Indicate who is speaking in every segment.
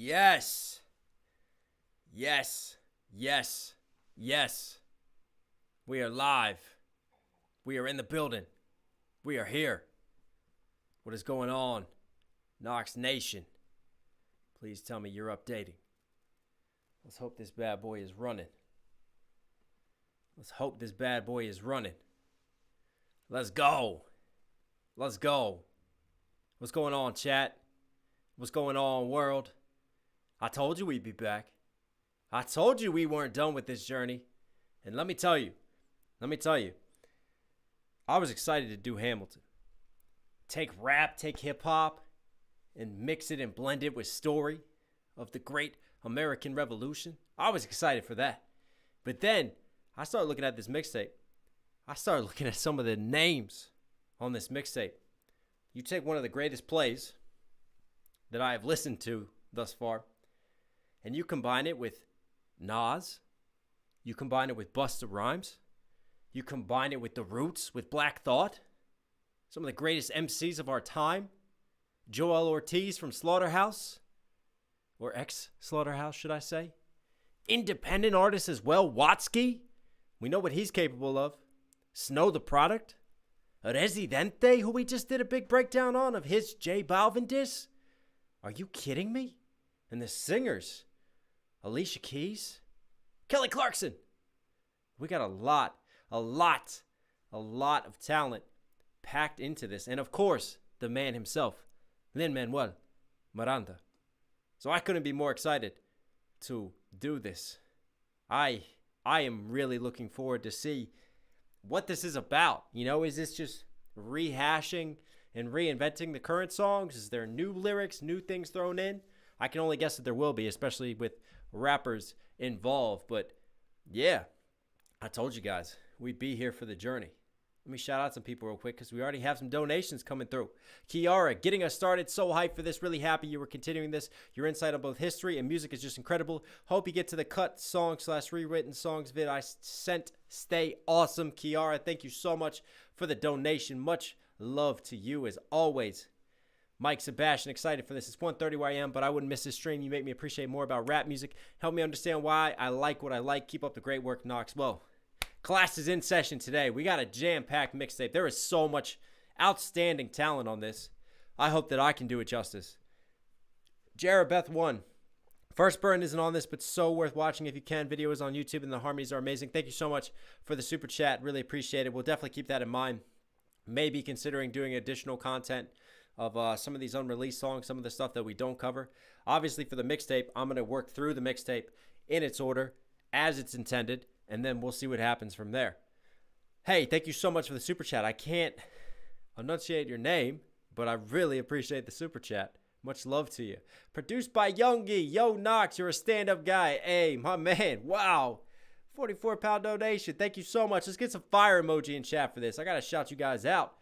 Speaker 1: Yes. Yes. Yes. Yes. We are live. We are in the building. We are here. What is going on, Knox Nation? Please tell me you're updating. Let's hope this bad boy is running. Let's hope this bad boy is running. Let's go. Let's go. What's going on, chat? What's going on, world? I told you we'd be back. I told you we weren't done with this journey. And let me tell you, I was excited to do Hamilton. Take rap, take hip hop, and mix it and blend it with story of the great American Revolution. I was excited for that. But then I started looking at this mixtape. I started looking at some of the names on this mixtape. You take one of the greatest plays that I have listened to thus far, and you combine it with Nas, you combine it with Busta Rhymes, you combine it with The Roots, with Black Thought, some of the greatest MCs of our time, Joell Ortiz from Slaughterhouse, or ex-Slaughterhouse, should I say, independent artists as well, Watsky, we know what he's capable of, Snow the Product, Residente, who we just did a big breakdown on of his J Balvin diss. Are you kidding me? And the singers, Alicia Keys, Kelly Clarkson. We got a lot of talent packed into this. And of course, the man himself, Lin-Manuel, Miranda. So I couldn't be more excited to do this. I am really looking forward to see what this is about. You know, is this just rehashing and reinventing the current songs? Is there new lyrics, new things thrown in? I can only guess that there will be, especially with rappers involved. But yeah, I told you guys we'd be here for the journey. Let me shout out some people real quick because we already have some donations coming through. Kiara, getting us started. So hyped for this. Really happy you were continuing this. Your insight on both history and music is just incredible. Hope you get to the cut song / rewritten songs vid I sent. Stay awesome. Kiara, thank you so much for the donation. Much love to you as always. Mike Sebastian, excited for this. It's 1:30 where I am, but I wouldn't miss this stream. You make me appreciate more about rap music. Help me understand why I like what I like. Keep up the great work, Knox. Well, class is in session today. We got a jam-packed mixtape. There is so much outstanding talent on this. I hope that I can do it justice. Jared Beth 1. First burn isn't on this, but so worth watching if you can. Video is on YouTube, and the harmonies are amazing. Thank you so much for the super chat. Really appreciate it. We'll definitely keep that in mind. Maybe considering doing additional content of some of these unreleased songs, some of the stuff that we don't cover. Obviously, for the mixtape, I'm going to work through the mixtape in its order as it's intended, and then we'll see what happens from there. Hey, thank you so much for the super chat. I can't enunciate your name, but I really appreciate the super chat. Much love to you. Produced by Youngie. Yo, Knox, you're a stand-up guy. Hey, my man. Wow. 44-pound donation. Thank you so much. Let's get some fire emoji in chat for this. I got to shout you guys out.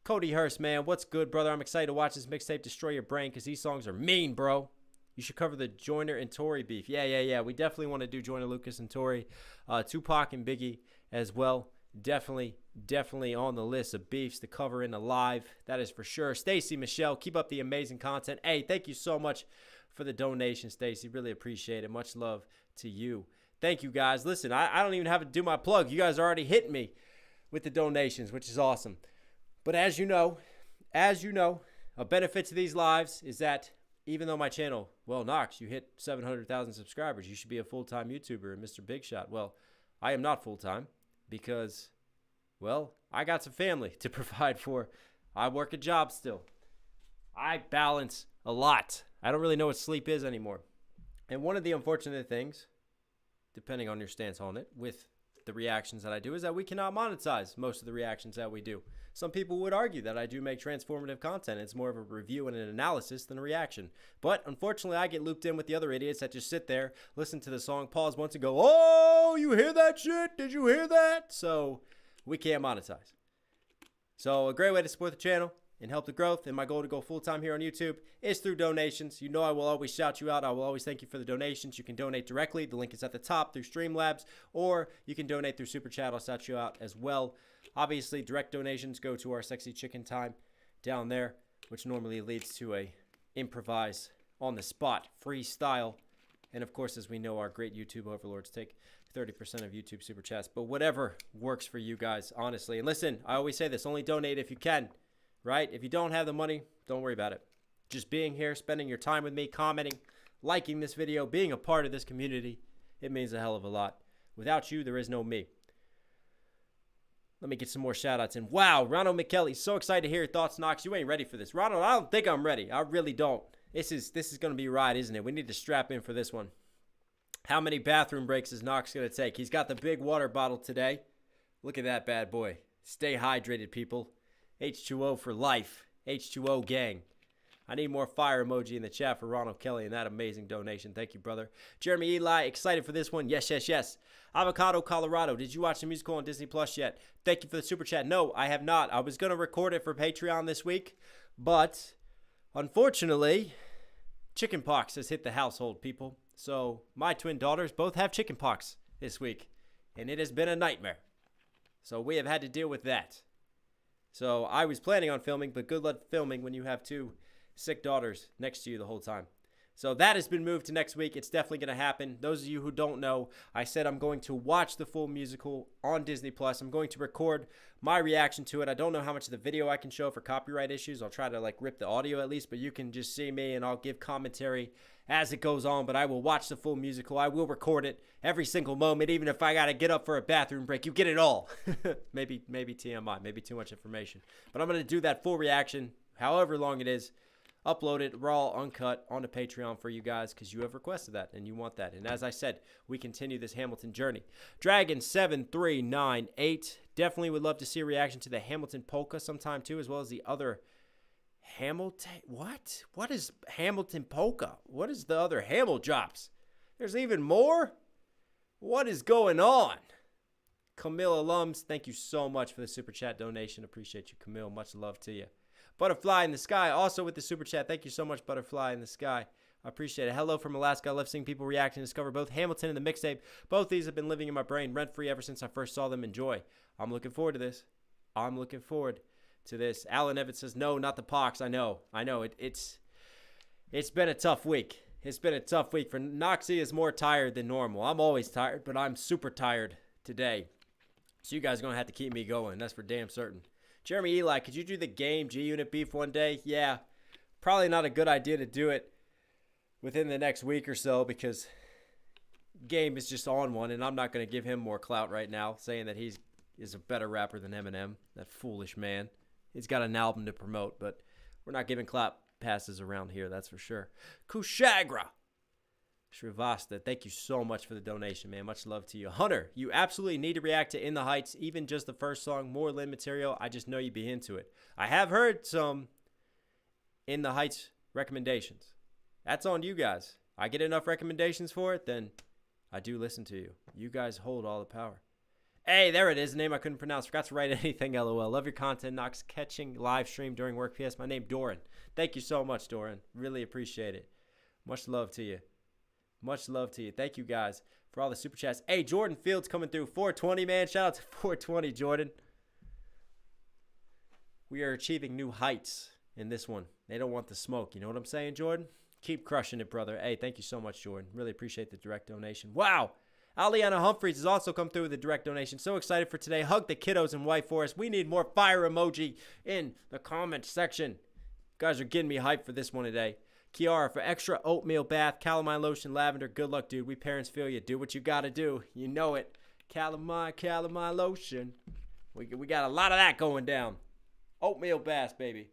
Speaker 1: Cody Hurst, man. What's good, brother? I'm excited to watch this mixtape destroy your brain because these songs are mean, bro. You should cover the Joyner and Tory beef. Yeah. We definitely want to do Joyner Lucas and Tory. Tupac and Biggie as well. Definitely on the list of beefs to cover in the live. That is for sure. Stacy, Michelle, keep up the amazing content. Hey, thank you so much for the donation, Stacy. Really appreciate it. Much love to you. Thank you, guys. Listen, I don't even have to do my plug. You guys are already hitting me with the donations, which is awesome. But as you know, a benefit to these lives is that even though my channel, well, Knox, you hit 700,000 subscribers, you should be a full-time YouTuber and Mr. Big Shot. Well, I am not full-time because, well, I got some family to provide for. I work a job still. I balance a lot. I don't really know what sleep is anymore. And one of the unfortunate things, depending on your stance on it, with the reactions that I do, is that we cannot monetize most of the reactions that we do. Some people would argue that I do make transformative content. It's more of a review and an analysis than a reaction. But unfortunately, I get looped in with the other idiots that just sit there, listen to the song, pause once and go, oh, you hear that shit? Did you hear that? So we can't monetize. So a great way to support the channel and help the growth, and my goal to go full-time here on YouTube, is through donations. You know I will always shout you out. I will always thank you for the donations. You can donate directly. The link is at the top through Streamlabs, or you can donate through Super Chat. I'll shout you out as well. Obviously, direct donations go to our Sexy Chicken Time down there, which normally leads to a improvised on the spot, freestyle. And of course, as we know, our great YouTube overlords take 30% of YouTube super chats. But whatever works for you guys, honestly. And listen, I always say this, only donate if you can, right? If you don't have the money, don't worry about it. Just being here, spending your time with me, commenting, liking this video, being a part of this community, it means a hell of a lot. Without you, there is no me. Let me get some more shout-outs in. Wow, Ronald McKelly, so excited to hear your thoughts, Knox. You ain't ready for this. Ronald, I don't think I'm ready. I really don't. This is going to be right, isn't it? We need to strap in for this one. How many bathroom breaks is Knox going to take? He's got the big water bottle today. Look at that bad boy. Stay hydrated, people. H2O for life. H2O gang. I need more fire emoji in the chat for Ronald Kelly and that amazing donation. Thank you, brother. Jeremy Eli, excited for this one. Yes, yes, yes. Avocado, Colorado. Did you watch the musical on Disney Plus yet? Thank you for the super chat. No, I have not. I was going to record it for Patreon this week, but unfortunately, chickenpox has hit the household, people. So my twin daughters both have chickenpox this week, and it has been a nightmare. So we have had to deal with that. So I was planning on filming, but good luck filming when you have two sick daughters next to you the whole time. So that has been moved to next week. It's definitely going to happen. Those of you who don't know, I said I'm going to watch the full musical on Disney Plus. I'm going to record my reaction to it. I don't know how much of the video I can show for copyright issues. I'll try to rip the audio at least, but you can just see me and I'll give commentary as it goes on. But I will watch the full musical. I will record it every single moment, even if I got to get up for a bathroom break. You get it all. maybe TMI, maybe too much information. But I'm going to do that full reaction, however long it is. Upload it raw, uncut, onto Patreon for you guys because you have requested that and you want that. And as I said, we continue this Hamilton journey. Dragon7398 definitely would love to see a reaction to the Hamilton polka sometime too, as well as the other Hamilton. What? What is Hamilton polka? What is the other Hamil drops? There's even more? What is going on? Camille alums, thank you so much for the super chat donation. Appreciate you, Camille. Much love to you. Butterfly in the Sky, also with the super chat. Thank you so much, Butterfly in the Sky. I appreciate it. Hello from Alaska. I love seeing people react and discover both Hamilton and the mixtape. Both these have been living in my brain rent-free ever since I first saw them. Enjoy. I'm looking forward to this. I'm looking forward to this. Alan Evans says, no, not the pox. I know. It's been a tough week. It's been a tough week. For Noxie is more tired than normal. I'm always tired, but I'm super tired today. So you guys are going to have to keep me going. That's for damn certain. Jeremy Eli, could you do the game G-Unit beef one day? Yeah, probably not a good idea to do it within the next week or so because Game is just on one, and I'm not going to give him more clout right now, saying that he is a better rapper than Eminem, that foolish man. He's got an album to promote, but we're not giving clap passes around here, that's for sure. Kushagra. Shrivasta, thank you so much for the donation, man. Much love to you. Hunter, you absolutely need to react to In the Heights, even just the first song, more Lin material. I just know you'd be into it. I have heard some In the Heights recommendations. That's on you guys. I get enough recommendations for it, then I do listen to you. You guys hold all the power. Hey, there it is. A name I couldn't pronounce. Forgot to write anything, LOL. Love your content, Knox. Catching live stream during work. PS, my name, Doran. Thank you so much, Doran. Really appreciate it. Much love to you. Much love to you. Thank you guys for all the super chats. Hey, Jordan Fields coming through. 420, man. Shout out to 420, Jordan. We are achieving new heights in this one. They don't want the smoke. You know what I'm saying, Jordan? Keep crushing it, brother. Hey, thank you so much, Jordan. Really appreciate the direct donation. Wow. Aliana Humphreys has also come through with a direct donation. So excited for today. Hug the kiddos in White Forest. We need more fire emoji in the comment section. You guys are getting me hyped for this one today. Kiara, for extra oatmeal bath, calamine lotion, lavender. Good luck, dude. We parents feel you. Do what you got to do. You know it. Calamine lotion. We got a lot of that going down. Oatmeal bath, baby.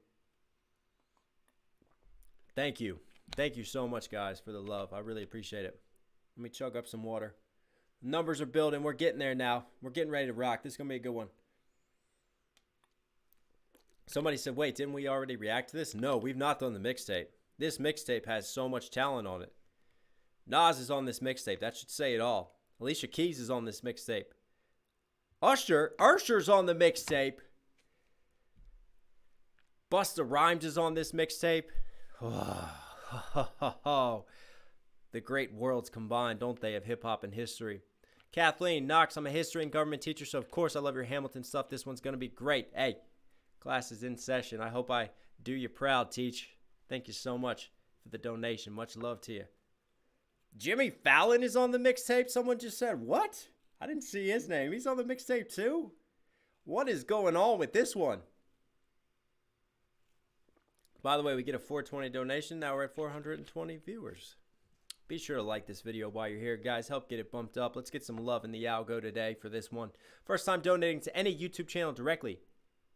Speaker 1: Thank you. Thank you so much, guys, for the love. I really appreciate it. Let me chug up some water. Numbers are building. We're getting there now. We're getting ready to rock. This is going to be a good one. Somebody said, wait, didn't we already react to this? No, we've not done the mixtape. This mixtape has so much talent on it. Nas is on this mixtape. That should say it all. Alicia Keys is on this mixtape. Usher's on the mixtape. Busta Rhymes is on this mixtape. The great worlds combined, don't they, of hip-hop and history. Kathleen Knox, I'm a history and government teacher, so of course I love your Hamilton stuff. This one's going to be great. Hey, class is in session. I hope I do you proud, Teach. Thank you so much for the donation. Much love to you. Jimmy Fallon is on the mixtape? Someone just said, what? I didn't see his name. He's on the mixtape too? What is going on with this one? By the way, we get a 420 donation. Now we're at 420 viewers. Be sure to like this video while you're here, guys. Help get it bumped up. Let's get some love in the algo today for this one. First time donating to any YouTube channel directly.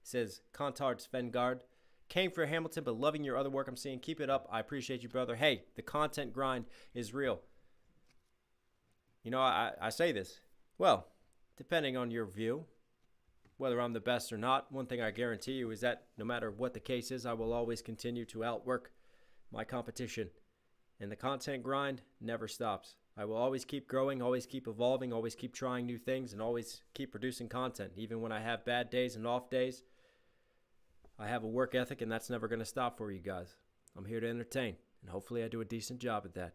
Speaker 1: Says Contard Svengard. Came for Hamilton, but loving your other work I'm seeing. Keep it up. I appreciate you, brother. Hey, the content grind is real. You know, I say this. Well, depending on your view, whether I'm the best or not, one thing I guarantee you is that no matter what the case is, I will always continue to outwork my competition. And the content grind never stops. I will always keep growing, always keep evolving, always keep trying new things, and always keep producing content. Even when I have bad days and off days, I have a work ethic, and that's never going to stop for you guys. I'm here to entertain, and hopefully I do a decent job at that.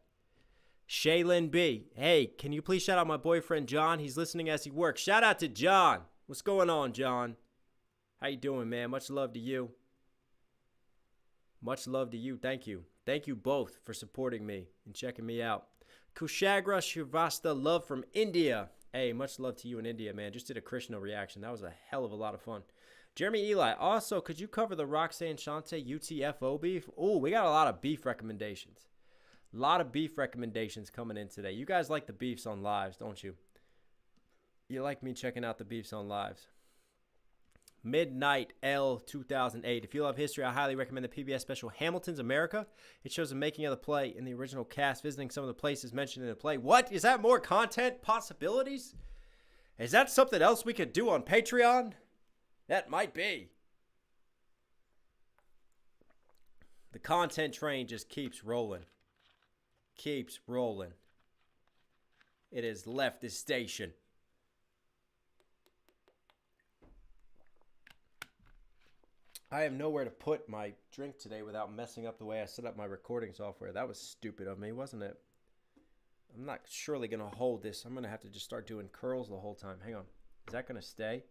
Speaker 1: Shaylin B. Hey, can you please shout out my boyfriend, John? He's listening as he works. Shout out to John. What's going on, John? How you doing, man? Much love to you. Much love to you. Thank you. Thank you both for supporting me and checking me out. Kushagra Shivasta, love from India. Hey, much love to you in India, man. Just did a Krishna reaction. That was a hell of a lot of fun. Jeremy Eli, also, could you cover the Roxanne Shante UTFO beef? Oh, we got a lot of beef recommendations. A lot of beef recommendations coming in today. You guys like the beefs on lives, don't you? You like me checking out the beefs on lives. Midnight L 2008. If you love history, I highly recommend the PBS special Hamilton's America. It shows the making of the play and the original cast visiting some of the places mentioned in the play. What? Is that more content possibilities? Is that something else we could do on Patreon? That might be. The content train just keeps rolling. Keeps rolling. It has left this station. I have nowhere to put my drink today without messing up the way I set up my recording software. That was stupid of me, wasn't it? I'm not surely going to hold this. I'm going to have to just start doing curls the whole time. Hang on. Is that going to stay?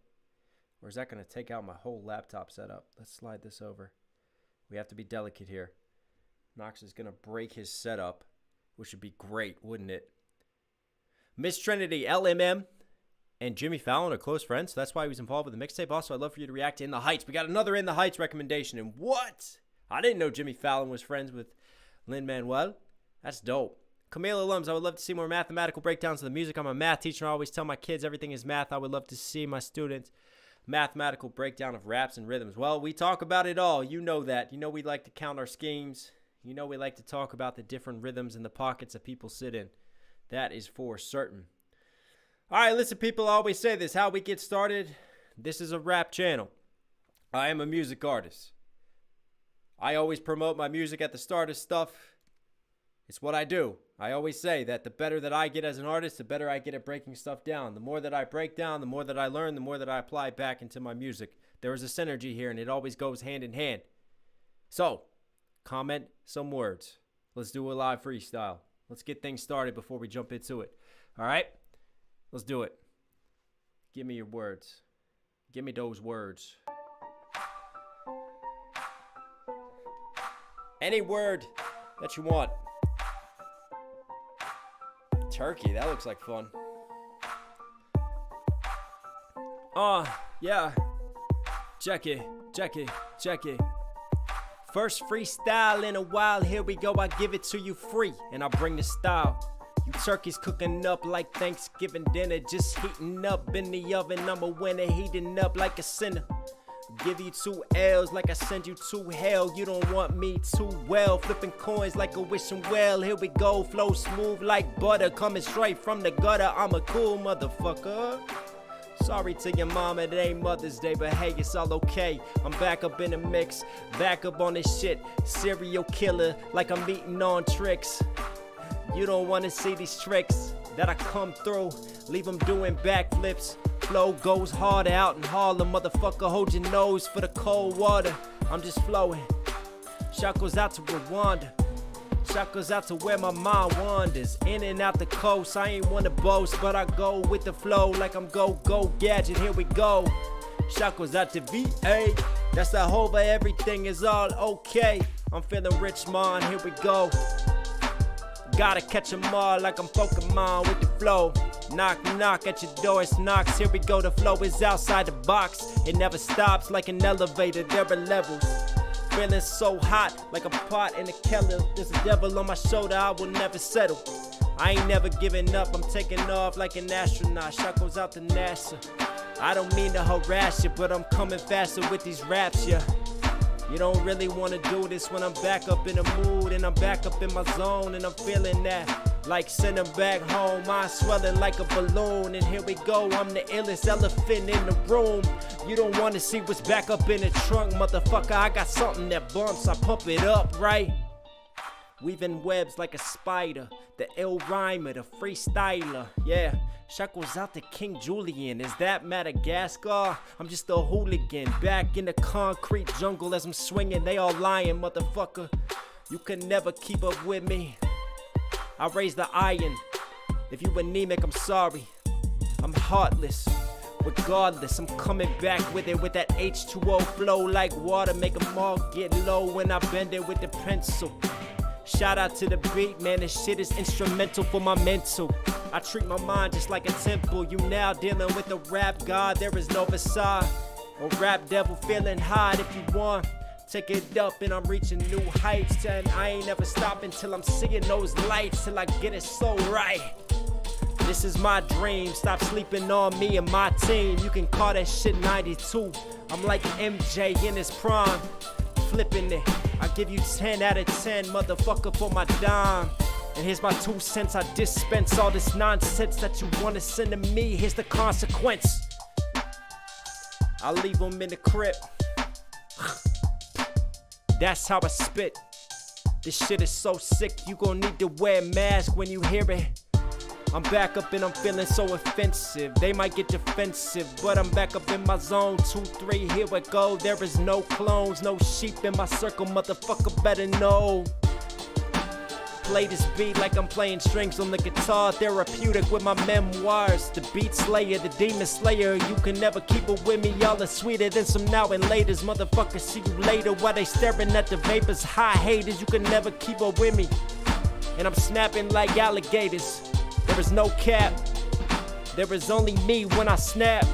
Speaker 1: Or is that going to take out my whole laptop setup? Let's slide this over. We have to be delicate here. Knox is going to break his setup, which would be great, wouldn't it? Miss Trinity, LMM, and Jimmy Fallon are close friends, so that's why he was involved with the mixtape. Also, I'd love for you to react to In the Heights. We got another In the Heights recommendation. And what? I didn't know Jimmy Fallon was friends with Lin-Manuel. That's dope. Camille alums, I would love to see more mathematical breakdowns of the music. I'm a math teacher. I always tell my kids everything is math. I would love to see my students mathematical breakdown of raps and rhythms. Well, we talk about it all. You know that. You know we like to count our schemes. You know we like to talk about the different rhythms and the pockets that people sit in. That is for certain. All right, listen, people, I always say this. How we get started, this is a rap channel. I am a music artist. I always promote my music at the start of stuff. It's what I do. I always say that the better that I get as an artist, the better I get at breaking stuff down. The more that I break down, the more that I learn, the more that I apply back into my music. There is a synergy here, and it always goes hand in hand. So, comment some words. Let's do a live freestyle. Let's get things started before we jump into it. All right? Let's do it. Give me your words. Give me those words. Any word that you want. Turkey, that looks like fun. Yeah. Check it, check it, check it. First freestyle in a while, here we go, I give it to you free, and I bring the style. You turkeys cooking up like Thanksgiving dinner, just heating up in the oven, I'm a winner, heating up like a sinner. Give you 2 L's like I send you to hell. You don't want me too well. Flipping coins like a wishing well. Here we go, flow smooth like butter. Coming straight from the gutter. I'm a cool motherfucker. Sorry to your mama, it ain't Mother's Day, but hey, it's all okay. I'm back up in the mix, back up on this shit. Serial killer like I'm eating on tricks. You don't want to see these tricks that I come through. Leave them doing backflips. Flow goes hard out in Harlem. Motherfucker, hold your nose for the cold water. I'm just flowing. Shout goes out to Rwanda. Shout goes out to where my mind wanders. In and out the coast. I ain't wanna boast, but I go with the flow like I'm go gadget. Here we go. Shout goes out to VA. That's the whole, but everything is all okay. I'm feeling rich, man, here we go. Gotta catch 'em all like I'm Pokemon with the flow. Knock, knock at your door, it's Knox. Here we go, the flow is outside the box. It never stops like an elevator, there are levels. Feeling so hot like a pot in a kettle. There's a devil on my shoulder, I will never settle. I ain't never giving up, I'm taking off like an astronaut. Shot goes out to NASA. I don't mean to harass you, but I'm coming faster with these raps, yeah. You don't really wanna do this when I'm back up in the mood and I'm back up in my zone and I'm feeling that. Like send 'em back home, I'm swelling like a balloon. And here we go, I'm the illest elephant in the room. You don't wanna see what's back up in the trunk, motherfucker. I got something that bumps, I pump it up, right? Weaving webs like a spider, the ill rhymer, the freestyler, yeah. Shot goes out to King Julian, is that Madagascar? I'm just a hooligan, back in the concrete jungle as I'm swinging. They all lying, motherfucker. You can never keep up with me. I raise the iron. If you anemic, I'm sorry. I'm heartless. Regardless, I'm coming back with it with that H2O flow like water. Make 'em all get low when I bend it with the pencil. Shout out to the beat, man, this shit is instrumental for my mental. I treat my mind just like a temple. You now dealing with a rap god, there is no facade. A rap devil feeling hot if you want. Take it up and I'm reaching new heights. And I ain't never stopping till I'm seeing those lights, till I get it so right. This is my dream, stop sleeping on me and my team. You can call that shit 92. I'm like MJ in his prime. Flipping it, I give you 10 out of 10, motherfucker, for my dime. And here's my 2 cents, I dispense all this nonsense that you wanna send to me. Here's the consequence. I leave them in the crib. That's how I spit. This shit is so sick, you gon' need to wear a mask when you hear it. I'm back up and I'm feeling so offensive. They might get defensive, but I'm back up in my zone. 2, 3, here we go. There is no clones, no sheep in my circle, motherfucker better know. Play this beat like I'm playing strings on the guitar. Therapeutic with my memoirs. The beat slayer, the demon slayer. You can never keep it with me. Y'all are sweeter than some now and laters. Motherfucker, see you later while they staring at the vapors. High haters, you can never keep up with me. And I'm snapping like alligators. There is no cap. There is only me when I snap.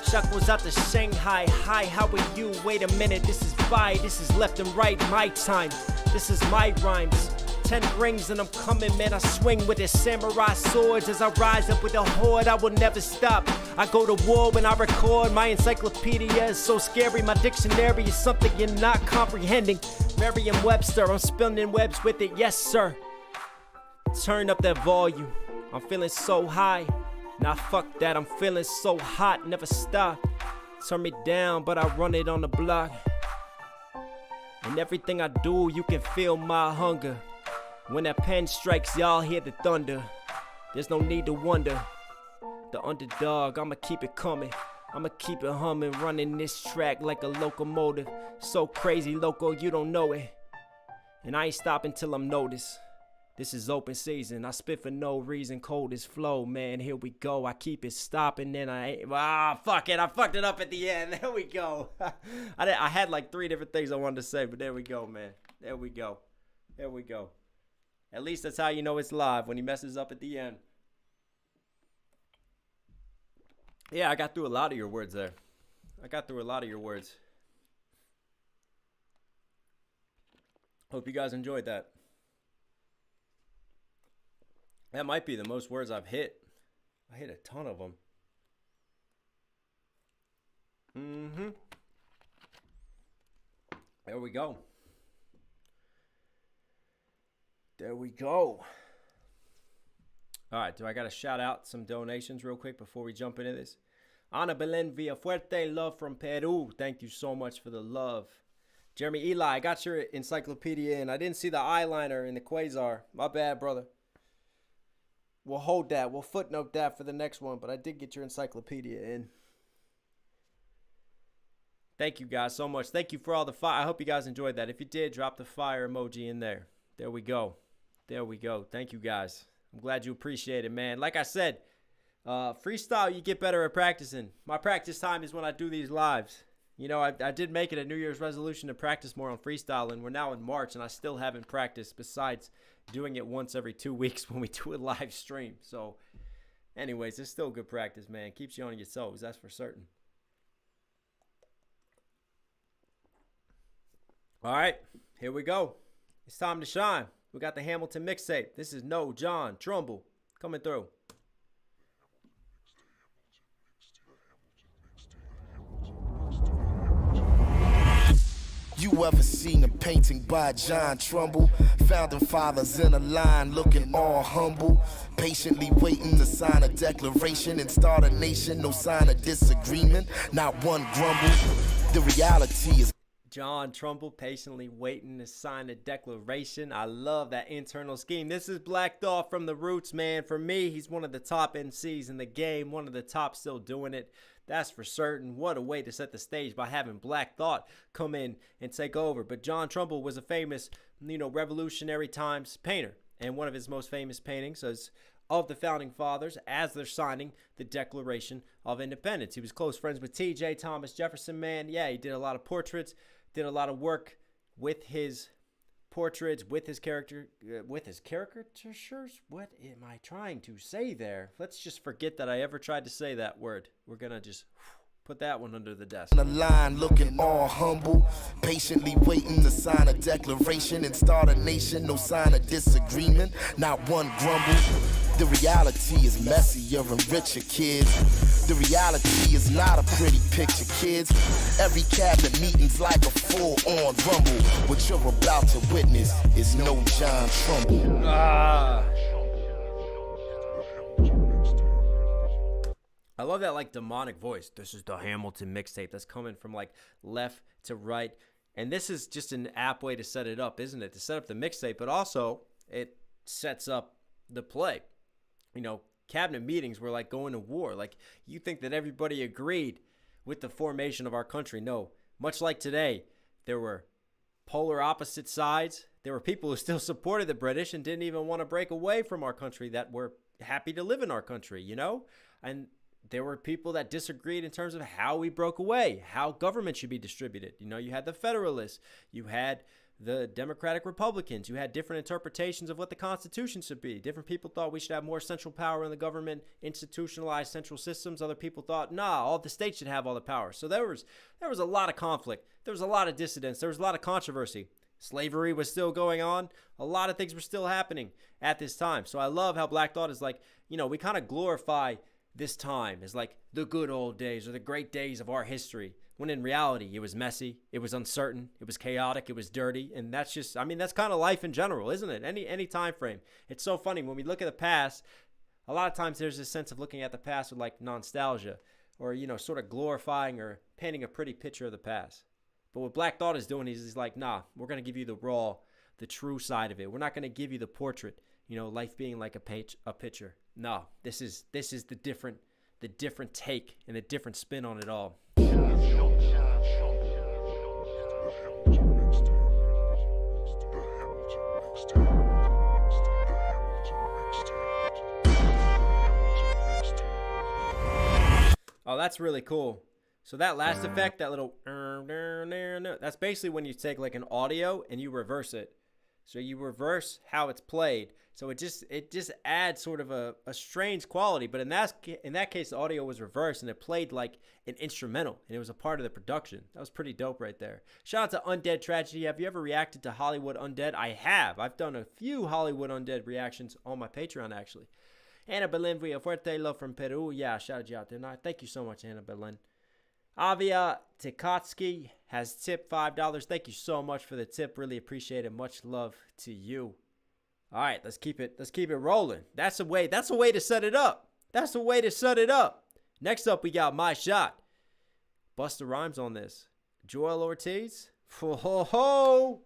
Speaker 1: Shot goes out to Shanghai. Hi, how are you? Wait a minute, this is fire. This is left and right, my time. This is my rhymes. 10 rings and I'm coming, man. I swing with the samurai swords as I rise up with a horde. I will never stop. I go to war when I record. My encyclopedia is so scary. My dictionary is something you're not comprehending. Merriam-Webster, I'm spinning webs with it, yes sir. Turn up that volume. I'm feeling so high. Nah, fuck that. I'm feeling so hot. Never stop. Turn me down, but I run it on the block. And everything I do, you can feel my hunger. When that pen strikes, y'all hear the thunder. There's no need to wonder. The underdog, I'ma keep it coming. I'ma keep it humming, running this track like a locomotive. So crazy, loco, you don't know it. And I ain't stopping till I'm noticed. This is open season. I spit for no reason. Cold as flow, man. Here we go. I keep it stopping, and I ain't. Fuck it. I fucked it up at the end. There we go. I had like 3 different things I wanted to say, but there we go, man. There we go. There we go. At least that's how you know it's live, when he messes up at the end. Yeah, I got through a lot of your words there. Hope you guys enjoyed that. That might be the most words I've hit. I hit a ton of them. There we go. All right, do I got to shout out some donations real quick before we jump into this? Ana Belen Villafuerte, love from Peru. Thank you so much for the love. Jeremy Eli, I got your encyclopedia in. I didn't see the eyeliner in the quasar. My bad, brother. We'll hold that. We'll footnote that for the next one, but I did get your encyclopedia in. Thank you guys so much. Thank you for all the fire. I hope you guys enjoyed that. If you did, drop the fire emoji in there. There we go. Thank you guys. I'm glad you appreciate it, man. Like I said, freestyle, you get better at practicing. My practice time is when I do these lives. You know, I did make it a New Year's resolution to practice more on freestyling. We're now in March, and I still haven't practiced besides doing it once every 2 weeks when we do a live stream. So, anyways, it's still good practice, man. Keeps you on your toes, that's for certain. All right, here we go. It's time to shine. We got the Hamilton Mixtape. This is No John Trumbull coming through.
Speaker 2: You ever seen a painting by John Trumbull? Founding fathers in a line looking all humble, patiently waiting to sign a declaration and start a nation. No sign of disagreement, not one grumble. The reality is
Speaker 1: John Trumbull patiently waiting to sign a declaration. I love that internal scheme. This is Black Thought from the roots, man. For me, he's one of the top MCs in the game, one of the top still doing it. That's for certain. What a way to set the stage by having Black Thought come in and take over. But John Trumbull was a famous, revolutionary times painter. And one of his most famous paintings is of the Founding Fathers as they're signing the Declaration of Independence. He was close friends with T.J. Thomas Jefferson, man. Yeah, he did a lot of portraits, did a lot of work with his portraits, with his caricatures. What am I trying to say there? Let's just forget that I ever tried to say that word. We're gonna just put that one under the desk.
Speaker 2: in a line looking all humble, patiently waiting to sign a declaration and start a nation. No sign of disagreement, not one grumble. The reality is messier and richer, kids. The reality is not a pretty picture, kids. Every cabinet meeting's like a full-on rumble. What you're about to witness is no John Trumbull.
Speaker 1: I love that like demonic voice. This is the Hamilton Mixtape that's coming from like left to right. And this is just an apt way to set it up, isn't it? To set up the mixtape, but also it sets up the play. Cabinet meetings were like going to war. Like, you think that everybody agreed with the formation of our country. No, much like today, there were polar opposite sides. There were people who still supported the British and didn't even want to break away from our country, that were happy to live in our country, And there were people that disagreed in terms of how we broke away, how government should be distributed. You had the Federalists, you had the Democratic Republicans, you had different interpretations of what the Constitution should be. Different people thought we should have more central power in the government, institutionalized central systems. Other people thought, nah, all the states should have all the power. So there was a lot of conflict. There was a lot of dissidence. There was a lot of controversy. Slavery was still going on. A lot of things were still happening at this time. So I love how Black Thought is like, we kind of glorify this time as like the good old days or the great days of our history, when in reality it was messy, it was uncertain, it was chaotic, it was dirty. And that's just, that's kind of life in general, isn't it? Any time frame. It's so funny when we look at the past. A lot of times there's this sense of looking at the past with like nostalgia, or sort of glorifying or painting a pretty picture of the past. But what Black Thought is doing is he's like, nah, we're going to give you the raw, the true side of it. We're not going to give you the portrait, life being like a picture. No, this is the different take and the different spin on it all. Oh, that's really cool. So that last effect, that little, that's basically when you take like an audio and you reverse it. So you reverse how it's played. So it just adds sort of a strange quality. But in that case, the audio was reversed and it played like an instrumental, and it was a part of the production. That was pretty dope right there. Shout out to Undead Tragedy. Have you ever reacted to Hollywood Undead? I have. I've done a few Hollywood Undead reactions on my Patreon, actually. Ana Belén Villafuerte, love from Peru. Yeah, shout out you out there. Thank you so much, Ana Belén. Avia Tikotsky has tipped $5. Thank you so much for the tip. Really appreciate it. Much love to you. All right, let's keep it rolling. That's a way to set it up. That's a way to set it up. Next up, we got My Shot. Busta Rhymes on this. Joell Ortiz. Ho ho ho.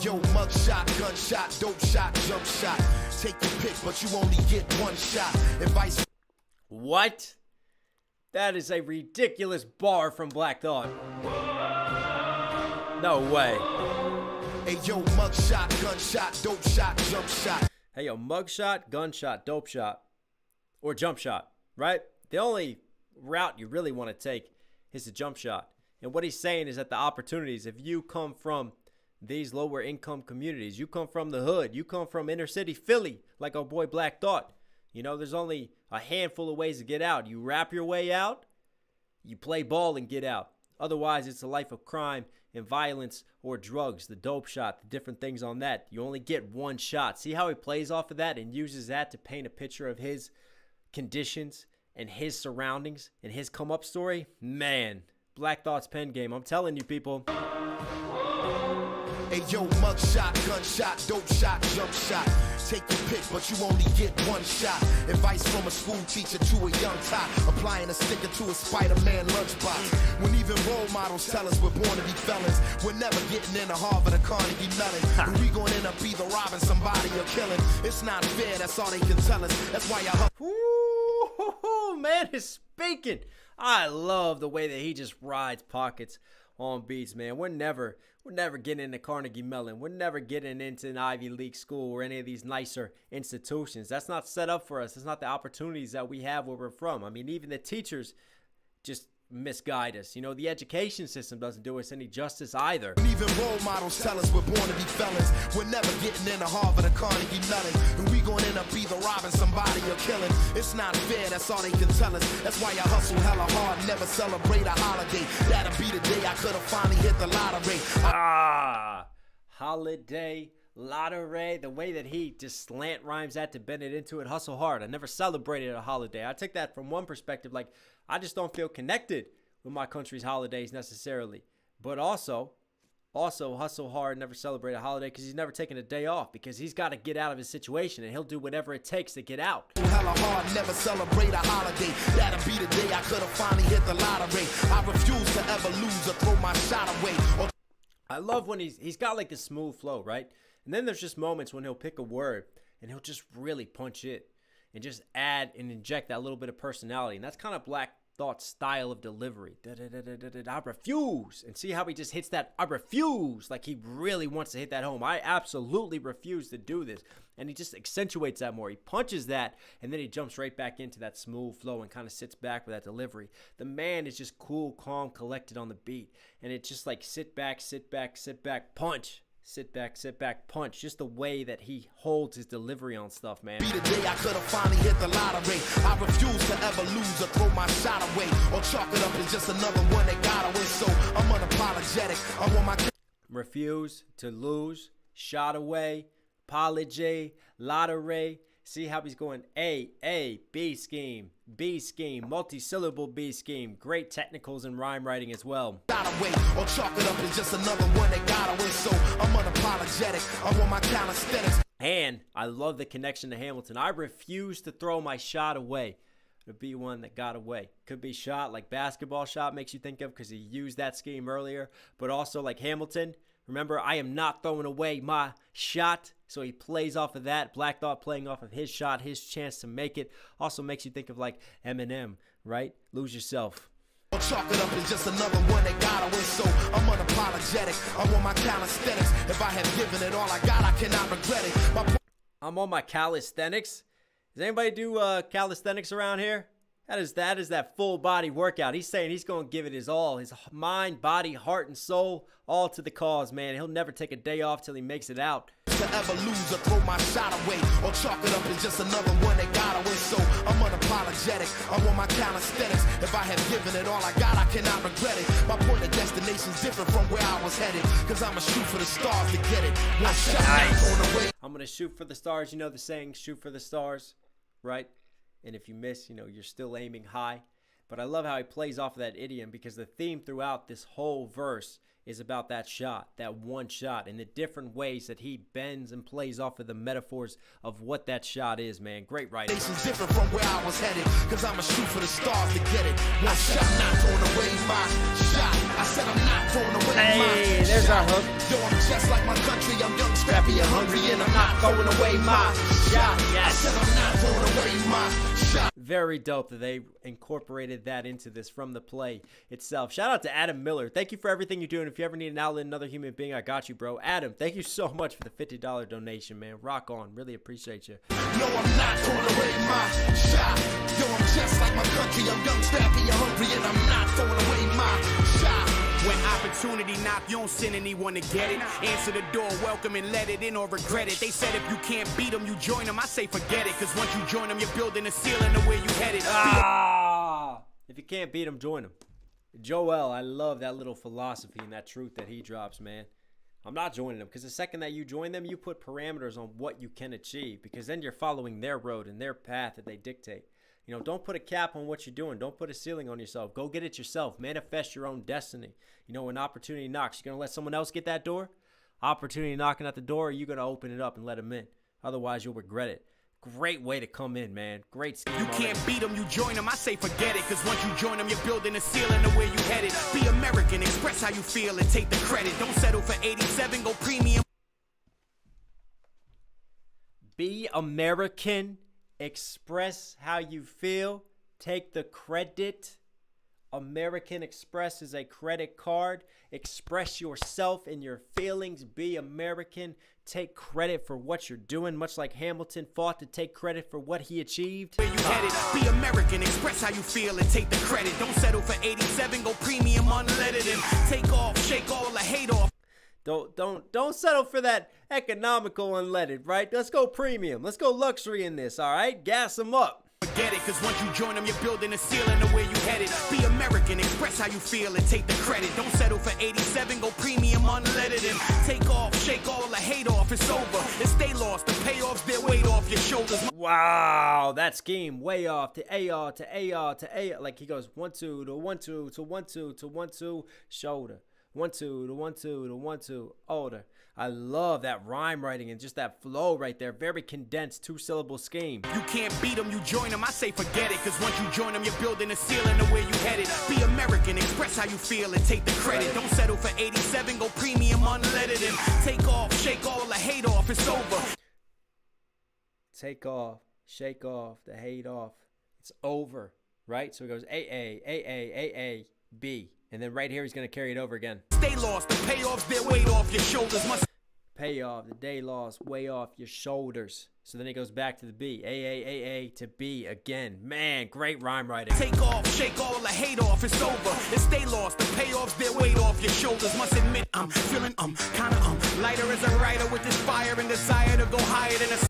Speaker 2: Yo, mug shot, gunshot, dope shot, jump shot. Take your pick, but you only get one shot. Advice.
Speaker 1: What? That is a ridiculous bar from Black Thought. No way.
Speaker 2: Hey yo, mugshot, gunshot, dope shot, jump shot.
Speaker 1: Hey yo, mugshot, gunshot, dope shot, or jump shot, right? The only route you really want to take is the jump shot. And what he's saying is that the opportunities, if you come from these lower income communities, you come from the hood, you come from inner city Philly, like our boy Black Thought, you know, there's only a handful of ways to get out. You rap your way out, you play ball and get out. Otherwise, it's a life of crime and violence or drugs, the dope shot, the different things on that. You only get one shot. See how he plays off of that and uses that to paint a picture of his conditions and his surroundings and his come up story? Man, Black Thought's pen game. I'm telling you, people.
Speaker 2: Hey yo, mugshot, gunshot, dope shot, jump shot. Take your pick, but you only get one shot. Advice from a school teacher to a young top, applying a sticker to a Spider-Man lunchbox. When even role models tell us we're born to be felons, we're never getting into Harvard or Carnegie Mellon. And we gonna end up either robbing somebody or killing. It's not fair, that's all they can tell us. That's why y'all.
Speaker 1: Ooh, man is speaking. I love the way that he just rides pockets on beats, man. We're never getting into Carnegie Mellon. We're never getting into an Ivy League school or any of these nicer institutions. That's not set up for us. It's not the opportunities that we have where we're from. I mean, even the teachers just misguide us. You know, the education system doesn't do us any justice either.
Speaker 2: Even role models tell us we're born to be felons. We're never getting into Harvard or Carnegie Mellon. And we gonna end up either robbing somebody or killing. It's not fair, that's all they can tell us. That's why I hustle hella hard, never celebrate a holiday. That'll be the day I could've finally hit the lottery.
Speaker 1: Holiday, lottery. The way that he just slant rhymes that to bend it into it, hustle hard. I never celebrated a holiday. I take that from one perspective, like, I just don't feel connected with my country's holidays necessarily. But also hustle hard, never celebrate a holiday because he's never taken a day off because he's got to get out of his situation and he'll do whatever it takes to get out.
Speaker 2: Hella hard, never celebrate a holiday. That'll be the day I could have finally hit the lottery. I refuse to ever lose or throw my shot away.
Speaker 1: I love when he's got like this smooth flow, right? And then there's just moments when he'll pick a word and he'll just really punch it and just add and inject that little bit of personality. And that's kind of Black Thought's style of delivery. I refuse. And see how he just hits that I refuse like he really wants to hit that home. I absolutely refuse to do this. And he just accentuates that more. He punches that and then he jumps right back into that smooth flow and kind of sits back with that delivery. The man is just cool, calm, collected on the beat. And it's just like sit back, punch. Sit back, punch. Just the way that he holds his delivery on stuff, man.
Speaker 2: Be the day I could have finally hit the lottery. I refuse to ever lose or throw my shot away. Or chalk it up as just another one that got away. So I'm unapologetic. I want my
Speaker 1: refuse to lose, shot away, apology, lottery. See how he's going A, B scheme, multi-syllable B scheme. Great technicals and rhyme writing as well.
Speaker 2: Got away, or chalk it up as just another one that got away. So I'm unapologetic. I want my calisthenics.
Speaker 1: And I love the connection to Hamilton. I refuse to throw my shot away. To be one that got away. Could be shot like basketball shot makes you think of because he used that scheme earlier. But also like Hamilton. Remember, I am not throwing away my shot. So he plays off of that. Black Thought playing off of his shot, his chance to make it. Also makes you think of like Eminem, right? Lose yourself.
Speaker 2: I'll chalk it up as just another one that got away. So I'm unapologetic. I want my calisthenics. If I have given it all I got, I cannot regret it.
Speaker 1: I'm on my calisthenics. Does anybody do calisthenics around here? That is that full body workout. He's saying he's going to give it his all, his mind, body, heart, and soul, all to the cause, man. He'll never take a day off till he makes it out.
Speaker 2: To ever lose or throw my shot away, or chalk it up as just another one that got away. So I'm unapologetic. I want my calisthenics. If I have given it all I got, I cannot regret it. My point of destination's different from where I was headed, cause I'ma shoot for the stars to get it. One shot,
Speaker 1: nice.
Speaker 2: On the way.
Speaker 1: I'm gonna shoot for the stars. You know the saying, shoot for the stars, right? And if you miss, you know, you're still aiming high. But I love how he plays off of that idiom because the theme throughout this whole verse is about that shot, that one shot, and the different ways that he bends and plays off of the metaphors of what that shot is, man. Great writing.
Speaker 2: Nation's different from where I was headed, cause I'ma shoot for the stars to get it. One shot, not throwing away my shot. I said I'm not throwing away my
Speaker 1: there's
Speaker 2: shot.
Speaker 1: our hook.
Speaker 2: Yo, I'm just like my country. I'm young, scrappy, and hungry, and I'm not throwing away my shot.
Speaker 1: Yes.
Speaker 2: I said I'm not throwing away my shot.
Speaker 1: Very dope that they incorporated that into this from the play itself. Shout out to Adam Miller. Thank you for everything you're doing. If you ever need an outlet, another human being, I got you, bro. Adam, thank you so much for the $50 donation, man. Rock on. Really appreciate you.
Speaker 2: No, I'm not throwing away my shot. Yo, I'm just like my country. I'm young, scrappy, and hungry, and I'm not throwing away my shot.
Speaker 3: When opportunity knock, you don't send anyone to get it. Answer the door, welcome and let it in or regret it. They said if you can't beat them, you join them. I say forget it, because once you join them, you're building a ceiling to where you headed.
Speaker 1: If you can't beat them, join them. Joel, I love that little philosophy and that truth that he drops, man. I'm not joining them, because the second that you join them, you put parameters on what you can achieve, because then you're following their road and their path that they dictate. You know, don't put a cap on what you're doing. Don't put a ceiling on yourself. Go get it yourself. Manifest your own destiny. You know, when opportunity knocks, you're going to let someone else get that door? Opportunity knocking at the door, you're going to open it up and let them in. Otherwise, you'll regret it. Great way to come in, man. Great scheme.
Speaker 3: You can't beat them, you join them. I say forget it, because once you join them, you're building a ceiling to where you headed. Be American, express how you feel and take the credit. Don't settle for 87, go premium.
Speaker 1: Be American. Express how you feel. Take the credit. American Express is a credit card. Express yourself and your feelings. Be American. Take credit for what you're doing, much like Hamilton fought to take credit for what he achieved.
Speaker 3: Where you headed? Be American. Express how you feel and take the credit. Don't settle for 87. Go premium unleaded and take off. Shake all the hate off.
Speaker 1: Don't settle for that economical unleaded, right? Let's go premium. Let's go luxury in this, all right? Gas them up.
Speaker 3: Forget it, because once you join them, you're building a ceiling to where you headed. Be American, express how you feel and take the credit. Don't settle for 87, go premium unleaded and take off, shake all the hate off. It's over. It's they lost. The payoffs, their weight off your shoulders.
Speaker 1: Wow, that scheme way off to AR to AR to AR. Like he goes 1 2 to 1 2 to 1 2 to 1 2 shoulder. 1 2 to 1 2 to 1 2 older. I love that rhyme writing and just that flow right there. Very condensed 2-syllable scheme.
Speaker 3: You can't beat them, you join them. I say forget it, because once you join them, you're building a ceiling to where you headed. Be American, express how you feel and take the credit. Don't settle for 87, go premium unleaded and take off, shake all the hate off. It's over.
Speaker 1: Take off, shake off the hate off. It's over, right? So it goes A, B. And then right here, he's going to carry it over again.
Speaker 3: Stay lost, the payoffs, their weight off your shoulders.
Speaker 1: Pay off, the day lost, way off your shoulders. So then he goes back to the B. A to B again. Man, great rhyme writing.
Speaker 3: Take off, shake all the hate off. It's over. It's stay lost, the payoffs, their weight off your shoulders. Must admit, I'm feeling, kinda, lighter as a writer with this fire and desire to go higher than a...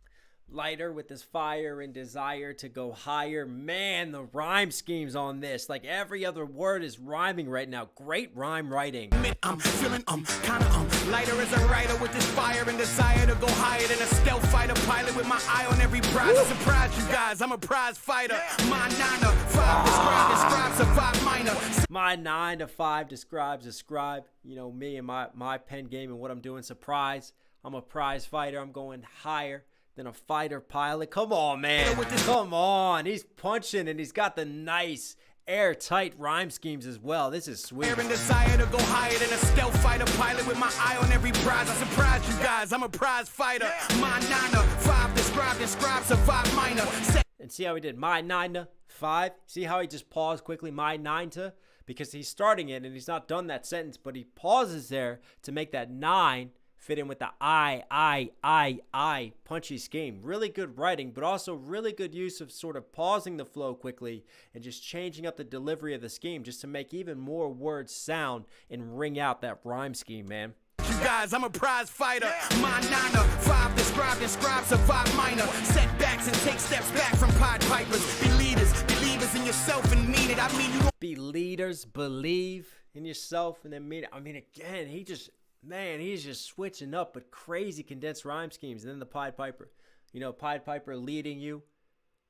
Speaker 1: Lighter with this fire and desire to go higher. Man, the rhyme schemes on this, like every other word is rhyming right now. Great rhyme writing.
Speaker 3: I'm feeling, kinda, lighter as a writer with this fire and desire to go higher than a stealth fighter pilot with my eye on every prize. I surprise you guys, I'm a prize fighter. My 9 to 5 describes a 5 minor.
Speaker 1: My 9 to 5 describes a scribe. You know, me and my pen game and what I'm doing. Surprise. I'm a prize fighter. I'm going higher than a fighter pilot. Come on, man. Come on. He's punching and he's got the nice airtight rhyme schemes as well. This is sweet.
Speaker 3: And desire to go higher than a stealth fighter pilot with my eye on every prize. I surprise you guys. I'm a prize fighter. My 9 to 5 describes a 5 minor.
Speaker 1: And see how he did my 9 to 5? See how he just paused quickly, my 9 to? Because he's starting it and he's not done that sentence, but he pauses there to make that 9 fit in with the I punchy scheme. Really good writing, but also really good use of sort of pausing the flow quickly and just changing up the delivery of the scheme just to make even more words sound and ring out that rhyme scheme, man.
Speaker 3: You guys, I'm a prize fighter. My 9 to 5 describes a 5 minor. Setbacks and take steps back from Pied Pipers. Be leaders, believers in yourself and mean it. I mean, you don't
Speaker 1: be leaders, believe in yourself and then mean it. I mean, again, he's just switching up, but crazy condensed rhyme schemes. And then the Pied Piper. You know, Pied Piper leading you.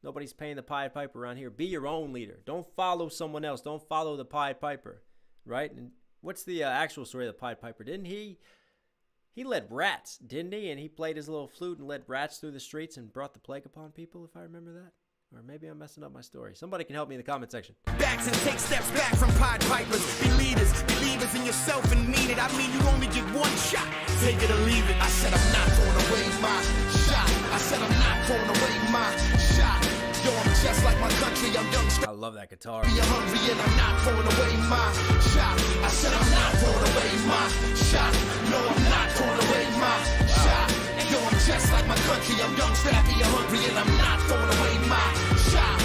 Speaker 1: Nobody's paying the Pied Piper around here. Be your own leader. Don't follow someone else. Don't follow the Pied Piper, right? And what's the actual story of the Pied Piper? Didn't he led rats, didn't he? And he played his little flute and led rats through the streets and brought the plague upon people, if I remember that. Or maybe I'm messing up my story. Somebody can help me in the comment section.
Speaker 3: Backs and take steps back from Pied Pipers. Be leaders, believers in yourself and mean it. I mean, you only get one shot. Take it or leave it.
Speaker 2: I said I'm not throwing away my shot. I said I'm not throwing away my shot. Yo, I'm just like my country.
Speaker 1: love that guitar.
Speaker 2: You're hungry and I'm not throwing away my shot. I said I'm not throwing away my shot. No, I'm not throwing away my shot. Yo, I'm just like my country. I'm young, scrappy, and hungry, and I'm not throwing away my shot.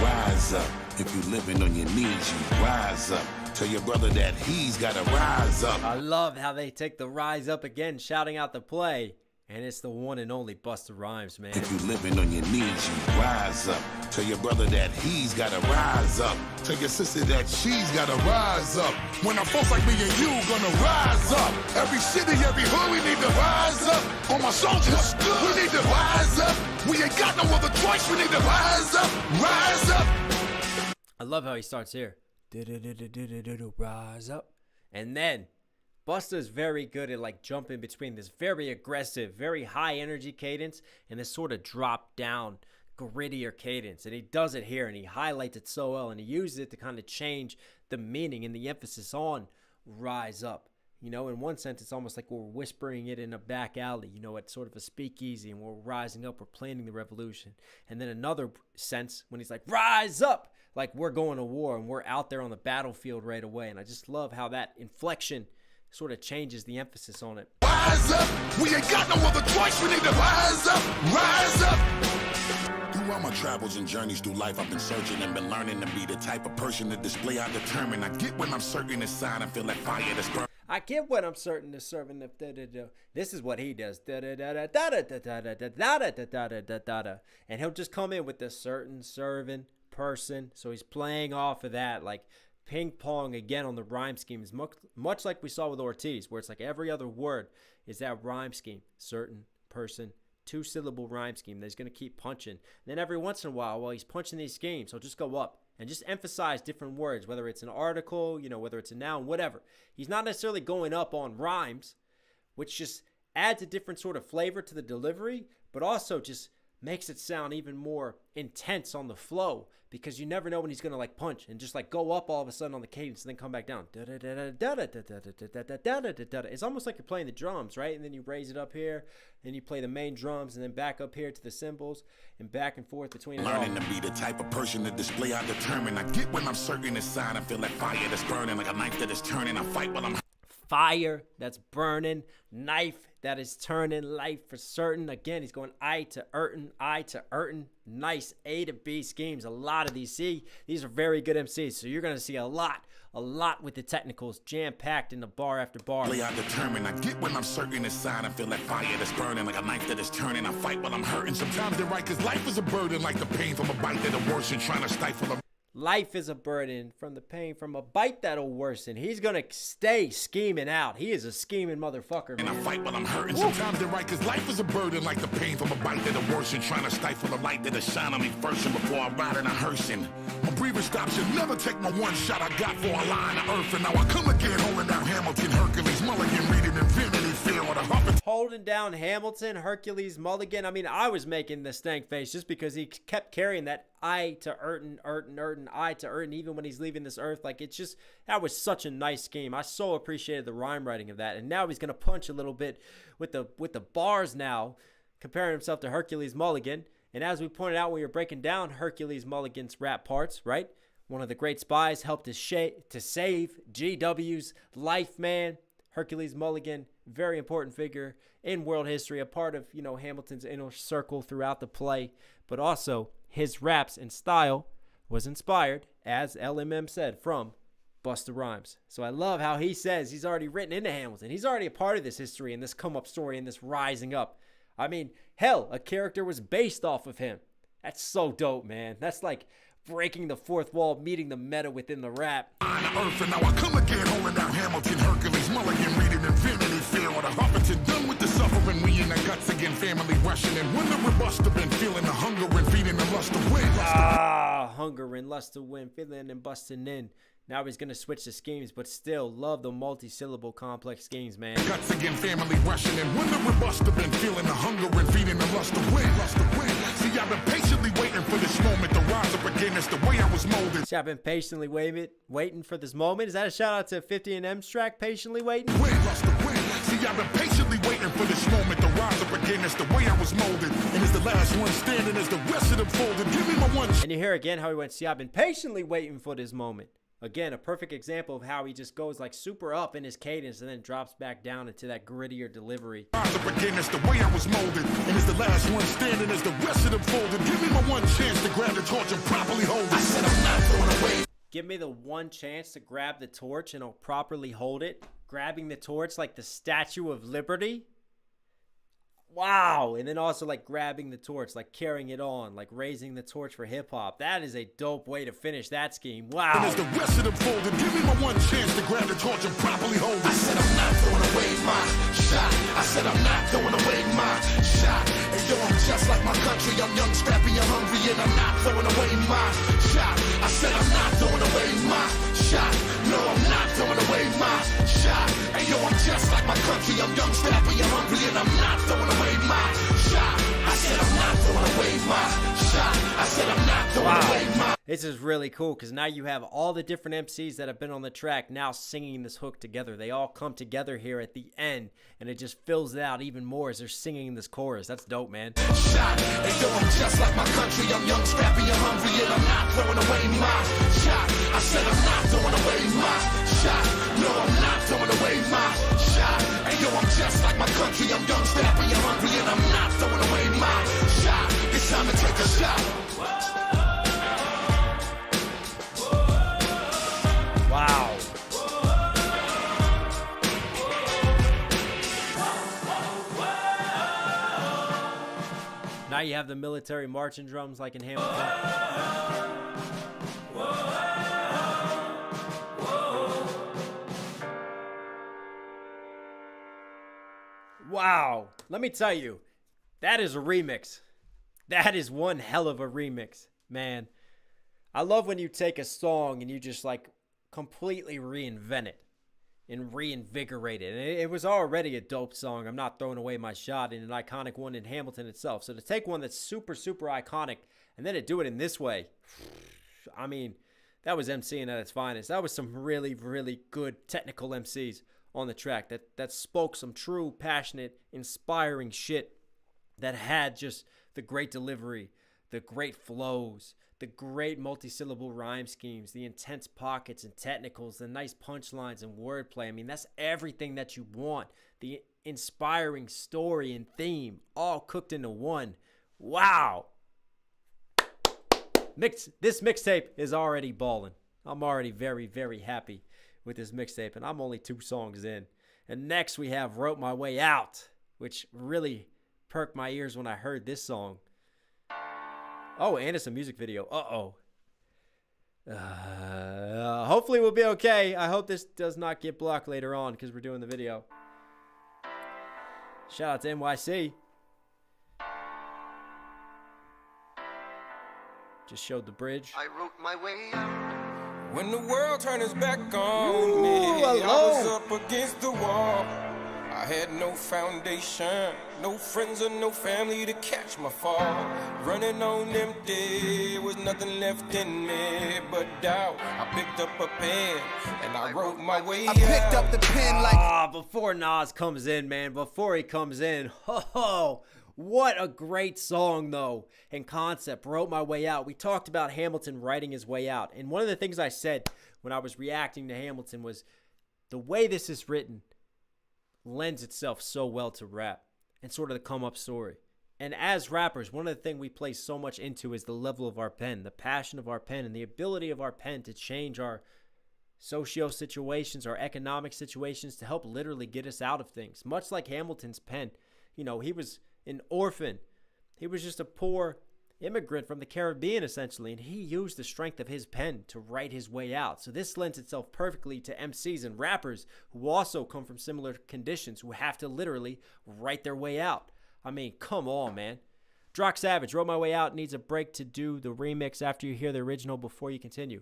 Speaker 4: Rise up. If you living on your knees, you rise up. Tell your brother that he's gotta rise up.
Speaker 1: I love how they take the rise up again, shouting out the play. And it's the one and only Busta Rhymes, man.
Speaker 4: If you living on your knees, you rise up. Tell your brother that he's gotta rise up. Tell your sister that she's gotta rise up. When our folks like me and you gonna rise up. Every city, every hood, we need to rise up. All my soldiers, we need to rise up. We ain't got no other choice, we need to rise up. Rise up.
Speaker 1: I love how he starts here. Rise up. And then Busta is very good at like jumping between this very aggressive, very high energy cadence and this sort of drop down, grittier cadence. And he does it here and he highlights it so well and he uses it to kind of change the meaning and the emphasis on rise up. You know, in one sense, it's almost like we're whispering it in a back alley, you know, at sort of a speakeasy, and we're rising up, we're planning the revolution. And then another sense when he's like, rise up, like we're going to war and we're out there on the battlefield right away. And I just love how that inflection sort of changes the emphasis on it.
Speaker 4: Rise up. We ain't got no other choice. We need to rise up. Rise up. Through all my travels and journeys through life, I've been searching and been learning to be the type of person to display I determine. I get when I'm certain inside, I feel that fire that's burning.
Speaker 1: I get when I'm certain to serving the This is what he does. And he'll just come in with this certain serving person. So he's playing off of that, like ping pong again on the rhyme scheme. Is much like we saw with Ortiz, where it's like every other word is that rhyme scheme. Certain person, 2-syllable rhyme scheme that he's going to keep punching. And then every once in a while he's punching these schemes, he'll just go up and just emphasize different words, whether it's an article, you know, whether it's a noun, whatever. He's not necessarily going up on rhymes, which just adds a different sort of flavor to the delivery, but also just makes it sound even more intense on the flow, because you never know when he's going to like punch and just like go up all of a sudden on the cadence and then come back down. It's almost like you're playing the drums, right? And then you raise it up here, then you play the main drums, and then back up here to the cymbals and back and forth between it all.
Speaker 4: Learning to be the type of person to display I determine. I get when I'm certain inside, I feel that fire that's burning like a knife that is turning. I fight while I'm
Speaker 1: fire that's burning, knife that is turning, life for certain. Again, he's going I to Erton. Nice A to B schemes. A lot of these. See, these are very good MCs. So you're going to see a lot with the technicals jam-packed in the bar after bar.
Speaker 4: I determine. I get when I'm certain inside. I feel that fire that's burning like a knife that is turning. I fight while I'm hurting. Sometimes they're right, because life is a burden, like the pain from a bite that'll worsen, trying to stifle them.
Speaker 1: Life is a burden from the pain from a bite that'll worsen. He's going to stay scheming out. He is a scheming motherfucker, man.
Speaker 4: And I fight while I'm hurting. Sometimes they're right, because life is a burden, like the pain from a bite that'll worsen, trying to stifle the light that'll shine on me first, and before I ride in a hearse. My breathing stops. You'll never take my one shot I got for a line of earth. And now I come again, holding down Hamilton, Hercules, Mulligan, reading Infinity Fair with a Huffington.
Speaker 1: Holding down Hamilton, Hercules, Mulligan. I mean, I was making the stank face just because he kept carrying that I to Erton, I to Erton, even when he's leaving this earth. Like, it's just, that was such a nice scheme. I so appreciated the rhyme writing of that. And now he's going to punch a little bit with the bars now, comparing himself to Hercules Mulligan. And as we pointed out when we were breaking down Hercules Mulligan's rap parts, right? One of the great spies helped to save GW's life, man. Hercules Mulligan, very important figure in world history, a part of, you know, Hamilton's inner circle throughout the play. But also, his raps and style was inspired, as LMM said, from Busta Rhymes. So I love how he says he's already written into Hamilton. He's already a part of this history and this come-up story and this rising up. I mean, hell, a character was based off of him. That's so dope, man. That's like breaking the fourth wall, meeting the meta within the rap.
Speaker 4: On earth, and now I come again, holding down Hamilton, Hercules, Mulligan, reading Infinity Fair with a Huffington. Done with the suffering, we in the guts again, family rushing. And when the robust have been feeling the hunger and feeding the lust to win.
Speaker 1: Hunger and lust to win, feeling and busting in. Now he's going to switch the schemes, but still love the multi-syllable complex schemes, man.
Speaker 4: Guts again, family rushing. And when the robust have been feeling the hunger and feeding the lust to win. See, I've been patiently waiting for this moment to rise up again. It's the way I was molded.
Speaker 1: See, I've been patiently waiting for this moment. Is that a shout out to 50 and M's track, Patiently Waiting?
Speaker 4: Win, lust to win. See, See, I've been patiently waiting for this moment to rise up again. That's the way I was molded. And as the last one standing, as the rest of them folded. Give me my one.
Speaker 1: And you hear again how he went, see, I've been patiently waiting for this moment. Again, a perfect example of how he just goes like super up in his cadence and then drops back down into that grittier delivery.
Speaker 4: Rise up again, that's the way I was molded. And as the last one standing, as the rest of them folded. Give me my one chance to grab the torch and properly hold it. I said I'm not throwing away.
Speaker 1: Give me the one chance to grab the torch and I'll properly hold it. Grabbing the torch like the Statue of Liberty. Wow. And then also like grabbing the torch, like carrying it on, like raising the torch for hip hop. That is a dope way to finish that scheme. Wow.
Speaker 4: And as the rest of them folded, give me my one chance to grab the torch and properly hold it. I said I'm not throwing away my shot. I said I'm not throwing away my shot. And yo, I'm just like my country. I'm young, scrappy, I'm hungry, and I'm not throwing away my shot. I said I'm not throwing away my shot. No, I'm not throwing away my shot. And yo, I'm just like my country. I'm young, scrappy, I'm hungry, and I'm not throwing away my shot. I said I'm not throwing away my shot. I said I'm not throwing away my.
Speaker 1: This is really cool because now you have all the different MCs that have been on the track now singing this hook together. They all come together here at the end, and it just fills it out even more as they're singing this chorus. That's dope, man.
Speaker 4: Shot. And yo, I'm just like my country. I'm young, scrappy, I'm hungry, and I'm not throwing away my shot. I said I'm not throwing away my shot. No, I'm not throwing away my shot. And yo, I'm just like my country. I'm young, scrappy, I'm hungry, and I'm not throwing away my shot. It's time to take a shot.
Speaker 1: Wow. Now you have the military marching drums like in Hamilton. Wow. Let me tell you, that is a remix. That is one hell of a remix, man. I love when you take a song and you just like completely reinvent it and reinvigorate it. And it was already a dope song. I'm not throwing away my shot, and an iconic one in Hamilton itself. So to take one that's super, super iconic and then to do it in this way, I mean, that was MCing at its finest. That was some really, really good technical MCs on the track that spoke some true, passionate, inspiring shit that had just the great delivery, the great flows, the great multi-syllable rhyme schemes, the intense pockets and technicals, the nice punchlines and wordplay. I mean, that's everything that you want. The inspiring story and theme all cooked into one. Wow. This mixtape is already balling. I'm already very, very happy with this mixtape, and I'm only 2 songs in. And next we have Wrote My Way Out, which really perked my ears when I heard this song. Oh, and it's a music video. Hopefully we'll be okay. I hope this does not get blocked later on because we're doing the video. Shout out to NYC. Just showed the bridge.
Speaker 5: I wrote my way out.
Speaker 6: When the world turned its back on me, I was up against the wall. I had no foundation, no friends or no family to catch my fall. Running on empty, was nothing left in me but doubt. I picked up a pen and I wrote my way out.
Speaker 5: I picked up the pen like...
Speaker 1: Before Nas comes in, man, before he comes in, what a great song, though, and concept. Wrote My Way Out. We talked about Hamilton writing his way out, and one of the things I said when I was reacting to Hamilton was the way this is written lends itself so well to rap and sort of the come-up story. And as rappers, one of the things we place so much into is the level of our pen, the passion of our pen, and the ability of our pen to change our socio situations, our economic situations, to help literally get us out of things. Much like Hamilton's pen, you know, he was an orphan. He was just a poor immigrant from the Caribbean, essentially, and he used the strength of his pen to write his way out. So this lends itself perfectly to MCs and rappers who also come from similar conditions, who have to literally write their way out. I mean, come on, man. Drock Savage, Wrote My Way Out, needs a break to do the remix after you hear the original before you continue.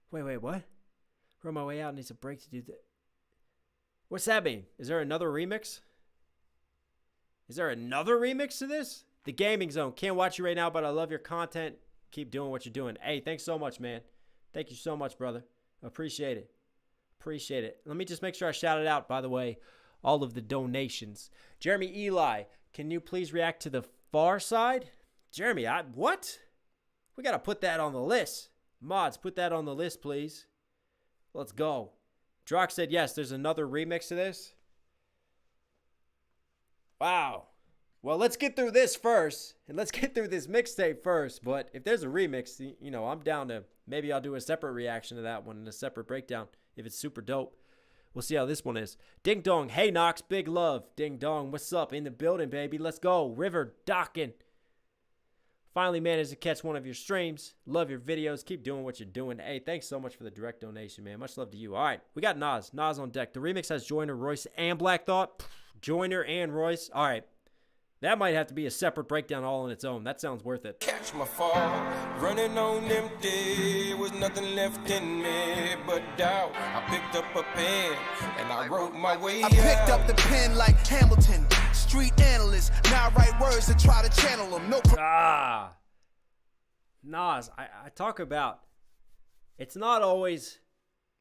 Speaker 1: Wait, what? Wrote My Way Out needs a break to do that. What's that mean? Is there another remix? Is there another remix to this? The Gaming Zone. Can't watch you right now, but I love your content. Keep doing what you're doing. Hey, thanks so much, man. Thank you so much, brother. Appreciate it. Appreciate it. Let me just make sure I shout it out, by the way. all of the donations. Jeremy Eli, can you please react to the Far Side? Jeremy, what? We got to put that on the list. Mods, put that on the list, please. Let's go. Drock said, yes, there's another remix to this. Wow. Well, let's get through this first. And let's get through this mixtape first. But if there's a remix, you know, I'm down to, maybe I'll do a separate reaction to that one and a separate breakdown if it's super dope. We'll see how this one is. Ding Dong. Hey, Knox. Big love. Ding Dong. What's up? In the building, baby. Let's go. River Dockin. Finally managed to catch one of your streams. Love your videos. Keep doing what you're doing. Hey, thanks so much for the direct donation, man. Much love to you. All right. We got Nas. Nas on deck. The remix has Joyner, Royce, and Black Thought. Joyner and Royce. All right. That might have to be a separate breakdown all on its own. That sounds worth it.
Speaker 6: Catch my fall, running on empty, was nothing left in me but doubt. I picked up a pen and I wrote my way out.
Speaker 5: I picked up the pen like Hamilton, street analyst. Now I write words to try to channel them. No.
Speaker 1: Nas, I talk about, it's not always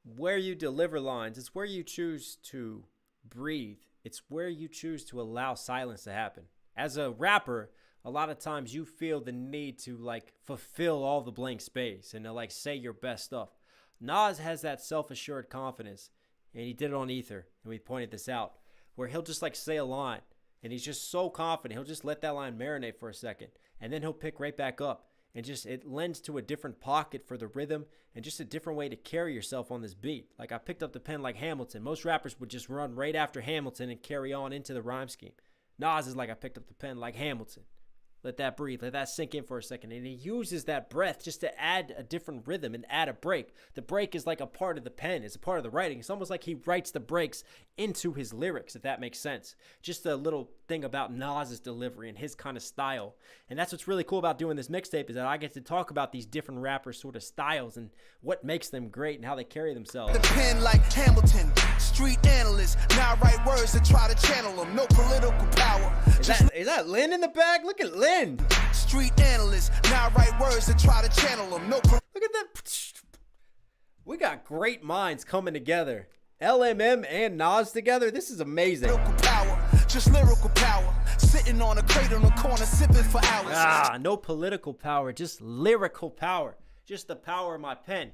Speaker 1: where you deliver lines. It's where you choose to breathe. It's where you choose to allow silence to happen. As a rapper, a lot of times you feel the need to like fulfill all the blank space and to like say your best stuff. Nas has that self-assured confidence, and he did it on Ether, and we pointed this out, where he'll just like say a line, and he's just so confident. He'll just let that line marinate for a second, and then he'll pick right back up. And just it lends to a different pocket for the rhythm and just a different way to carry yourself on this beat. Like I picked up the pen like Hamilton. Most rappers would just run right after Hamilton and carry on into the rhyme scheme. Nas is like I picked up the pen like Hamilton. Let that breathe. Let that sink in for a second. And he uses that breath just to add a different rhythm and add a break. The break is like a part of the pen. It's a part of the writing. It's almost like he writes the breaks into his lyrics, if that makes sense. Just a little thing about Nas's delivery and his kind of style. And that's what's really cool about doing this mixtape is that I get to talk about these different rappers' sort of styles and what makes them great and how they carry themselves.
Speaker 5: The pen like Hamilton, street analyst. Now I write words to try to channel them. No political power.
Speaker 1: Is that Lin in the bag? Look at Lin.
Speaker 5: Street analyst. Now I write words to try to channel them. No.
Speaker 1: Look at that. We got great minds coming together. LMM and Nas together. This is amazing.
Speaker 5: Lyrical power, just lyrical power. Sitting on a crate on the corner, sipping for hours.
Speaker 1: No political power, just lyrical power. Just the power of my pen.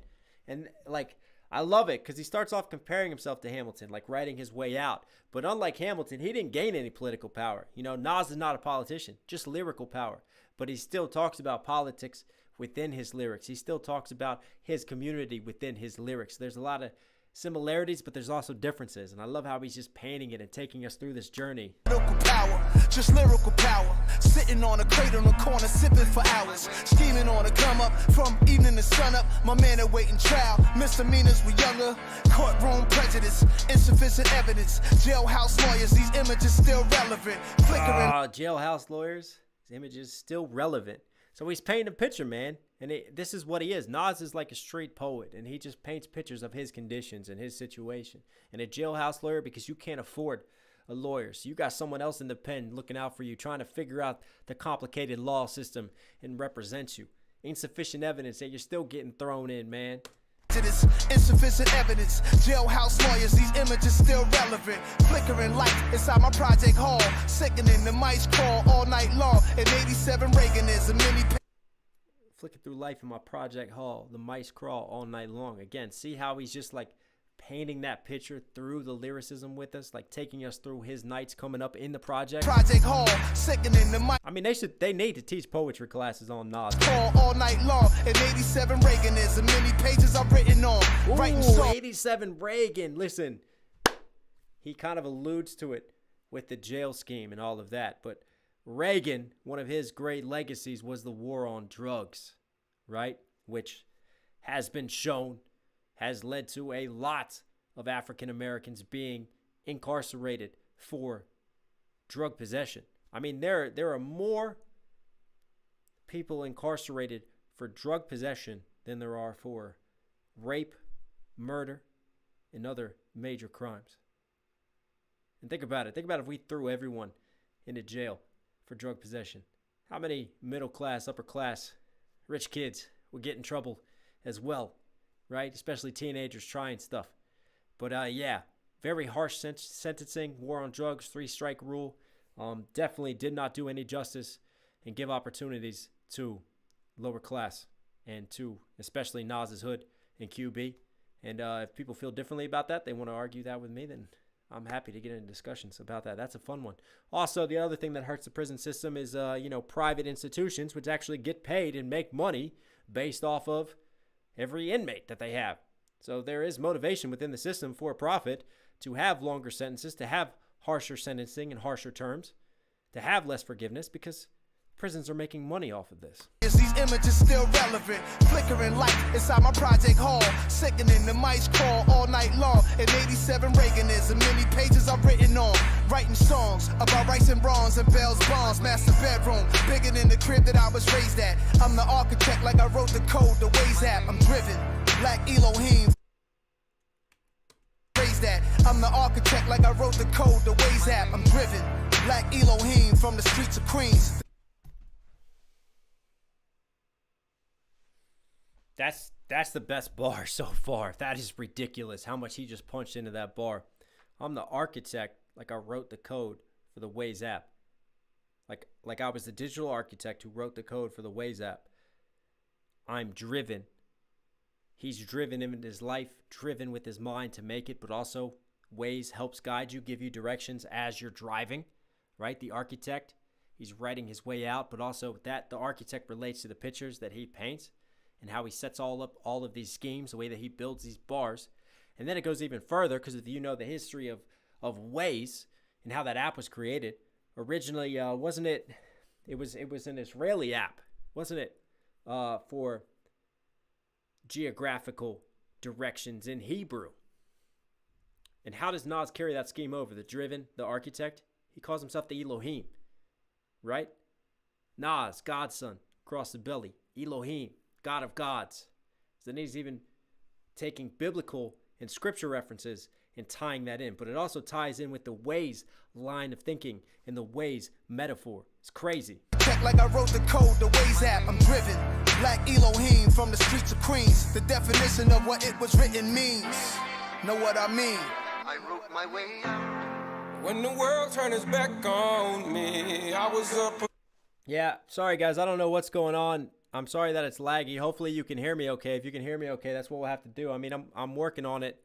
Speaker 1: And like, I love it because he starts off comparing himself to Hamilton, like writing his way out. But unlike Hamilton, he didn't gain any political power. You know, Nas is not a politician, just lyrical power. But he still talks about politics within his lyrics. He still talks about his community within his lyrics. There's a lot of similarities, but there's also differences. And I love how he's just painting it and taking us through this journey.
Speaker 5: Lyrical power, just lyrical power. Sitting on a crate on the corner, sipping for hours. Scheming on a come up from evening to sun up. My man awaiting trial. Misdemeanors were younger. Courtroom prejudice, insufficient evidence. Jailhouse lawyers, these images still relevant. Flickering.
Speaker 1: Jailhouse lawyers, his images still relevant. So he's painting a picture, man. And this is what he is. Nas is like a street poet, and he just paints pictures of his conditions and his situation. And a jailhouse lawyer, because you can't afford a lawyer. So you got someone else in the pen looking out for you, trying to figure out the complicated law system and represent you. Insufficient evidence that you're still getting thrown in, man.
Speaker 5: Insufficient evidence. Jailhouse lawyers, these images still relevant. Flickering light inside my project hall. Sickening, the mice crawl all night long. In 87 Reagan is a mini.
Speaker 1: Flicking through life in my project hall. The mice crawl all night long. Again, see how he's just like painting that picture through the lyricism with us, like taking us through his nights coming up in the project.
Speaker 5: Project hall, sickening the mic.
Speaker 1: I mean, they need to teach poetry classes on Nas.
Speaker 5: All night long. In 87 Reagan is the many pages I've written on. Writing songs.
Speaker 1: 87 Reagan. Listen, he kind of alludes to it with the jail scheme and all of that, but Reagan, one of his great legacies was the war on drugs, right? Which has been shown has led to a lot of African Americans being incarcerated for drug possession. I mean, there are more people incarcerated for drug possession than there are for rape, murder, and other major crimes. And think about it. Think about if we threw everyone into jail for drug possession. How many middle class, upper class, rich kids would get in trouble as well, right? Especially teenagers trying stuff. But yeah, Very harsh sentencing, war on drugs, 3-strike rule. Definitely did not do any justice and give opportunities to lower class and to especially Nas's hood and QB. And if people feel differently about that, they want to argue that with me, then I'm happy to get into discussions about that. That's a fun one. Also, the other thing that hurts the prison system is, private institutions, which actually get paid and make money based off of every inmate that they have. So there is motivation within the system for profit to have longer sentences, to have harsher sentencing and harsher terms, to have less forgiveness, because prisons are making money off of this.
Speaker 5: These images still relevant, flickering light inside my project hall, sickening the mice crawl all night long. In 87 Reaganism, many pages I've written on, writing songs about rights and wrongs and Bell's bonds. Master bedroom, bigger than the crib that I was raised at. I'm the architect like I wrote the code, the Ways app. I'm driven, Black Elohim. Raised that. I'm the architect like I wrote the code, the Ways app. I'm driven, Black Elohim from the streets of Queens.
Speaker 1: That's the best bar so far. That is ridiculous how much he just punched into that bar. I'm the architect like I wrote the code for the Waze app. Like I was the digital architect who wrote the code for the Waze app. I'm driven. He's driven in his life, driven with his mind to make it, but also Waze helps guide you, give you directions as you're driving, right? The architect, he's writing his way out, but also that the architect relates to the pictures that he paints and how he sets all of these schemes, the way that he builds these bars. And then it goes even further, because if you know the history of Waze and how that app was created, originally it was an Israeli app, wasn't it? For geographical directions in Hebrew. And how does Nas carry that scheme over? The driven, the architect, he calls himself the Elohim, right? Nas, Godson, across the belly, Elohim, God of gods. So then he's even taking biblical and scripture references and tying that in. But it also ties in with the Waze line of thinking and the Waze metaphor. It's crazy.
Speaker 5: Like I wrote the code, the Waze app. I'm driven, Black Elohim from the streets of Queens. The definition of what it was written means. Know what I mean? I wrote my way out.
Speaker 6: When the world turned its back on me, I was up.
Speaker 1: Yeah, sorry guys, I don't know what's going on. I'm sorry that it's laggy. Hopefully you can hear me okay. If you can hear me okay, that's what we'll have to do. I mean, I'm working on it.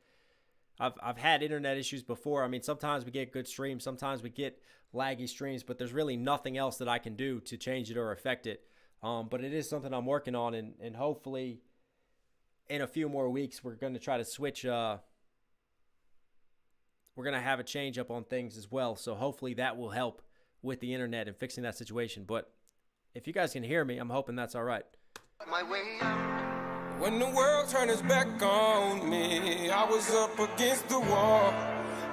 Speaker 1: I've had internet issues before. I mean, sometimes we get good streams, sometimes we get laggy streams, but there's really nothing else that I can do to change it or affect it. But it is something I'm working on, and hopefully in a few more weeks we're going to try to switch. We're going to have a change up on things as well. So hopefully that will help with the internet and fixing that situation. But if you guys can hear me, I'm hoping that's all right.
Speaker 5: My way out.
Speaker 6: When the world turned its back on me, I was up against the wall.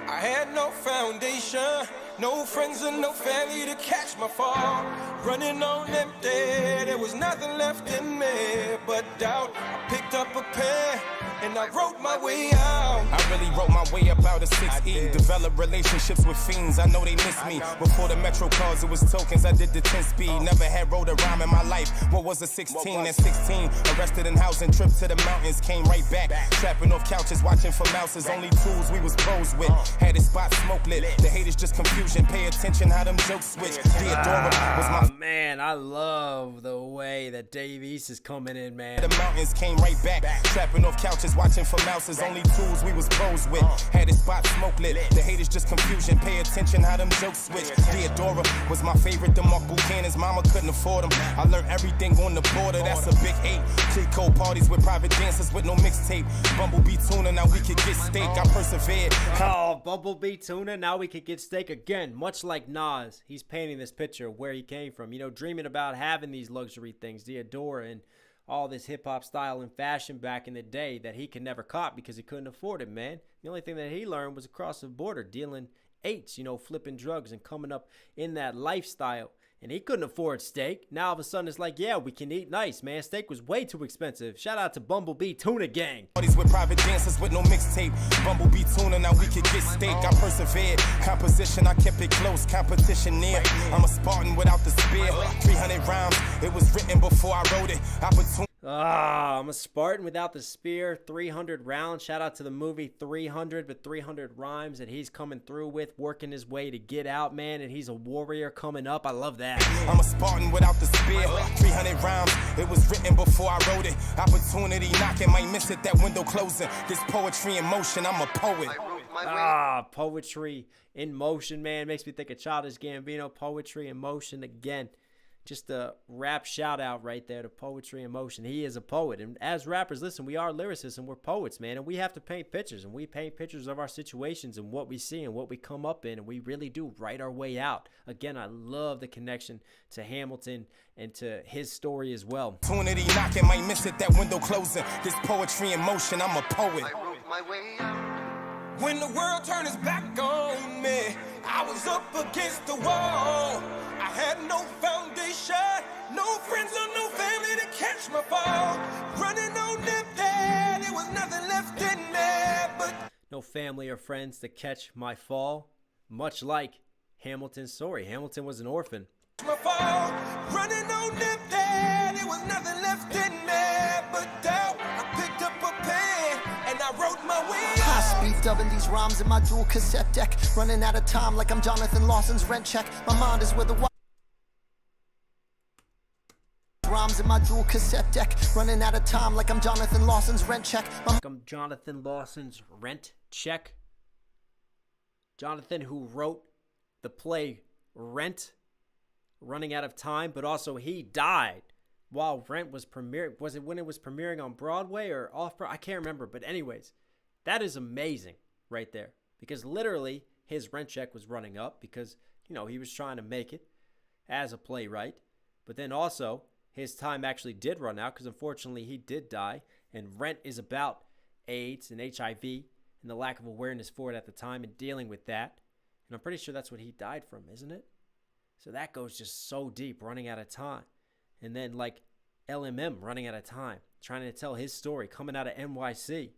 Speaker 6: I had no foundation, no friends and no family to catch my fall. Running on empty, there was nothing left in me but doubt. I picked up a pen and I wrote my way out.
Speaker 7: I really wrote my way up out of 6E. Developed relationships with fiends, I know they miss me. Before the Metro cars, it was tokens, I did the 10 speed. Never had wrote a rhyme in my life. What was a 16? At 16, arrested in housing, trip to the mountains, came right back. Trapping off couches, watching for mouses. Only tools we was pros with. Had a spot smoke lit. The haters just confusion. Pay attention how them jokes switch. Theodora was my
Speaker 1: man, I love the way that Dave East is coming in, man.
Speaker 7: The mountains came right back. Trapping off couches, watching for mouses. Only tools we was pros with. Had a spot smoke lit. The haters just confusion. Pay attention how them jokes switch. Theodora was my favorite. The Mark Buchanan's mama couldn't afford them. I learned everything on the border. That's a big 8. Click code parties with private dancers with no mixtape. Bumblebee tuna, now we could get steak. I persevered.
Speaker 1: Oh, Bumblebee tuna, now we could get steak again. Much like Nas, he's painting this picture of where he came from. You know, dreaming about having these luxury things, Theodora and all this hip-hop style and fashion back in the day that he could never cop because he couldn't afford it, man. The only thing that he learned was across the border, dealing 8s, you know, flipping drugs and coming up in that lifestyle. And he couldn't afford steak. Now all of a sudden it's like, yeah, we can eat nice, man. Steak was way too expensive. Shout out to Bumblebee Tuna Gang.
Speaker 7: Parties with private dancers with no mixtape. Bumblebee tuna, now we could get steak. I persevered. Composition, I kept it close. Competition near. I'm a Spartan without the spear. 300 rhymes, it was written before I wrote it. Opportunity.
Speaker 1: I'm a Spartan without the spear. 300 rounds. Shout out to the movie 300 with 300 rhymes that he's coming through with, working his way to get out, man. And he's a warrior coming up. I love that.
Speaker 7: I'm a Spartan without the spear. 300 rounds. It was written before I wrote it. Opportunity knocking, might miss it. That window closing. This poetry in motion. I'm a poet.
Speaker 1: Poetry in motion, man. Makes me think of Childish Gambino. Poetry in motion again. Just a rap shout out right there to Poetry in Motion. He is a poet. And as rappers, listen, we are lyricists and we're poets, man. And we have to paint pictures. And we paint pictures of our situations and what we see and what we come up in. And we really do write our way out. Again, I love the connection to Hamilton and to his story as well.
Speaker 7: Opportunity knocking, might miss it. That window closing. This poetry in motion. I'm a poet.
Speaker 5: I wrote my way out.
Speaker 6: When the world turned its back on me, I was up against the wall. I had no foundation, no friends or no family to catch my fall. Running on empty, there was nothing left in there but
Speaker 1: no family or friends to catch my fall. Much like Hamilton's story. Hamilton was an orphan.
Speaker 6: my fall. Running on empty, there was nothing left in there but doubt. I picked up a pen and I wrote my way out.
Speaker 5: High speed dubbing these rhymes in my dual cassette deck. Running out of time like I'm Jonathan Lawson's rent check. My mind is where the rhymes in my dual cassette deck. Running out of time like I'm Jonathan Lawson's rent check.
Speaker 1: I'm Jonathan Lawson's rent check. Jonathan, who wrote the play Rent, running out of time, but also he died while Rent was premiering. Was it when it was premiering on Broadway or off Broadway? I can't remember, but anyways, that is amazing right there, because literally his rent check was running up because, you know, he was trying to make it as a playwright, but then also his time actually did run out because unfortunately he did die. And Rent is about AIDS and HIV and the lack of awareness for it at the time and dealing with that. And I'm pretty sure that's what he died from, isn't it? So that goes just so deep, running out of time. And then like LMM running out of time, trying to tell his story, coming out of NYC.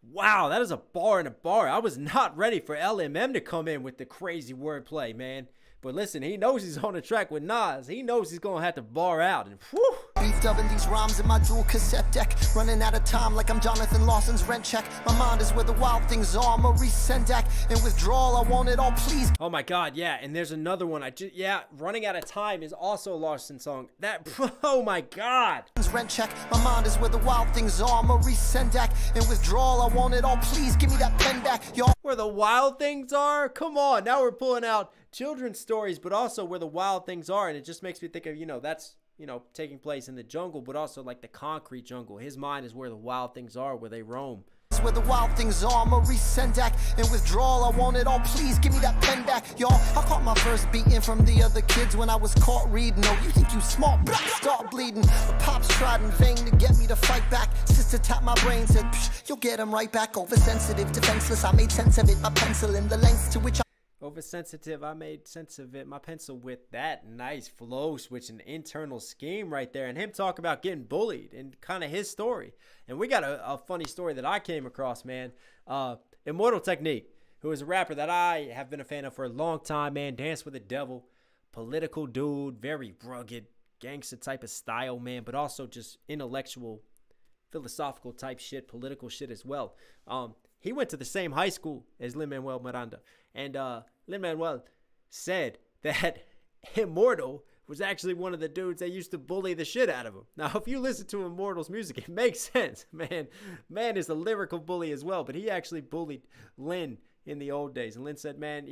Speaker 1: Wow, that is a bar in a bar. I was not ready for LMM to come in with the crazy wordplay, man. But listen, he knows he's on the track with Nas. He knows he's going to have to bar out. And whew.
Speaker 5: Beef dubbing these rhymes in my dual cassette deck. Running out of time like I'm Jonathan Lawson's rent check. My mind is where the wild things are. Maurice Sendak. In withdrawal, I want it all, please.
Speaker 1: Oh my God, yeah. And there's another one. Running Out of Time is also a Larson song. Oh my God.
Speaker 5: Rent check. My mind is where the wild things are. Maurice Sendak. In withdrawal, I want it all, please. Give me that pen back, y'all.
Speaker 1: Where the wild things are? Come on. Now we're pulling out children's stories, but also where the wild things are. And it just makes me think of, that's, taking place in the jungle, but also like the concrete jungle. His mind is where the wild things are, where they roam.
Speaker 5: Where the wild things are, Maurice Sendak. In withdrawal, I want it all, please give me that pen back, y'all. I caught my first beating from the other kids when I was caught reading. Oh, you think you smart, but I start bleeding. But pops tried in vain to get me to fight back. Sister tapped my brain, said, you'll get him right back. Oversensitive, defenseless, I made sense of it. My pencil in the lengths to which I
Speaker 1: oversensitive, I made sense of it. My pencil with that nice flow switch and internal scheme right there. And him talk about getting bullied and kind of his story. And we got a funny story that I came across, man. Immortal Technique, who is a rapper that I have been a fan of for a long time, man. Dance with the Devil, political dude, very rugged, gangster type of style, man. But also just intellectual, philosophical type shit, political shit as well. He went to the same high school as Lin-Manuel Miranda. And Lin-Manuel said that Immortal was actually one of the dudes that used to bully the shit out of him. Now, if you listen to Immortal's music, it makes sense. Man is a lyrical bully as well. But he actually bullied Lin in the old days. And Lin said, man,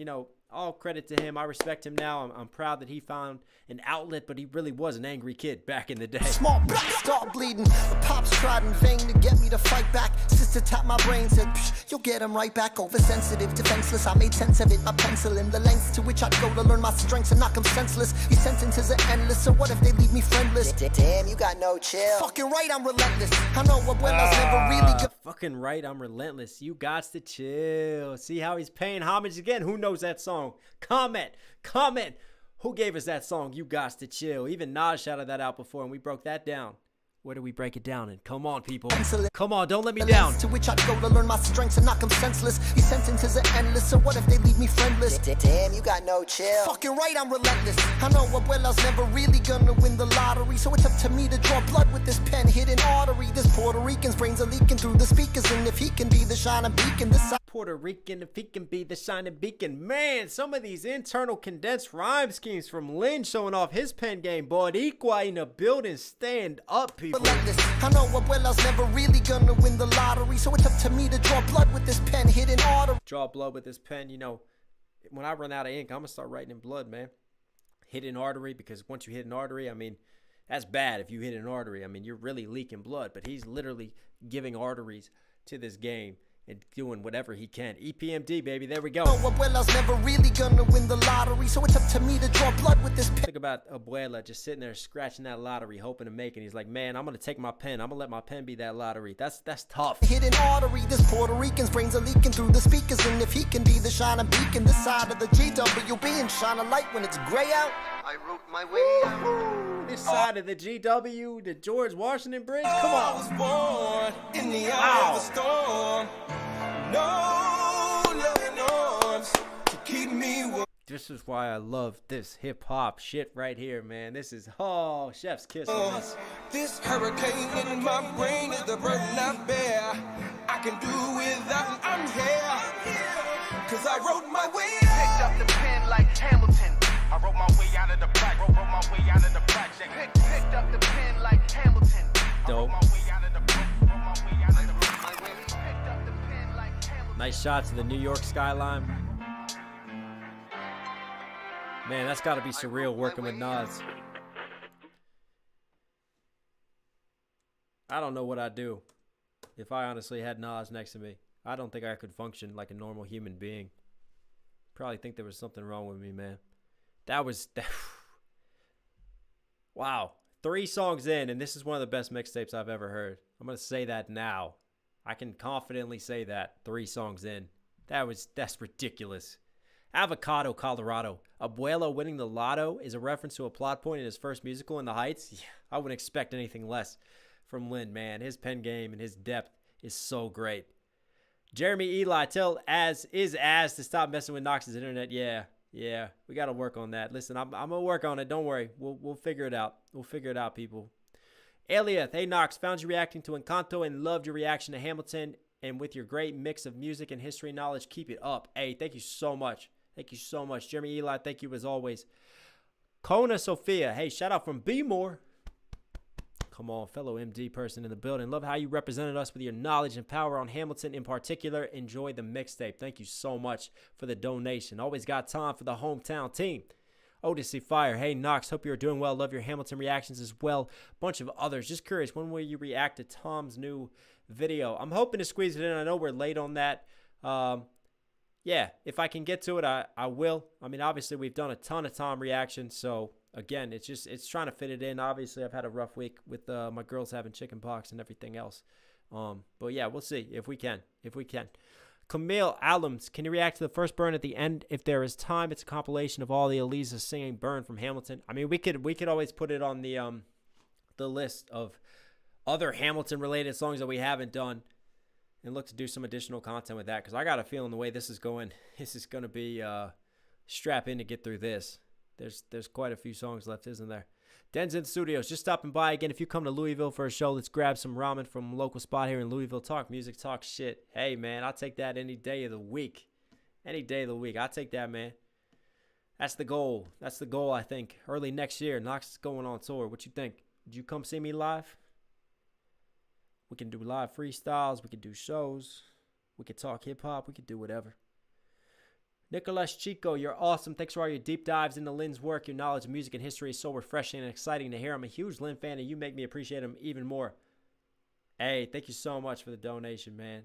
Speaker 1: all credit to him. I respect him now. I'm proud that he found an outlet, but he really was an angry kid back in the day.
Speaker 5: Small start bleeding. The pops tried in vain to get me to fight back. Sister tapped my brain, said, you'll get him right back. Oversensitive, defenseless, I made sense of it. My pencil in the lengths to which I'd go to learn my strengths and knock him senseless. These sentences are endless, so what if they leave me friendless? Damn, you got no chill. Fucking right, I'm relentless. I know what Abuela's never really good.
Speaker 1: Fucking right, I'm relentless. You gots to chill. See how he's paying homage again? Who knows that song? Comment. Who gave us that song? You gots to chill. Even Nas shouted that out before, and we broke that down Where do we break it down in? Come on, people. Come on, don't let me down.
Speaker 5: To which I go to learn my strengths and knock them senseless. These sentences are endless, so what if they leave me friendless?
Speaker 8: Damn, you got no chill.
Speaker 5: Fucking right, I'm relentless. I know Abuela's never really gonna win the lottery, so it's up to me to draw blood with this pen hidden artery. This Puerto Rican's brains are leaking through the speakers, and if he can be the shining beacon, this
Speaker 1: Puerto Rican, if he can be the shining beacon. Man, some of these internal condensed rhyme schemes from Lin showing off his pen game. Boricua in the building, stand up, people.
Speaker 5: I know Abuela's never really gonna win the lottery, so it's up to me to draw blood with this pen hidden artery.
Speaker 1: Draw blood with this pen, you know. When I run out of ink, I'm gonna start writing in blood, man. Hidden artery, because once you hit an artery, I mean, that's bad if you hit an artery. I mean, you're really leaking blood, but he's literally giving arteries to this game and doing whatever he can. EPMD, baby, there we go.
Speaker 5: Abuela's never really gonna win the lottery, so it's up to me to draw blood with this pen.
Speaker 1: Think about Abuela just sitting there scratching that lottery, hoping to make it. He's like, man, I'm gonna take my pen. I'm gonna let my pen be that lottery. That's tough.
Speaker 5: Hidden artery, this Puerto Rican's brains are leaking through the speakers, and if he can be the shining beacon, this side of the GWB and shine a light when it's gray out, I wrote my way out.
Speaker 1: This side of the GW, the George Washington Bridge. Come on.
Speaker 6: I was born in the eye of the storm. No loving arms to keep me warm.
Speaker 1: This is why I love this hip hop shit right here, man. This is, oh, chef's kiss on this.
Speaker 6: This hurricane in my brain is the burden I bear. I can do without, I'm here. Cause I wrote my way out.
Speaker 5: Picked up the pen like Hamilton.
Speaker 7: I wrote my way out of the project. Wrote my way out of the project.
Speaker 5: Picked up the pen like Hamilton.
Speaker 1: Dope.
Speaker 5: Hamilton.
Speaker 1: Nice shots of the New York skyline. Man, that's got to be surreal working with Nas. I don't know what I'd do if I honestly had Nas next to me. I don't think I could function like a normal human being. Probably think there was something wrong with me, man. That was... Wow. 3 songs in, and this is one of the best mixtapes I've ever heard. I'm going to say that now. I can confidently say that 3 songs in. That's ridiculous. Avocado, Colorado. Abuelo winning the lotto is a reference to a plot point in his first musical, In the Heights. Yeah, I wouldn't expect anything less from Lin, man. His pen game and his depth is so great. Jeremy Eli, tell Az to stop messing with Knox's internet. Yeah, we got to work on that. Listen, I'm going to work on it. Don't worry. We'll figure it out. We'll figure it out, people. Aliath, hey Knox, found you reacting to Encanto and loved your reaction to Hamilton. And with your great mix of music and history knowledge, keep it up. Hey, thank you so much. Thank you so much. Jeremy Eli, thank you as always. Kona Sophia, hey, shout out from B More. Come on, fellow MD person in the building. Love how you represented us with your knowledge and power on Hamilton in particular. Enjoy the mixtape. Thank you so much for the donation. Always got time for the hometown team. Odyssey Fire, hey Knox, hope you're doing well. Love your Hamilton reactions as well. Bunch of others. Just curious, when will you react to Tom's new video? I'm hoping to squeeze it in. I know we're late on that. Yeah, if I can get to it, I will. I mean, obviously, we've done a ton of Tom reactions, so again, it's trying to fit it in. Obviously, I've had a rough week with my girls having chicken pox and everything else. But yeah, we'll see if we can. Camille Allums, can you react to the first burn at the end if there is time? It's a compilation of all the Alicia singing "Burn" from Hamilton. I mean, we could always put it on the list of other Hamilton related songs that we haven't done, and look to do some additional content with that, because I got a feeling the way this is going to be strap in to get through this. There's quite a few songs left, isn't there? Denzin Studios, just stopping by again. If you come to Louisville for a show, let's grab some ramen from a local spot here in Louisville. Talk music, talk shit. Hey, man, I'll take that any day of the week. Any day of the week. I'll take that, man. That's the goal. That's the goal, I think. Early next year, Knox is going on tour. What you think? Would you come see me live? We can do live freestyles. We can do shows. We can talk hip-hop. We can do whatever. Nicolas Chico, you're awesome. Thanks for all your deep dives into Lin's work. Your knowledge of music and history is so refreshing and exciting to hear. I'm a huge Lin fan, and you make me appreciate him even more. Hey, thank you so much for the donation, man.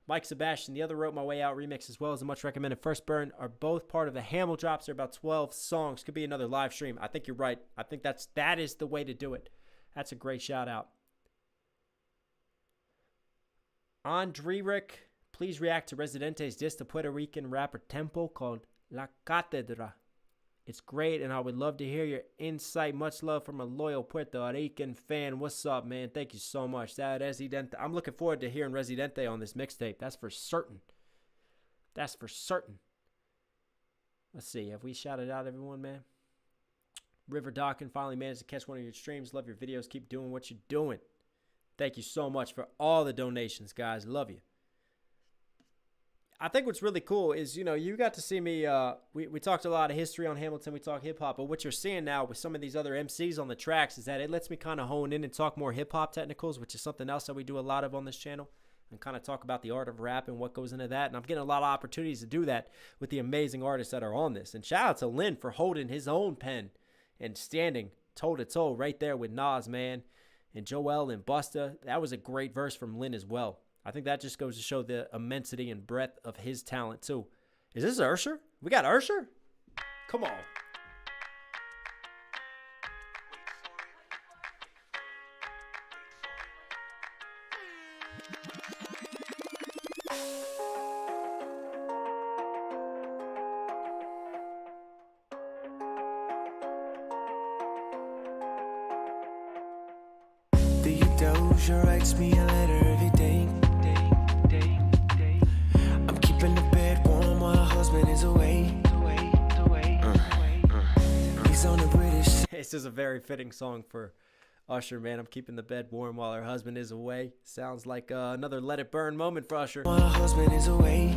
Speaker 1: Mike Sebastian, the other Wrote My Way Out remix, as well as the much recommended First Burn, are both part of the Hamil drops. They're about 12 songs. Could be another live stream. I think you're right. I think that is the way to do it. That's a great shout out. Andririk, please react to Residente's diss to Puerto Rican rapper Tempo called La Cátedra. It's great, and I would love to hear your insight. Much love from a loyal Puerto Rican fan. What's up, man? Thank you so much. That Residente. I'm looking forward to hearing Residente on this mixtape. That's for certain. That's for certain. Let's see. Have we shouted out everyone, man? River Dawkin finally managed to catch one of your streams. Love your videos. Keep doing what you're doing. Thank you so much for all the donations, guys. Love you. I think what's really cool is, you know, you got to see me. We talked a lot of history on Hamilton. We talk hip hop. But what you're seeing now with some of these other MCs on the tracks is that it lets me kind of hone in and talk more hip hop technicals, which is something else that we do a lot of on this channel, and kind of talk about the art of rap and what goes into that. And I'm getting a lot of opportunities to do that with the amazing artists that are on this. And shout out to Lin for holding his own pen and standing toe-to-toe right there with Nas, man, and Joell and Busta. That was a great verse from Lin as well. I think that just goes to show the immensity and breadth of his talent, too. Is this Usher? We got Usher? Come on.
Speaker 8: Theodosia writes me a letter every day. I'm keeping the bed warm while her husband is away. He's on the British.
Speaker 1: This is a very fitting song for Usher, man. I'm keeping the bed warm while her husband is away. Sounds like another Let It Burn moment for Usher.
Speaker 8: While her husband is away.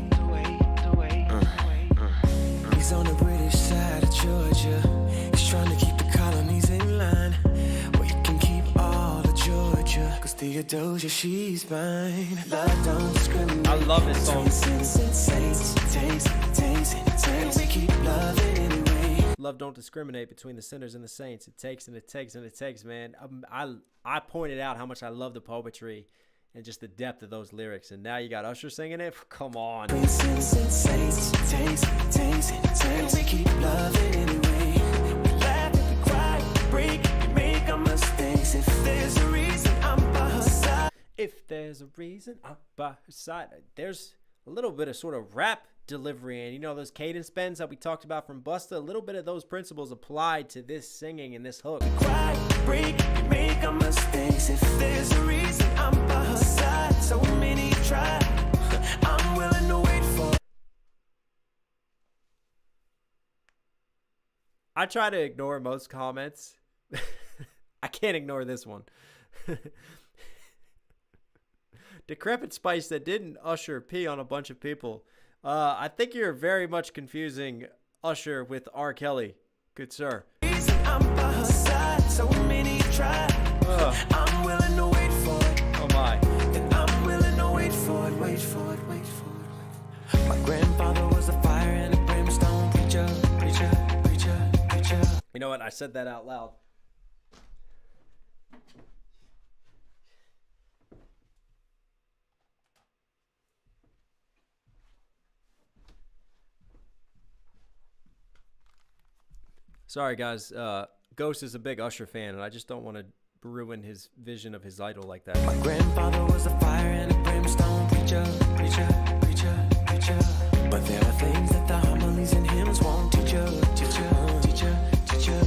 Speaker 8: He's on the British side of Georgia. He's trying to keep the colonies in line. Well, you can keep all of Georgia, 'cause Theodosia, she's mine. Love don't discriminate.
Speaker 1: I love this song.
Speaker 8: We keep loving anyway.
Speaker 1: Love don't discriminate between the sinners and the saints. It takes and it takes and it takes, man. I pointed out how much I love the poetry and just the depth of those lyrics, and now you got Usher singing it. Come on.
Speaker 8: We keep loving anyway. We laugh and we cry, we break, we make our mistakes. If there's a reason, I'm by her side.
Speaker 1: If there's a reason, I'm by her side. There's a little bit of sort of rap delivery, and you know those cadence bends that we talked about from Busta. A little bit of those principles applied to this singing and this hook.
Speaker 8: Cry, break, we make our mistakes. If there's a reason, I'm by her side. So many try, I'm willing to wait for.
Speaker 1: I try to ignore most comments. I can't ignore this one. Decrepit Spice that didn't Usher pee on a bunch of people. I think you're very much confusing Usher with R. Kelly. Good sir.
Speaker 8: I'm by her side, so many try. I'm willing to wait for it.
Speaker 1: Oh my.
Speaker 8: Then I'm willing to wait for it, wait for it, wait for it, wait for it. My grandfather was a fire and a brimstone preacher, preacher, preacher, preacher.
Speaker 1: You know what? I said that out loud. Sorry, guys. Ghost is a big Usher fan, and I just don't want to ruin his vision of his idol like that.
Speaker 8: My grandfather was a fire and a brimstone preacher, preacher, preacher, preacher. But there are things that the homilies and hymns won't teach you, teacher, teacher, teacher.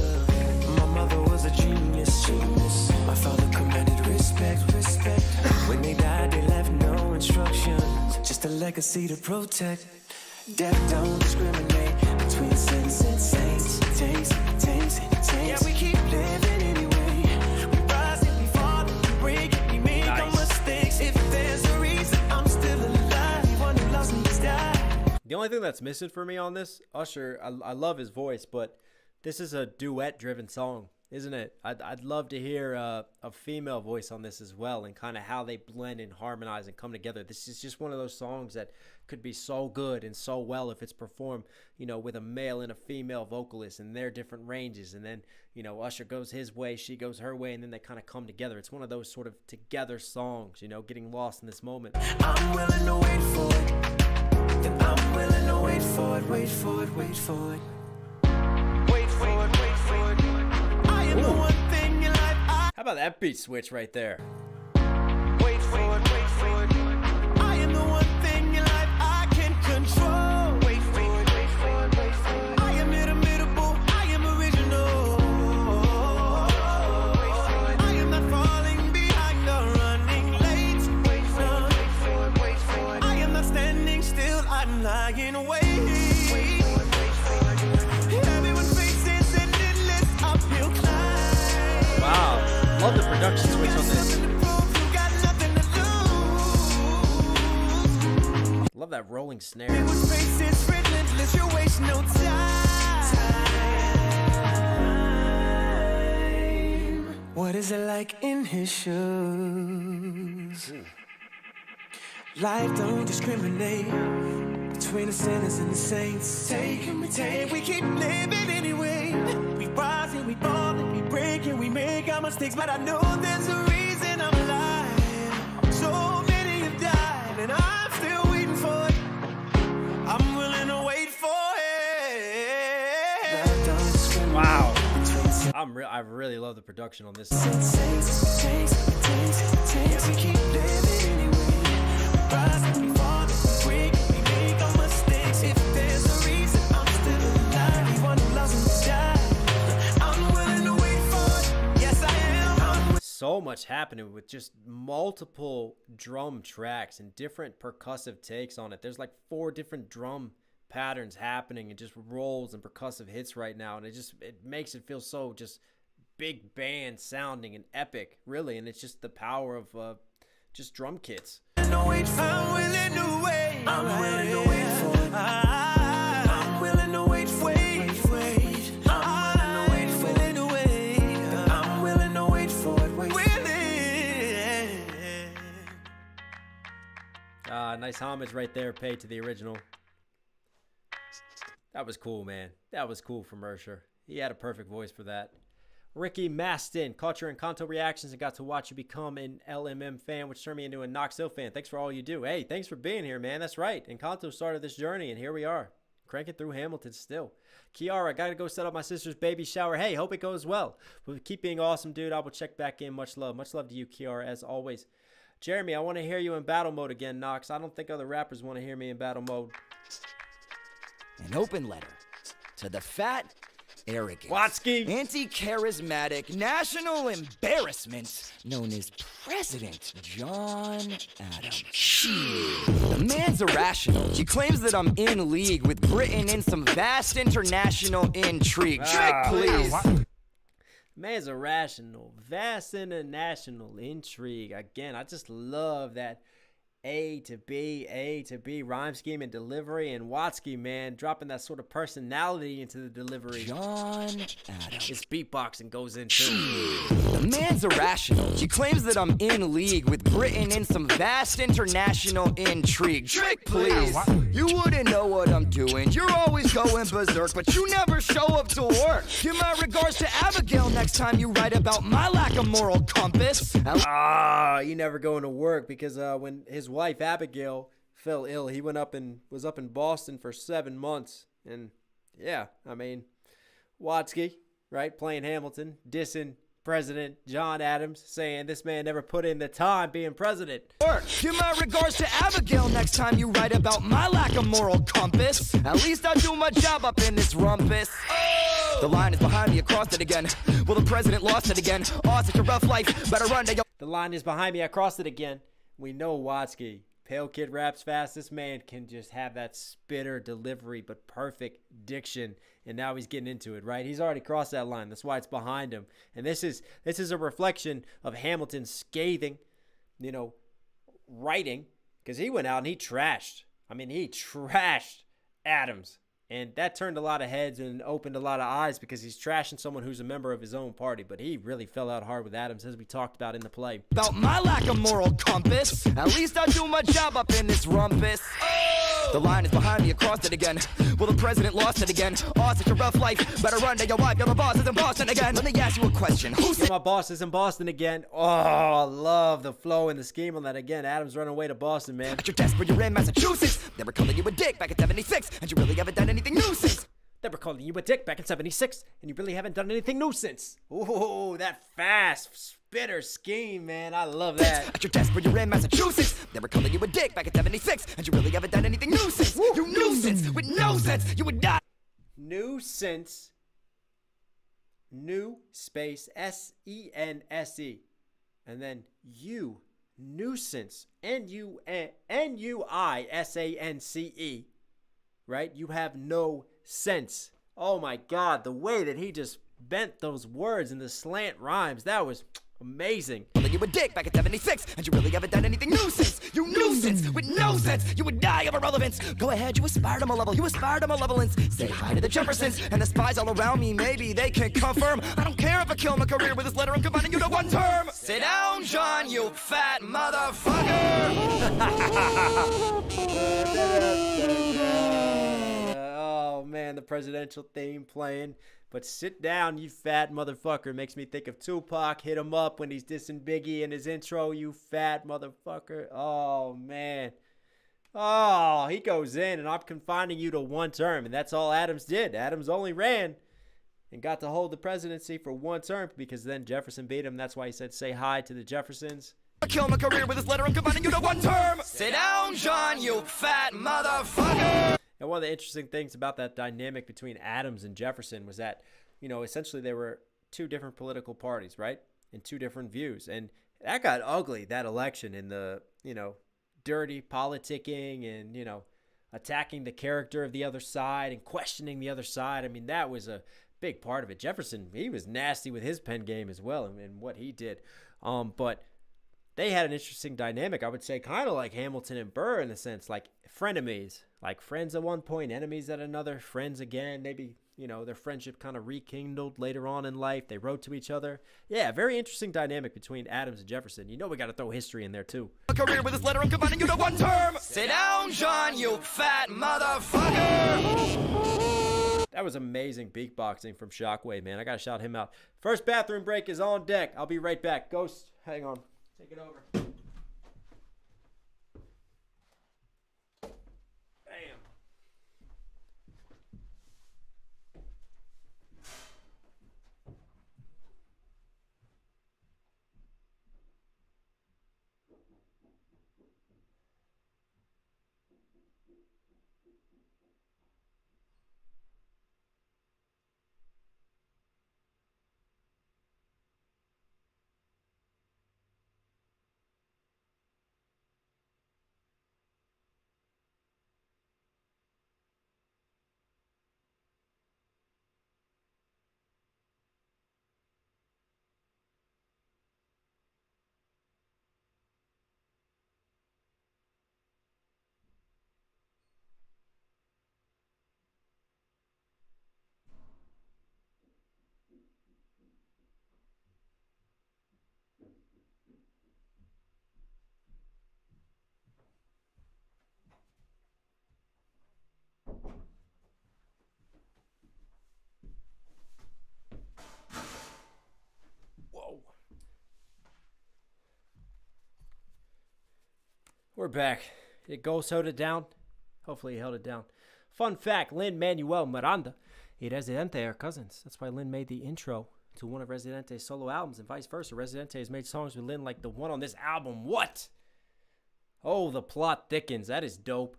Speaker 8: My mother was a genius, genius. My father commanded respect, respect. When they died, they left no instructions, just a legacy to protect. Death don't discriminate between sins and saints. Yeah, we keep living anyway. We rise and we fall and we break and we make our mistakes. If there's a reason, I'm still alive. One who lost me is died.
Speaker 1: The only thing that's missing for me on this, Usher, I love his voice, but this is a duet-driven song, isn't it? I'd love to hear a female voice on this as well, and kind of how they blend and harmonize and come together. This is just one of those songs that could be so good and so well if it's performed, you know, with a male and a female vocalist and their different ranges. And then, you know, Usher goes his way, she goes her way, and then they kind of come together. It's one of those sort of together songs, you know, getting lost in this moment.
Speaker 8: I'm willing to wait for it. Then I'm willing to wait for it, wait for it, wait for it. Wait for it, wait for it. I am the one thing in life
Speaker 1: How about that beat switch right there?
Speaker 8: Wait for it, wait for it. I am the one thing in life I can control. Wait for it, wait for it, wait for it. I am inimitable, I
Speaker 1: love the production switch on this. Love that rolling snare.
Speaker 8: What is it like in his shoes? Life don't discriminate between the sinners and the saints. Take and we take, we keep living anyway. We rise and we fall and we break and we make our mistakes, but I know there's a reason I'm alive. So many have died and I'm still waiting for it. I'm willing to wait for it.
Speaker 1: Wow. I really love the production on this song. So much happening with just multiple drum tracks and different percussive takes on it. There's like 4 different drum patterns happening and just rolls and percussive hits right now, and it makes it feel so just big band sounding and epic, really. And it's just the power of just drum kits.
Speaker 8: I'm willing to wait. I'm willing to wait for it. I'm willing to wait.
Speaker 1: Nice homage right there paid to the original. That was cool, man. That was cool from Ursher. He had a perfect voice for that. Ricky Maston, caught your Encanto reactions and got to watch you become an LMM fan, which turned me into a Knox Hill fan. Thanks for all you do. Hey, thanks for being here, man. That's right. Encanto started this journey, and here we are, cranking through Hamilton still. Kiara, got to go set up my sister's baby shower. Hey, hope it goes well. But keep being awesome, dude. I will check back in. Much love. Much love to you, Kiara, as always. Jeremy, I want to hear you in battle mode again, Knox. I don't think other rappers want to hear me in battle mode.
Speaker 9: An open letter to the fat, arrogant,
Speaker 1: Watsky,
Speaker 9: anti-charismatic, national embarrassment known as President John Adams. The man's irrational. He claims that I'm in league with Britain in some vast international intrigue. Trick, please.
Speaker 1: Man's irrational, vast international intrigue. Again, I just love that A to B rhyme scheme and delivery, and Watsky, man, dropping that sort of personality into the delivery.
Speaker 9: John Adams.
Speaker 1: His beatboxing goes in too.
Speaker 9: The man's irrational. He claims that I'm in league with Britain in some vast international intrigue. Trick, please. You wouldn't know what I'm doing. You're always going berserk, but you never show up to work. Give my regards to Abigail next time you write about my lack of moral compass.
Speaker 1: You never going to work because when his wife Abigail fell ill, he was up in Boston for 7 months. And yeah, I mean, Watsky, right, playing Hamilton, dissing President John Adams, saying this man never put in the time being president.
Speaker 9: Give my regards to Abigail next time you write about my lack of moral compass. At least I do my job up in this rumpus. The line is behind me, across it again. Well, the president lost it again. Oh, such a rough life. Better run to your...
Speaker 1: The line is behind me, I crossed it again. We know Watsky. Pale Kid raps fast. This man can just have that spitter delivery, but perfect diction. And now he's getting into it, right? He's already crossed that line. That's why it's behind him. And this is a reflection of Hamilton's scathing, writing. Because he went out and he trashed. He trashed Adams. And that turned a lot of heads and opened a lot of eyes because he's trashing someone who's a member of his own party. But he really fell out hard with Adams, as we talked about in the play.
Speaker 9: About my lack of moral compass. At least I do my job up in this rumpus. The line is behind me, across it again. Well, the president lost it again. Oh, such a rough life. Better run to your wife. Your boss is in Boston again. Let me ask you a question.
Speaker 1: Who's my boss is in Boston again? Oh, I love the flow and the scheme on that again. Adams running away to Boston, man.
Speaker 9: At your desk when you're in Massachusetts. They were calling you a dick back in 76. And you really haven't done anything new since.
Speaker 1: They were calling you a dick back in 76. And you really haven't done anything new since. Ooh, that fast spitter scheme, man. I love that.
Speaker 9: At your desk when you're in Massachusetts. They were calling you a dick back in 76. And you really haven't done anything new since. You nuisance with no sense. You would die.
Speaker 1: Nuisance. New space S-E-N-S-E. And then you. Nuisance. N-U-I-S-A-N-C-E. Right? You have no sense. Oh my God. The way that he just bent those words in the slant rhymes. That was Amazing.
Speaker 9: Then you a dick back at 76, and you really haven't done anything new since. You nuisance with no sense. You would die of irrelevance. Go ahead, you aspire to my level. You aspire to malevolence. Say hi to the Jeffersons and the spies all around me. Maybe they can confirm. I don't care if I kill my career with this letter. I'm combining you to one term. Sit down, John, you fat motherfucker.
Speaker 1: Oh man, the presidential theme playing. But sit down, you fat motherfucker. Makes me think of Tupac. Hit him up when he's dissing Biggie in his intro. You fat motherfucker. Oh, man. Oh, he goes in, and I'm confining you to one term. And that's all Adams did. Adams only ran and got to hold the presidency for one term because then Jefferson beat him. That's why he said, say hi to the Jeffersons.
Speaker 9: I kill my career with this letter. I'm combining you to one term. Sit down, John, you fat motherfucker.
Speaker 1: And one of the interesting things about that dynamic between Adams and Jefferson was that, you know, essentially they were two different political parties, right? And two different views. And that got ugly, that election, in the, you know, dirty politicking and, you know, attacking the character of the other side and questioning the other side. I mean, that was a big part of it. Jefferson, he was nasty with his pen game as well and what he did. But they had an interesting dynamic, I would say, kind of like Hamilton and Burr in the sense, like frenemies, like friends at one point, enemies at another, friends again. Maybe, you know, their friendship kind of rekindled later on in life. They wrote to each other. Yeah, very interesting dynamic between Adams and Jefferson. You know, we got to throw history in there too.
Speaker 9: A career with this letter, I'm combining you to one term. Sit down, John, you fat motherfucker.
Speaker 1: That was amazing beatboxing from Shockwave, man. I got to shout him out. First bathroom break is on deck. I'll be right back. Ghost, hang on. Take it over. Bam. We're back. Did Ghost hold it down? Hopefully he held it down. Fun fact, Lin-Manuel, Miranda, and Residente are cousins. That's why Lin made the intro to one of Residente's solo albums and vice versa. Residente has made songs with Lin like the one on this album. What? Oh, the plot thickens. That is dope.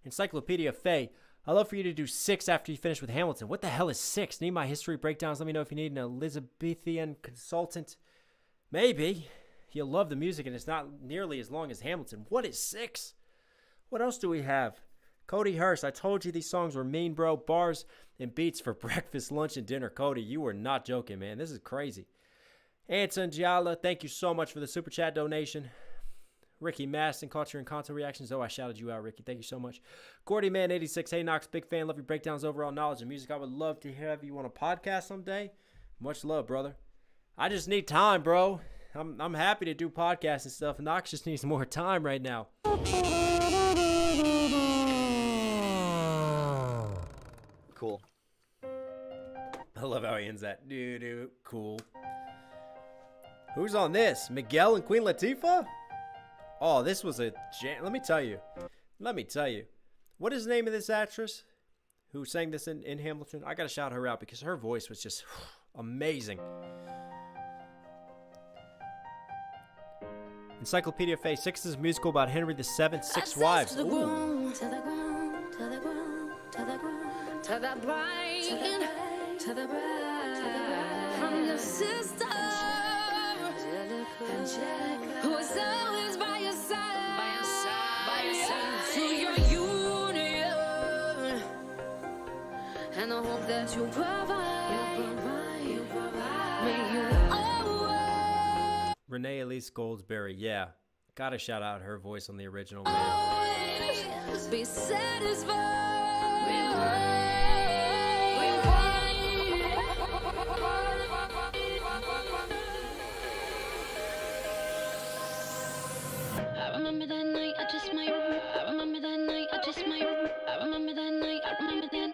Speaker 1: Encyclopedia Faye, I'd love for you to do 6 after you finish with Hamilton. What the hell is 6? Need my history breakdowns? Let me know if you need an Elizabethan consultant. Maybe. You'll love the music, and it's not nearly as long as Hamilton. What is 6? What else do we have? Cody Hurst, I told you these songs were mean, bro. Bars and beats for breakfast, lunch, and dinner. Cody, you were not joking, man. This is crazy. Anton Giala, thank you so much for the super chat donation. Ricky Maston, caught your Encanto reactions. Oh, I shouted you out, Ricky. Thank you so much. Gordy Man 86, hey Knox, big fan. Love your breakdowns, overall knowledge and music. I would love to have you on a podcast someday. Much love, brother. I just need time, bro. I'm happy to do podcasts and stuff. Knox just needs more time right now.
Speaker 9: Cool.
Speaker 1: I love how he ends that. Doo-doo. Cool. Who's on this? Miguel and Queen Latifah? Oh, this was a jam. Let me tell you. What is the name of this actress who sang this in Hamilton? I got to shout her out because her voice was just amazing. Encyclopedia Faye, 6 is a musical about Henry VII, 6 wives.
Speaker 10: To the ground, to the ground, to the ground, to the ground, to the bride, to the bride. I'm your sister, who's always by your side, by your side, to your union, and I hope that you provide, may you always
Speaker 1: Renee Elise Goldsberry. Yeah, gotta shout out her voice on the original, man.
Speaker 10: Always be satisfied. I remember that night, I just might. I remember that night, I just might. I remember that night, I remember that.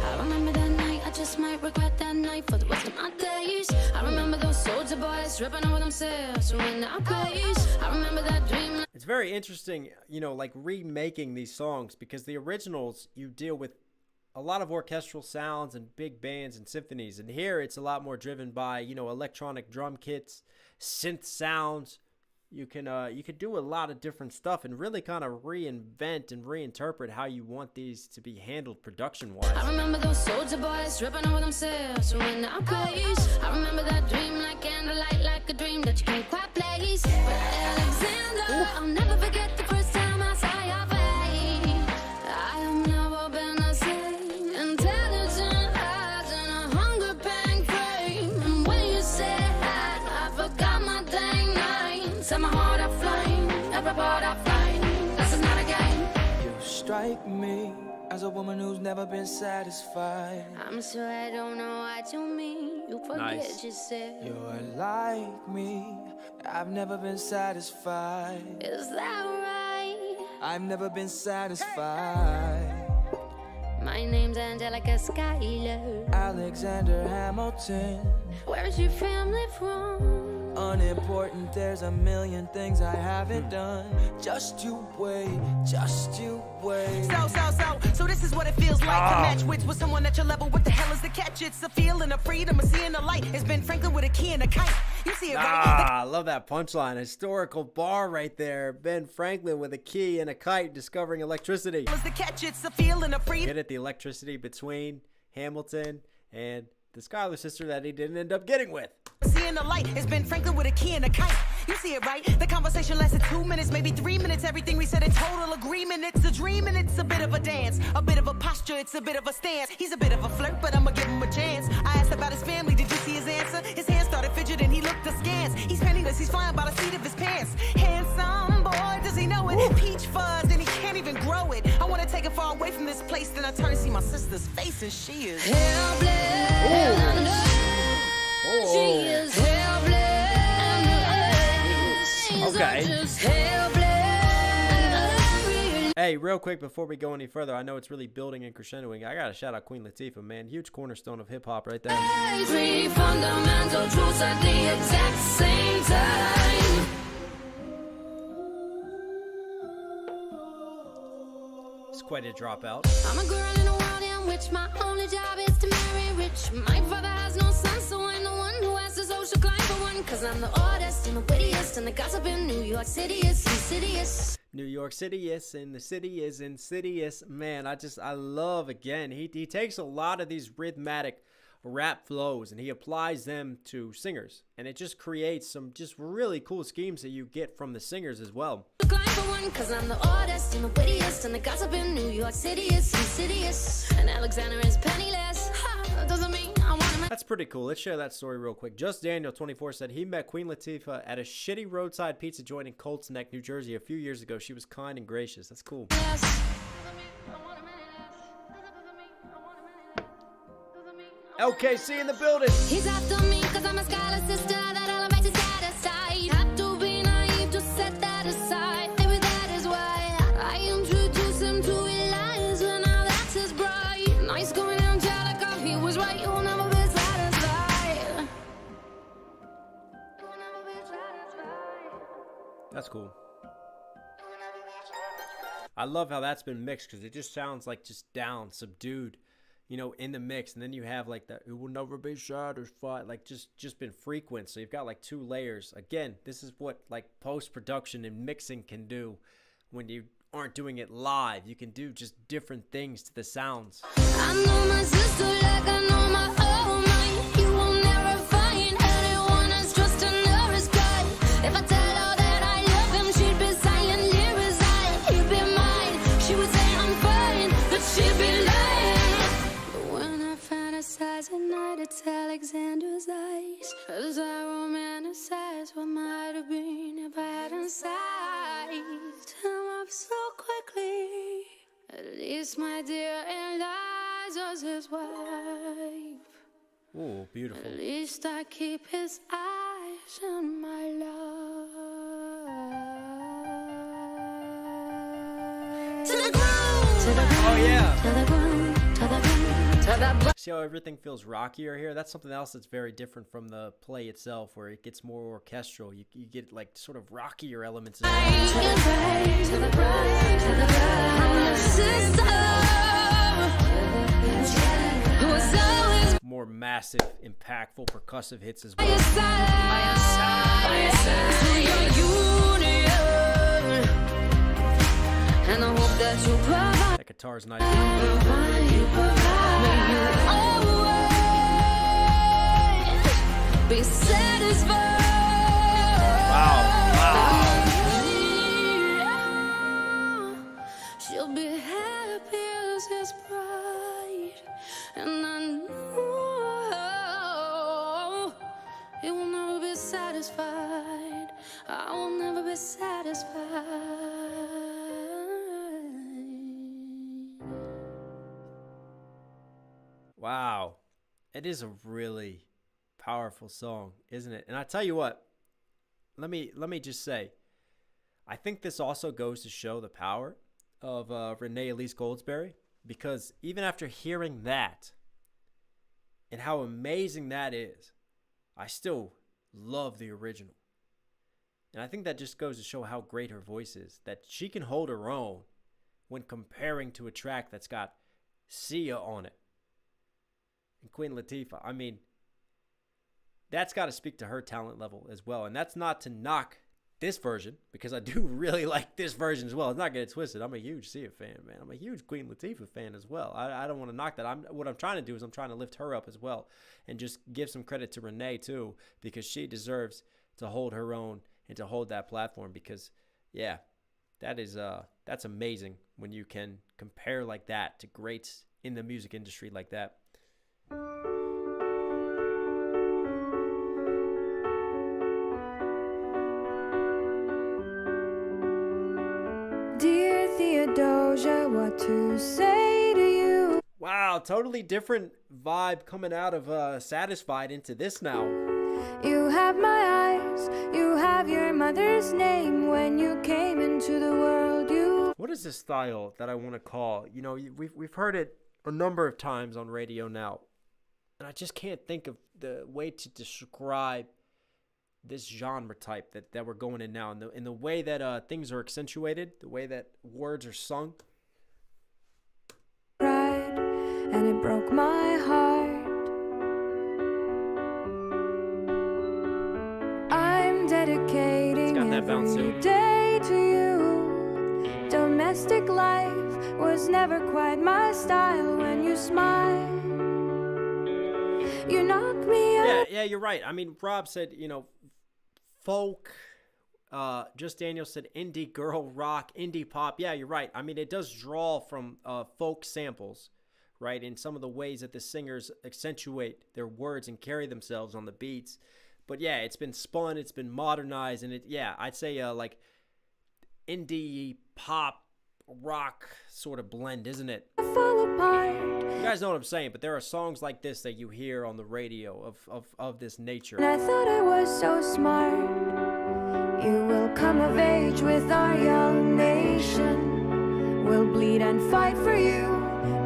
Speaker 10: I remember that night, I just might regret that night for the rest of my days. I remember those soldier boys ripping over themselves to win our place. I remember that dream.
Speaker 1: It's very interesting, you know, like remaking these songs, because the originals, you deal with a lot of orchestral sounds and big bands and symphonies. And here it's a lot more driven by, you know, electronic drum kits, synth sounds. You can do a lot of different stuff and really kind of reinvent and reinterpret how you want these to be handled production-wise.
Speaker 10: I remember those soldier boys ripping over themselves to win our place. I remember that dream like candlelight, like a dream that you can't quite place. But Alexander, I'll never forget the first time I saw your face. I have never been the same. Intelligent eyes and a hunger pang frame. And when you said I forgot my dang name. Set my heart aflame, every part aflame. This is not a game.
Speaker 8: You strike me as a woman who's never been satisfied.
Speaker 10: I'm sure I don't know what you mean. You forget
Speaker 1: Nice.
Speaker 10: yourself.
Speaker 8: You're like me, I've never been satisfied.
Speaker 10: Is that right?
Speaker 8: I've never been satisfied.
Speaker 10: My name's Angelica Schuyler.
Speaker 8: Alexander Hamilton,
Speaker 10: Where's your family from?
Speaker 8: unimportant, there's a million things I haven't done. Just you wait, just you wait.
Speaker 11: So this is what it feels like to match wits with someone at your level. What the hell is the catch? It's a feeling of freedom, a seeing the light. It's Ben Franklin with a key and a kite. You see it right?
Speaker 1: I love that punchline. Historical bar right there. Ben Franklin with a key and a kite discovering electricity.
Speaker 11: What's the catch? It's a feeling of freedom.
Speaker 1: Get it? The electricity between Hamilton and the Schuyler sister that he didn't end up getting with.
Speaker 11: Seeing the light. It's Ben Franklin with a key and a kite. You see it right? The conversation lasted 2 minutes, maybe 3 minutes. Everything we said in total agreement. It's a dream and it's a bit of a dance, a bit of a posture. It's a bit of a stance. He's a bit of a flirt, but I'ma give him a chance. I asked about his family. Did you see his answer? His hands started fidgeting. He looked askance. He's penniless. He's flying by the seat of his pants. Handsome boy, does he know it? Ooh. Peach fuzz, and he can't even grow it. I wanna take it far away from this place. Then I turn to see my sister's face, and she is
Speaker 10: helpless. She is helpless.
Speaker 1: Okay.
Speaker 10: Just helpless.
Speaker 1: Hey, real quick before we go any further, I know it's really building and crescendoing. I gotta shout out Queen Latifah, man. Huge cornerstone of hip hop right there.
Speaker 10: Three fundamental truths at the exact same time.
Speaker 1: It's quite a dropout.
Speaker 10: I'm a girl in a world in which my only job is to marry rich. My father has no son, so I'm the one who has to social climb for one. Cause I'm the oldest and the wittiest, and the gossip in New York City is insidious.
Speaker 1: New York City, yes, and the city is insidious. Man, I love, again, he takes a lot of these rhythmic rap flows and he applies them to singers. And it just creates some just really cool schemes that you get from the singers as well.
Speaker 10: Cause I'm the oldest and the wittiest, and the gossip in New York City is insidious. And Alexander is penniless. That doesn't mean I want him.
Speaker 1: That's pretty cool. Let's share that story real quick. Just Daniel 24 said he met Queen Latifah at a shitty roadside pizza joint in Colts Neck, New Jersey a few years ago. She was kind and gracious. That's cool. LKC in the building.
Speaker 10: He's after me cause I'm a scholar sister that elevates his status. I have to be naive to set that aside. Maybe that is why I introduced him to Eliza. Now that's his bride. Nice going Angelica, he was right. You'll never be satisfied. You'll never be satisfied.
Speaker 1: That's cool. I love how that's been mixed because it just sounds like just down, subdued, you know, in the mix. And then you have like that, it will never be satisfied, like just been frequent. So you've got like 2 layers. Again, this is what like post-production and mixing can do when you aren't doing it live. You can do just different things to the sounds.
Speaker 10: I know my sister like I know my own mind. You will never find anyone as trust and no respect. If I tell her that I love him, she'd be silently resign. He'd be mine. She would say I'm fine, but she'd be lying. But when I fantasize at night, it's Alexander's eyes. As I romance Yes, my dear Eliza's his wife.
Speaker 1: Ooh, beautiful.
Speaker 10: At least I keep his eyes on my love. To the ground, to the ground,
Speaker 1: Oh yeah.
Speaker 10: to the ground, to the ground, to the ground.
Speaker 1: See how everything feels rockier here? That's something else that's very different from the play itself, where it gets more orchestral. You get like sort of rockier elements.
Speaker 10: To the ground, to the ground, to the ground. I'm your sister, who was always
Speaker 1: More massive, impactful, percussive hits as
Speaker 10: by your
Speaker 1: well.
Speaker 10: side, by your side, by your side. To your union, and I hope that you provide.
Speaker 1: That guitar's nice.
Speaker 10: You provide. May you always be satisfied.
Speaker 1: Wow.
Speaker 10: She'll be happy as his bride, and I know he will never be satisfied. I will never be satisfied.
Speaker 1: Wow. It is a really powerful song, isn't it? And I tell you what, let me just say, I think this also goes to show the power of Renee Elise Goldsberry, because even after hearing that and how amazing that is, I still love the original. And I think that just goes to show how great her voice is, that she can hold her own when comparing to a track that's got Sia on it and Queen Latifah. I mean, that's got to speak to her talent level as well. And that's not to knock this version, because I do really like this version as well. It's not get it twisted. I'm a huge Sia fan, man. I'm a huge Queen Latifah fan as well. I don't want to knock that. What I'm trying to do is I'm trying to lift her up as well, and just give some credit to Renee too, because she deserves to hold her own and to hold that platform. Because yeah, that's amazing when you can compare like that to greats in the music industry like that.
Speaker 12: Dear Theodosia, what to say to you?
Speaker 1: Wow, totally different vibe coming out of Satisfied into this now.
Speaker 12: You have my eyes, you have your mother's name. When you came into the world, you...
Speaker 1: What is this style that I want to call? You know, we've heard it a number of times on radio now, and I just can't think of the way to describe this genre type that we're going in now, in the way that things are accentuated, the way that words are sung.
Speaker 12: Cried, and it broke my heart. I'm dedicating every day to you. Domestic life was never quite my style. When you smile, you knock me out.
Speaker 1: Yeah, you're right. I mean, Rob said, you know, folk. Just Daniel said indie girl rock, indie pop. Yeah, you're right. I mean, it does draw from folk samples, right? In some of the ways that the singers accentuate their words and carry themselves on the beats. But yeah, it's been spun, it's been modernized, and I'd say like indie pop rock sort of blend, isn't it?
Speaker 12: Fall apart.
Speaker 1: You guys know what I'm saying, but there are songs like this that you hear on the radio of this nature.
Speaker 12: And I thought I was so smart. You will come of age with our young nation. We'll bleed and fight for you.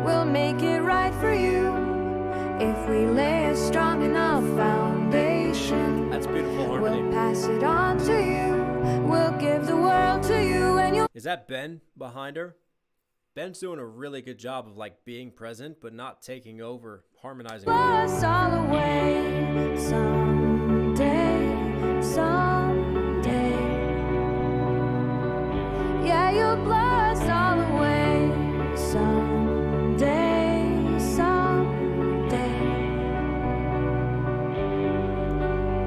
Speaker 12: We'll make it right for you. If we lay a strong enough foundation.
Speaker 1: That's beautiful harmony.
Speaker 12: We'll pass it on to you. We'll give the world to you, and you'll...
Speaker 1: Is that Ben behind her? Ben's doing a really good job of like being present, but not taking over, harmonizing.
Speaker 12: Blow us all away someday, someday. Yeah, you'll blow us all away someday, someday.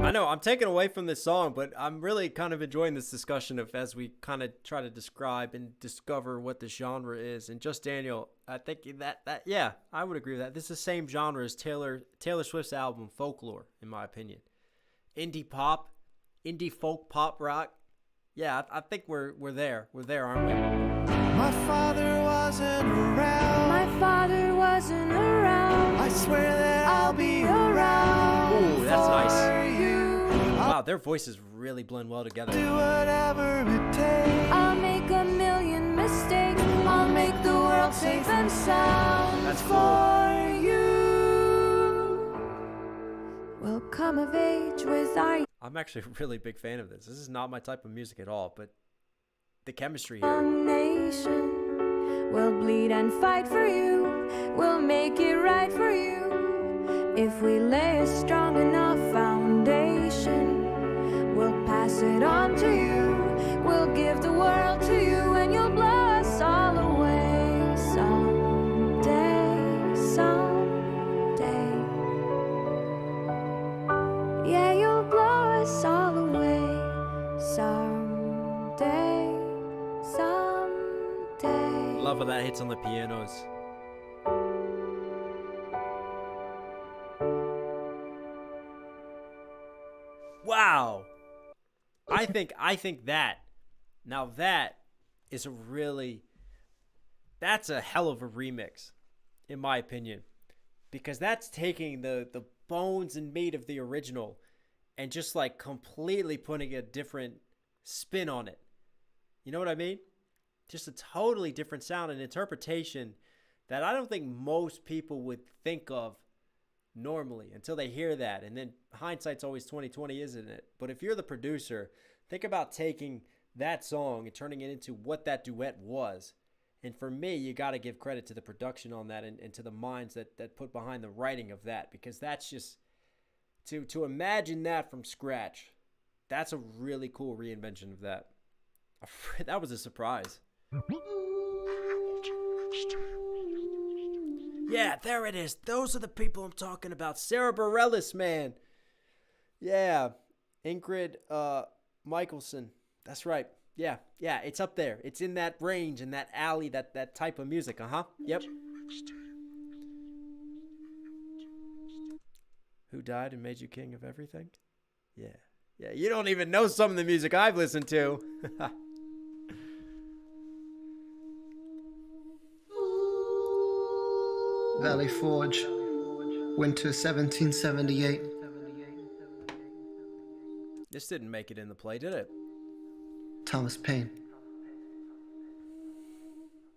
Speaker 1: I know I'm taking away from this song, but I'm really kind of enjoying this discussion of as we kind of try to describe and discover what the genre is. And Just Daniel, I think that yeah, I would agree with that. This is the same genre as Taylor Swift's album Folklore, in my opinion. Indie pop, indie folk pop rock. Yeah, I think we're there. We're there, aren't we?
Speaker 5: My father wasn't around.
Speaker 12: My father wasn't around.
Speaker 5: I swear that I'll be around.
Speaker 1: Ooh, that's nice.
Speaker 5: for you.
Speaker 1: Wow, their voices really blend well together.
Speaker 5: Do whatever it takes.
Speaker 12: I'll make a million mistakes. I'll make the world safe and sound.
Speaker 1: That's
Speaker 12: for you. We'll come of age with our
Speaker 1: I'm actually a really big fan of this. This is not my type of music at all, but the chemistry
Speaker 12: young
Speaker 1: here.
Speaker 12: nation. We'll bleed and fight for you. We'll make it right for you. If we lay a strong enough foundation, we'll pass it on to you. We'll give the world to you, and you'll blow us all away someday, someday. Yeah, you'll blow us all away someday, someday.
Speaker 1: Love how that hits on the pianos. Wow. I think that now that is that's a hell of a remix, in my opinion, because that's taking the bones and meat of the original and just like completely putting a different spin on it. You know what I mean? Just a totally different sound and interpretation that I don't think most people would think of normally until they hear that. And then hindsight's always 20/20, isn't it? But if you're the producer, think about taking that song and turning it into what that duet was. And for me, you got to give credit to the production on that and to the minds that put behind the writing of that, because that's just to imagine that from scratch. That's a really cool reinvention of that. That was a surprise. Yeah, there it is. Those are the people I'm talking about. Sarah Bareilles, man. Yeah. Ingrid Michaelson. That's right. Yeah, it's up there. It's in that range, in that alley, that type of music. Yep. Who died and made you king of everything? Yeah. You don't even know some of the music I've listened to.
Speaker 13: Valley Forge, winter 1778.
Speaker 1: This didn't make it in the play, did it?
Speaker 13: Thomas Paine.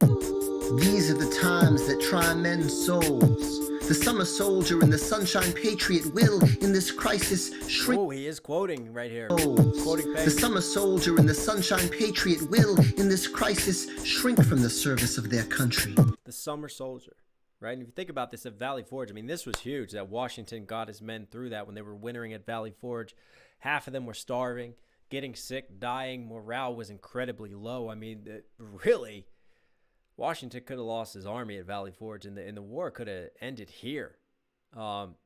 Speaker 13: These are the times that try men's souls. The summer soldier and the sunshine patriot will, in this crisis, shrink.
Speaker 1: Oh, he is quoting right here. Quoting Paine.
Speaker 13: The summer soldier and the sunshine patriot will, in this crisis, shrink from the service of their country.
Speaker 1: The summer soldier, right? And if you think about this at Valley Forge, I mean, this was huge that Washington got his men through that when they were wintering at Valley Forge. Half of them were starving, getting sick, dying. Morale was incredibly low. I mean, really, Washington could have lost his army at Valley Forge, and the war could have ended here.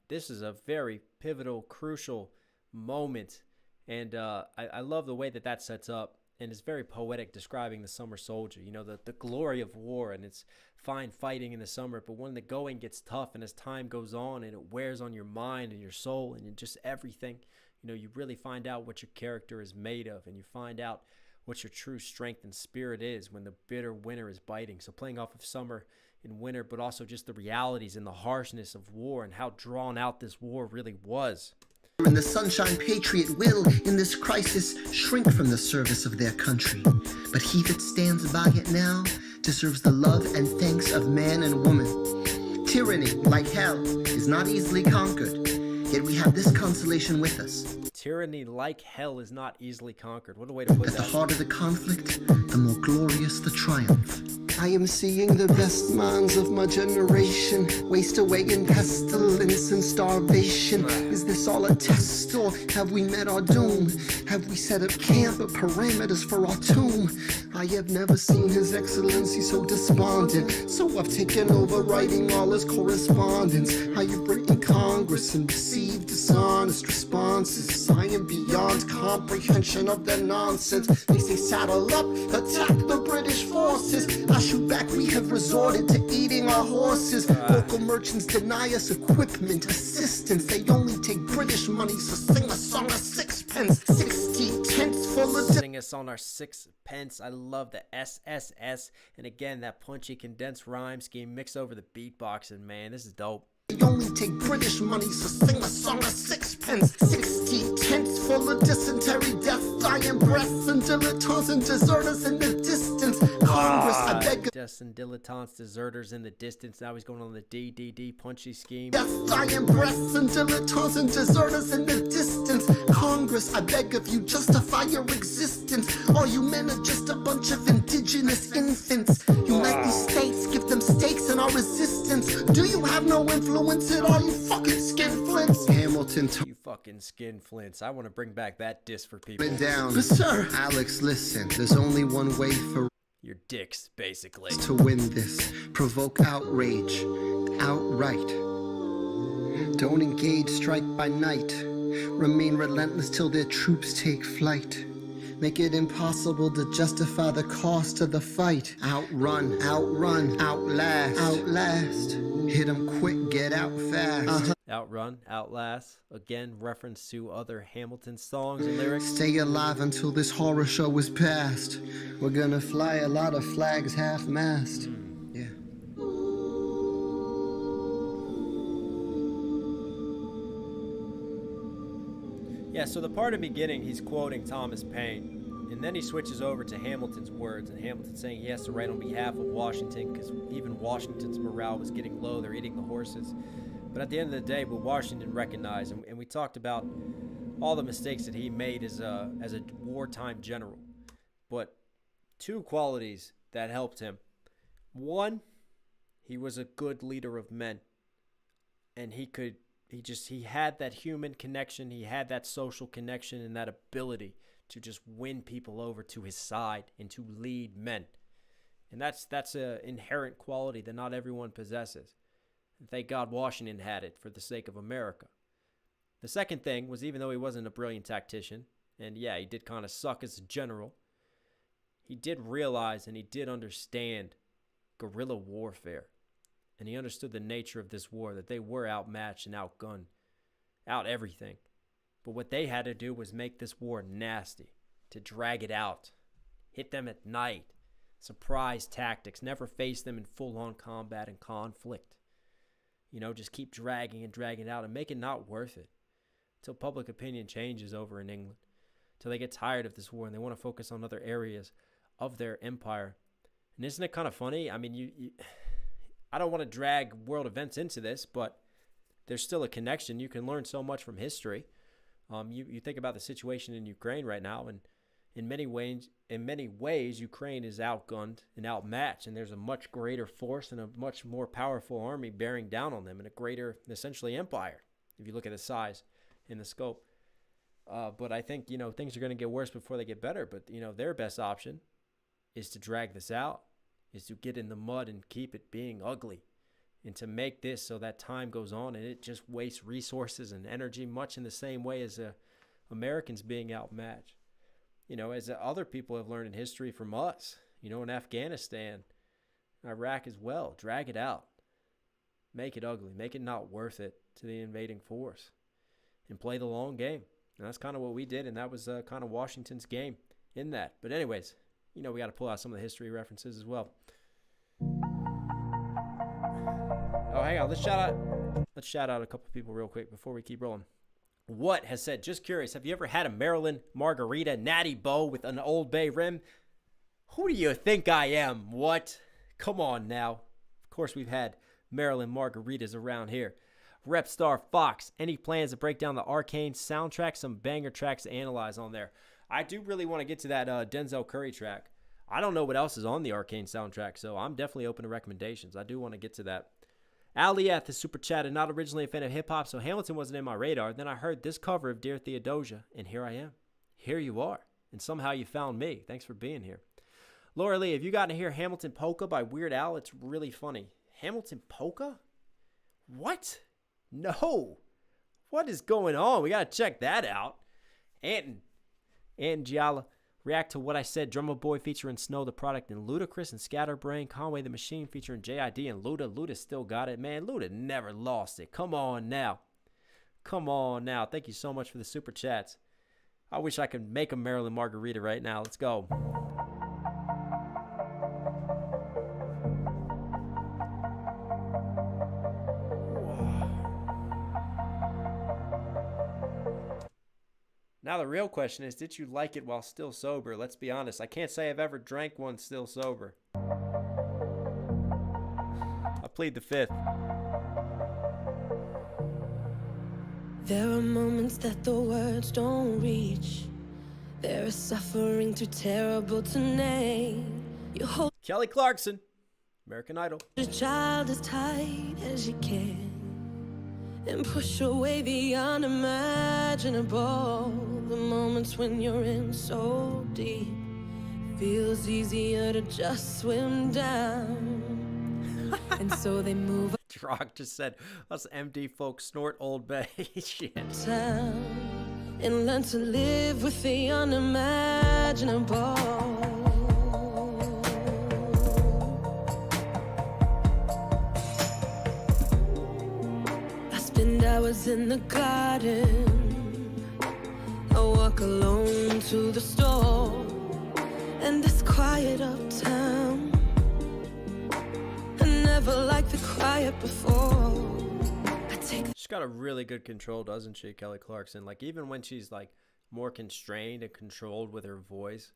Speaker 1: This is a very pivotal, crucial moment, and I love the way that sets up, and it's very poetic, describing the summer soldier. You know, the glory of war, and it's fine fighting in the summer, but when the going gets tough, and as time goes on, and it wears on your mind and your soul and just everything, you know, you really find out what your character is made of, and you find out what your true strength and spirit is when the bitter winter is biting. So playing off of summer and winter, but also just the realities and the harshness of war and how drawn out this war really was.
Speaker 13: And the sunshine patriot will, in this crisis, shrink from the service of their country. But he that stands by it now deserves the love and thanks of man and woman. Tyranny, like hell, is not easily conquered, yet we have this consolation with us.
Speaker 1: Tyranny, like hell, is not easily conquered. What a way to put that.
Speaker 13: At the heart of the conflict, the more glorious the triumph. I am seeing the best minds of my generation waste away in pestilence and starvation. Is this all a test, or have we met our doom? Have we set up camp or parameters for our tomb? I have never seen His Excellency so despondent, so I've taken over writing all his correspondence. I have written Congress and received dishonest responses. I am beyond comprehension of their nonsense. They say saddle up, attack the British forces. I shoot back, we have resorted to eating our horses. Local merchants deny us equipment, assistance. They only take British money, so sing a song of sixpence. 60 tents full of...
Speaker 1: Sing a us on our sixpence. I love the SSS. And again, that punchy condensed rhyme scheme mixed over the beatboxing, man. This is dope.
Speaker 13: You only take British money, so sing a song of sixpence. 60 tents full of dysentery, death, dying breaths, and dilettantes and deserters in the distance. Congress, I beg.
Speaker 1: Just and dilettantes, deserters in the distance. Now he's going on the DDD punchy scheme.
Speaker 13: Death, dying breaths, and dilettantes and deserters in the distance. Congress, I beg of you, justify your existence. All you men are just a bunch of indigenous infants. Unite these states, give them stakes in our resistance. Do you have no influence at all, you fucking skinflints? Hamilton,
Speaker 1: you fucking skinflints. I want to bring back that diss for people.
Speaker 13: Down. But sir, Alex, listen, there's only one way for
Speaker 1: your dicks, basically,
Speaker 13: to win this. Provoke outrage, outright. Don't engage, strike by night. Remain relentless till their troops take flight. Make it impossible to justify the cost of the fight. Outrun, outlast, outlast. Hit 'em quick, get out fast.
Speaker 1: Outrun, outlast. Again, reference to other Hamilton songs and lyrics.
Speaker 13: Stay alive until this horror show is past. We're gonna fly a lot of flags half-mast. Yeah.
Speaker 1: Yeah, so the part of the beginning, he's quoting Thomas Paine, and then he switches over to Hamilton's words, and Hamilton's saying he has to write on behalf of Washington because even Washington's morale was getting low. They're eating the horses. But at the end of the day, what Washington recognized, and we talked about all the mistakes that he made as a wartime general, but two qualities that helped him. One, he was a good leader of men, and he had that human connection, he had that social connection, and that ability to just win people over to his side and to lead men. And that's an inherent quality that not everyone possesses. And thank God Washington had it for the sake of America. The second thing was, even though he wasn't a brilliant tactician, and yeah, he did kind of suck as a general, he did realize and he did understand guerrilla warfare. And he understood the nature of this war, that they were outmatched and outgunned, out everything. But what they had to do was make this war nasty, to drag it out, hit them at night, surprise tactics, never face them in full-on combat and conflict. You know, just keep dragging and dragging it out and make it not worth it until public opinion changes over in England, until they get tired of this war and they want to focus on other areas of their empire. And isn't it kind of funny? I mean, I don't want to drag world events into this, but there's still a connection. You can learn so much from history. You think about the situation in Ukraine right now, and in many ways, Ukraine is outgunned and outmatched, and there's a much greater force and a much more powerful army bearing down on them, and a greater, essentially, empire, if you look at the size and the scope. But I think, things are going to get worse before they get better. But, their best option is to drag this out, is to get in the mud and keep it being ugly, and to make this so that time goes on and it just wastes resources and energy, much in the same way as Americans being outmatched. As other people have learned in history from us, in Afghanistan, Iraq as well. Drag it out. Make it ugly. Make it not worth it to the invading force. And play the long game. And that's kind of what we did, and that was kind of Washington's game in that. But anyways, we got to pull out some of the history references as well. Oh, hang on. Let's shout out a couple people real quick before we keep rolling. What has said, just curious, have you ever had a Maryland margarita natty bow with an Old Bay rim? Who do you think I am? What? Come on now. Of course we've had Maryland margaritas around here. Repstar Fox, any plans to break down the Arcane soundtrack? Some banger tracks to analyze on there. I do really want to get to that Denzel Curry track. I don't know what else is on the Arcane soundtrack, so I'm definitely open to recommendations. I do want to get to that. Aliath is super chatted, not originally a fan of hip-hop, so Hamilton wasn't in my radar. Then I heard this cover of Dear Theodosia, and here I am. Here you are, and somehow you found me. Thanks for being here. Laura Lee, have you gotten to hear Hamilton Polka by Weird Al? It's really funny. Hamilton Polka? What? No. What is going on? We got to check that out. Anton Giala, react to what I said. Drummer Boy featuring Snow the Product and Ludacris and Scatterbrain. Conway the Machine featuring JID and Luda. Luda still got it, man. Luda never lost it. Come on now. Come on now. Thank you so much for the super chats. I wish I could make a Maryland margarita right now. Let's go. Now the real question is, did you like it while still sober? Let's be honest. I can't say I've ever drank one still sober. I plead the fifth.
Speaker 8: There are moments that the words don't reach. There is suffering too terrible to name. You hold
Speaker 1: Kelly Clarkson, American Idol.
Speaker 8: your child as tight as you can and push away the unimaginable. The moments when you're in so deep, feels easier to just swim down. And so they move
Speaker 1: Rock just said, us MD folks snort Old Bay. Shit.
Speaker 8: town and learn to live with the unimaginable. I spend hours in the garden. I walk alone to the store and this quiet uptown. I never liked the quiet before.
Speaker 1: She's got a really good control, doesn't she, Kelly Clarkson? Like, even when she's like more constrained and controlled with her voice,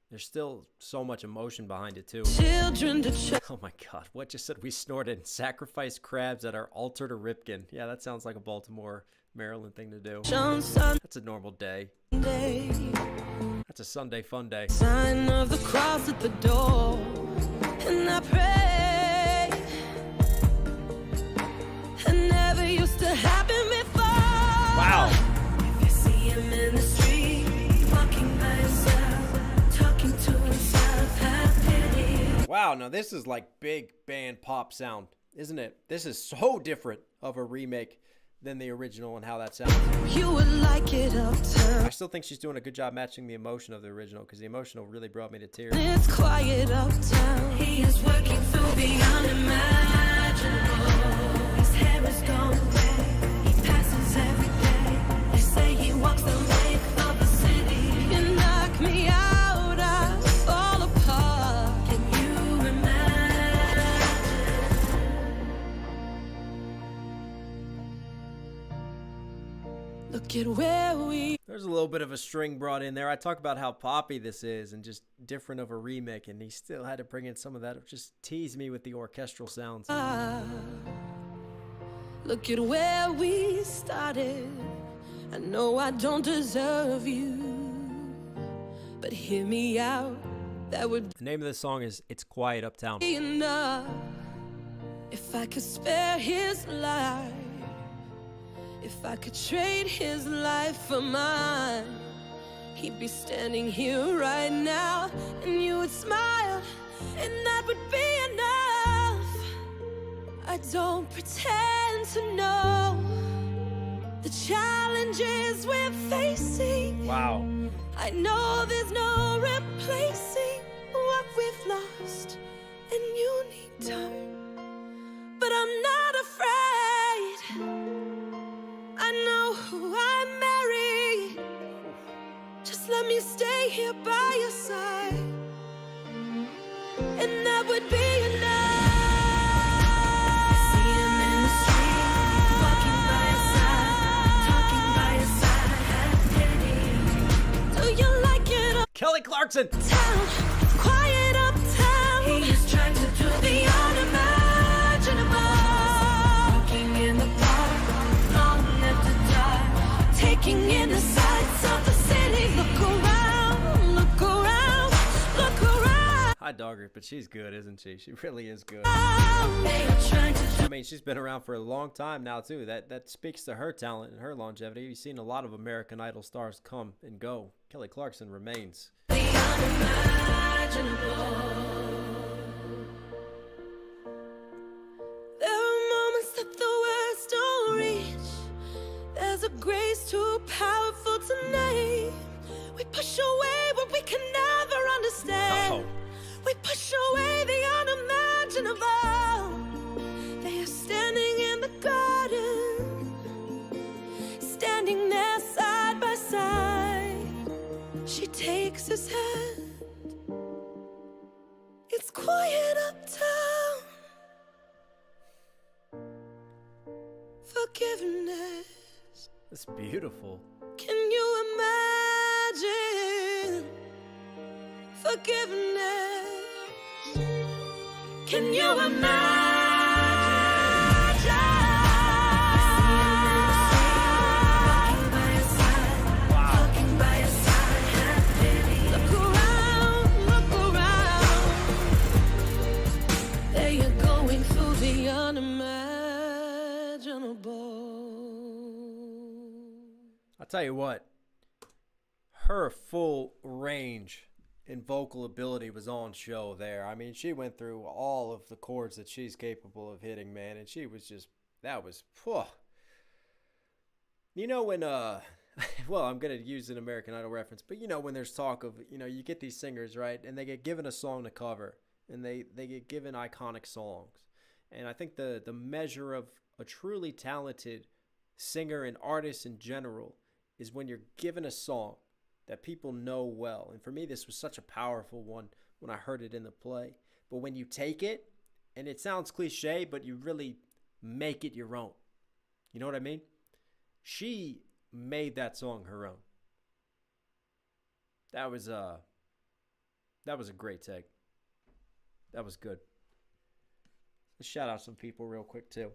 Speaker 1: there's still so much emotion behind it too.
Speaker 8: Children to
Speaker 1: Oh my God, what just said? We snorted sacrifice crabs at our altar to Ripken. Yeah, that sounds like a Baltimore, Maryland thing to do. That's a normal day. That's a Sunday fun day.
Speaker 8: Sign of the cross at the door, and I pray. It never used to happen before.
Speaker 1: Wow.
Speaker 8: If you see him in the street, walking by himself, talking to himself, have pity.
Speaker 1: Wow, now this is like big band pop sound, isn't it? This is so different of a remake than the original and how that sounds.
Speaker 8: You would like it uptown.
Speaker 1: I still think she's doing a good job matching the emotion of the original, because the emotional really brought me to tears.
Speaker 8: It's quiet uptown. He is working through the unimaginable. His hair is gone gray. He passes every day. They say he walks the length of the city. You knock me out, I fall apart. Can you imagine? Look at where we.
Speaker 1: There's a little bit of a string brought in there. I talk about how poppy this is and just different of a remake, and he still had to bring in some of that. Just tease me with the orchestral sounds.
Speaker 8: Look at where we started. I know I don't deserve you, but hear me out. That would
Speaker 1: The name of this song is It's Quiet Uptown.
Speaker 8: be enough if I could spare his life. If I could trade his life for mine, he'd be standing here right now, and you would smile, and that would be enough. I don't pretend to know the challenges we're facing.
Speaker 1: Wow.
Speaker 8: I know there's no replacing what we've lost, and you need time, but I'm not afraid. I know who I marry. Just let me stay here by your side, and that would be enough. See him in the street, walking by his side, talking by his side, have pity. Do you like it uptown?
Speaker 1: Kelly Clarkson.
Speaker 8: Quiet uptown. He is trying to do the unimaginable. Walking in the park, long after dark, taking in the sights of the city. Look around, look around, look around.
Speaker 1: Hi, Dogger, but she's good, isn't she? She really is good.
Speaker 8: They are trying to
Speaker 1: I mean, she's been around for a long time now, too. That speaks to her talent and her longevity. You've seen a lot of American Idol stars come and go. Kelly Clarkson remains.
Speaker 8: the unimaginable. There are moments that the words don't reach. There's a grace too powerful to name. We push away what we can never understand.
Speaker 1: Oh.
Speaker 8: We push away the unimaginable. They are standing in the garden, standing there side by side.
Speaker 14: shakes his head. It's quiet uptown. Forgiveness.
Speaker 1: That's beautiful.
Speaker 14: Can you imagine forgiveness? Can you imagine?
Speaker 1: I'll tell you what, her full range in vocal ability was on show there. I mean, she went through all of the chords that she's capable of hitting, man, and she was just, that was, whew. You know when, well, I'm going to use an American Idol reference, but you know when there's talk of, you know, you get these singers, right, and they get given a song to cover, and they get given iconic songs. And I think the measure of a truly talented singer and artist in general is when you're given a song that people know well. And for me, this was such a powerful one when I heard it in the play. But when you take it, and it sounds cliche, but you really make it your own. You know what I mean? She made that song her own. That was a great take. That was good. Let's shout out some people real quick too.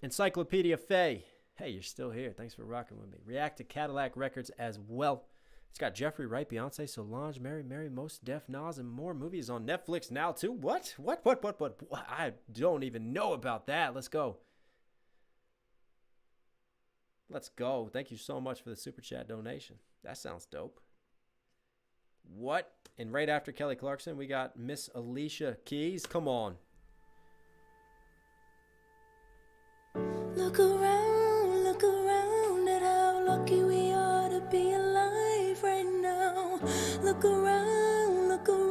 Speaker 1: Encyclopedia Faye. Hey, you're still here. Thanks for rocking with me. React to Cadillac Records as well. It's got Jeffrey Wright, Beyonce, Solange, Mary, Most Def, Nas, and more movies on Netflix now too. What? I don't even know about that. Let's go. Thank you so much for the super chat donation. That sounds dope. What? And right after Kelly Clarkson, we got Miss Alicia Keys. Come on.
Speaker 14: Look around at how lucky we are to be alive right now. Look around. Look around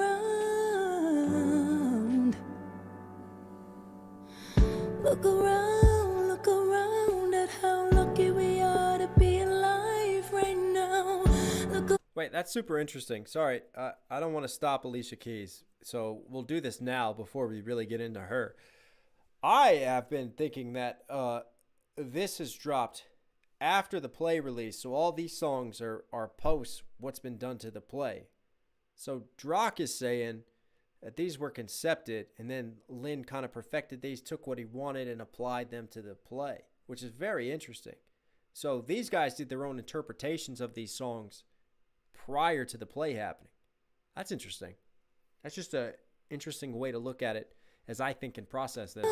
Speaker 14: at how lucky we are to be alive right now.
Speaker 1: Wait, that's super interesting. Sorry, I don't want to stop Alicia Keys, so we'll do this now before we really get into her. I have been thinking that this has dropped after the play release, so all these songs are post what's been done to the play. So Drock is saying that these were concepted, and then Lin kind of perfected these, took what he wanted and applied them to the play, which is very interesting. So these guys did their own interpretations of these songs prior to the play happening. That's interesting. That's just an interesting way to look at it as I think and process this.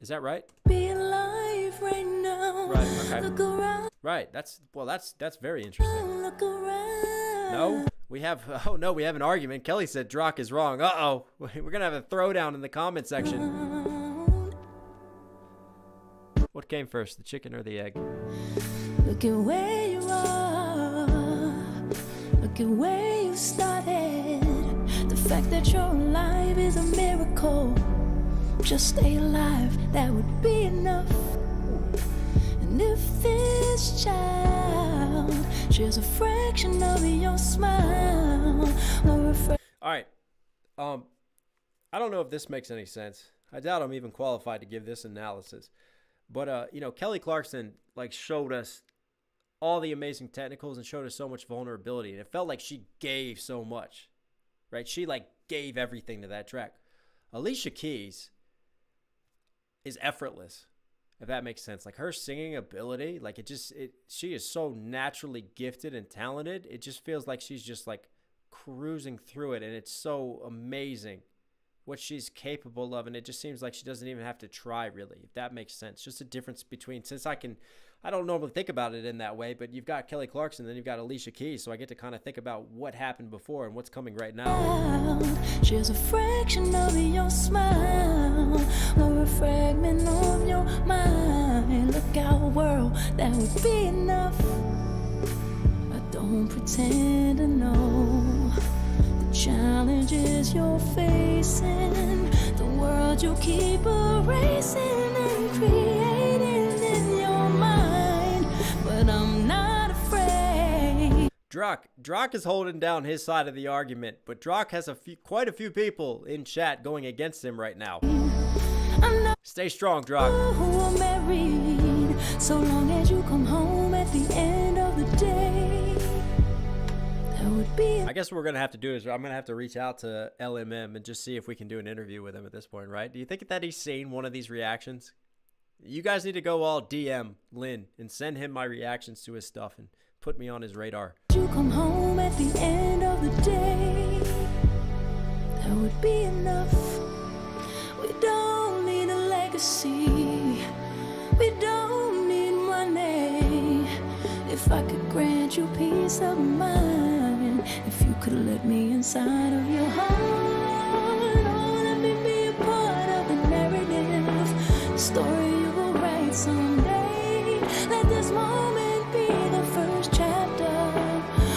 Speaker 1: Is that right?
Speaker 14: Be alive right now.
Speaker 1: Right, okay.
Speaker 14: Look around.
Speaker 1: Right, that's very interesting.
Speaker 14: Look around.
Speaker 1: No, we have an argument. Kelly said Drock is wrong. Uh-oh. We're going to have a throwdown in the comment section. What came first, the chicken or the egg?
Speaker 14: Look at where you are. Look at where you started. The fact that you're alive is a miracle. Just stay alive, that would be enough. And if this child shares a fraction of your smile,
Speaker 1: all right. I don't know if this makes any sense. I doubt I'm even qualified to give this analysis. But Kelly Clarkson showed us all the amazing technicals and showed us so much vulnerability, and it felt like she gave so much. Right? She gave everything to that track. Alicia Keys is effortless, if that makes sense. Her singing ability, she is so naturally gifted and talented. It just feels like she's just cruising through it, and it's so amazing what she's capable of, and it just seems like she doesn't even have to try, really, if that makes sense. Just a difference between, since I don't normally think about it in that way, but you've got Kelly Clarkson, then you've got Alicia Keys, so I get to kind of think about what happened before and what's coming right now.
Speaker 14: Shares a fraction of your smile, or a fragment of your mind. Look our world, that would be enough. I don't pretend to know the challenges you're facing, the world you keep erasing and creating in your mind. But I'm not afraid
Speaker 1: Drock is holding down his side of the argument, but Drock has quite a few people in chat going against him right now. Stay strong, Drock.
Speaker 14: Married, so long as you come home at the end of the day. That would be.
Speaker 1: I guess what we're gonna have to do is I'm gonna have to reach out to LMM and just see if we can do an interview with him at this point, right? Do you think that he's seen one of these reactions? You guys need to go all DM Lin and send him my reactions to his stuff and put me on his radar.
Speaker 14: You come home at the end of the day. That would be enough. We don't need a legacy. We don't need money. If I could grant you peace of mind, if you could let me inside of your heart, oh, let me be a part of the narrative, story you will write someday. Let this moment be the first chapter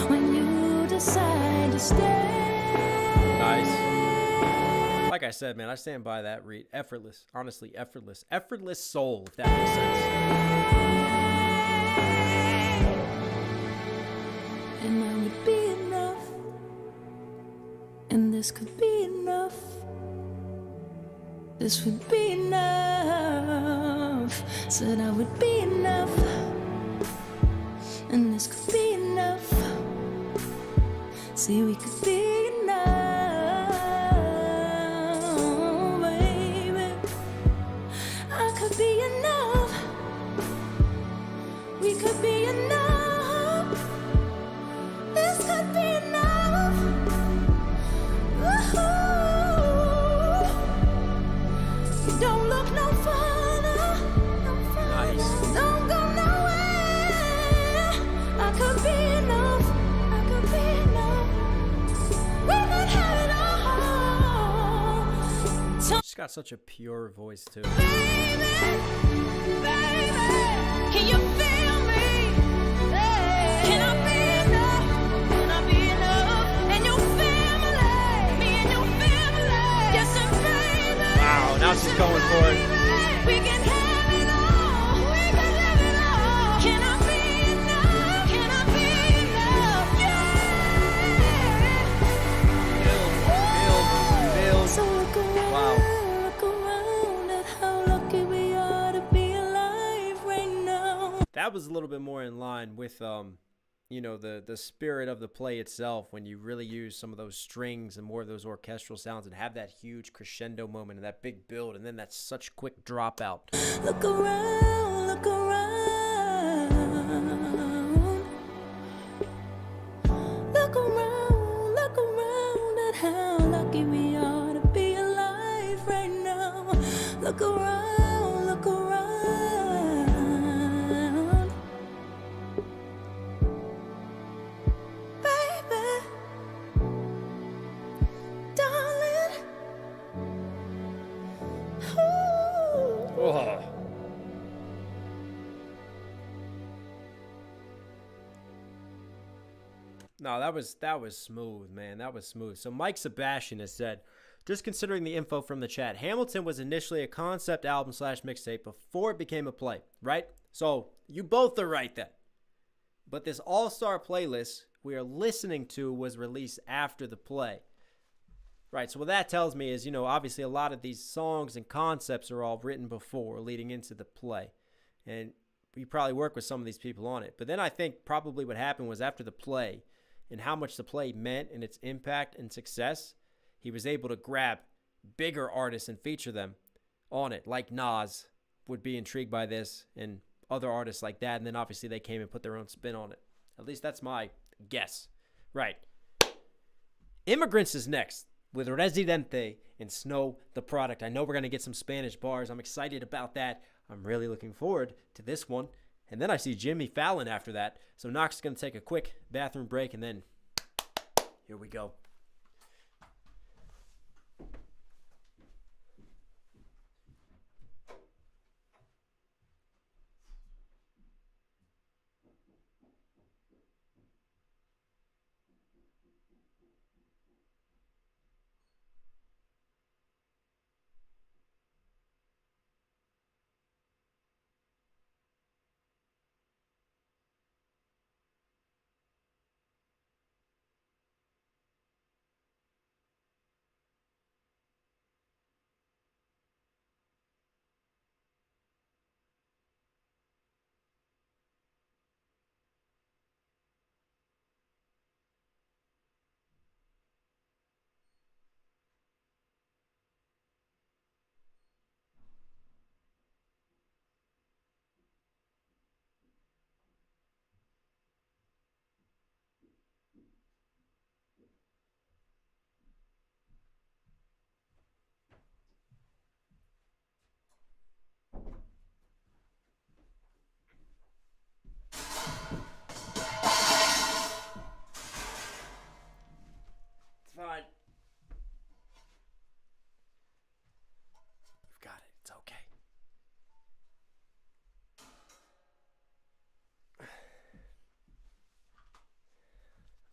Speaker 14: when you decide to stay.
Speaker 1: Nice. Like I said, man, I stand by that read. Effortless. Honestly, effortless. Effortless soul, if that makes sense.
Speaker 14: And that would be enough. And this could be enough. This would be enough. Said I would be enough. And this could be enough. See, we could be enough, baby. I could be enough. We could be enough. This could be enough. Ooh. You don't look no further.
Speaker 1: Nice.
Speaker 14: Don't go nowhere. I could be enough. I could be enough. We could have it all.
Speaker 1: She's got such a pure voice, too.
Speaker 14: Baby, can you feel me? Can I be enough? Can I be enough? And your family, me and your family. Yes, sir, baby.
Speaker 1: Wow, now she's going for it.
Speaker 14: We can have it all. We can have it all. Can I be enough? Can I be enough? Yeah.
Speaker 1: Build.
Speaker 14: So look around.
Speaker 1: Wow.
Speaker 14: Look around at how lucky we are to be alive right now.
Speaker 1: That was a little bit more in line with, you know, the spirit of the play itself, when you really use some of those strings and more of those orchestral sounds and have that huge crescendo moment and that big build, and then that such quick dropout.
Speaker 14: Look around, look around. Look around at how lucky we are to be alive right now. Look around, look around. Baby, darling. Ooh.
Speaker 1: Oh. No, that was smooth, man. That was smooth. So Mike Sebastian has said, just considering the info from the chat, Hamilton was initially a concept album / mixtape before it became a play, right? So you both are right then. But this all-star playlist we are listening to was released after the play. Right, so what that tells me is, you know, obviously a lot of these songs and concepts are all written before, leading into the play. And we probably work with some of these people on it. But then I think probably what happened was after the play and how much the play meant and its impact and success, he was able to grab bigger artists and feature them on it, like Nas would be intrigued by this and other artists like that. And then obviously they came and put their own spin on it. At least that's my guess. Right. Immigrants is next with Residente and Snow the Product. I know we're going to get some Spanish bars. I'm excited about that. I'm really looking forward to this one. And then I see Jimmy Fallon after that. So Knox is going to take a quick bathroom break, and then here we go.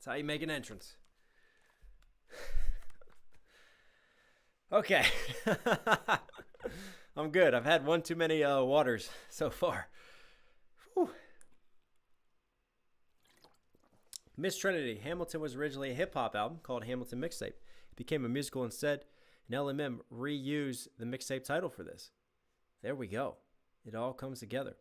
Speaker 1: That's how you make an entrance. Okay. I'm good. I've had one too many waters so far. Whew. Miss Trinity. Hamilton was originally a hip-hop album called Hamilton Mixtape. It became a musical instead, and LMM reused the mixtape title for this. There we go. It all comes together.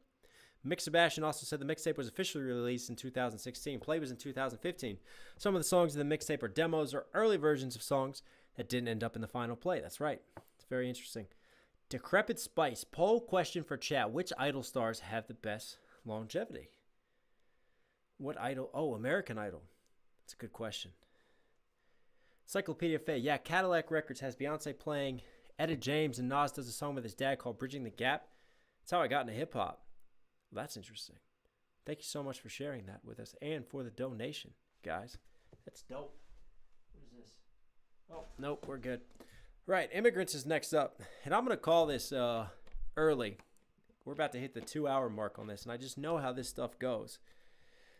Speaker 1: Mick Sebastian also said the mixtape was officially released in 2016. Play was in 2015. Some of the songs in the mixtape are demos or early versions of songs that didn't end up in the final play. That's right. It's very interesting. Decrepit Spice. Poll question for chat. Which Idol stars have the best longevity? What Idol? Oh, American Idol. That's a good question. Encyclopedia Faye. Yeah, Cadillac Records has Beyonce playing Etta James, and Nas does a song with his dad called Bridging the Gap. That's how I got into hip-hop. Well, that's interesting. Thank you so much for sharing that with us and for the donation, guys. That's dope. What is this? Oh, nope, we're good. Right, Immigrants is next up. And I'm going to call this early. We're about to hit the 2-hour mark on this, and I just know how this stuff goes.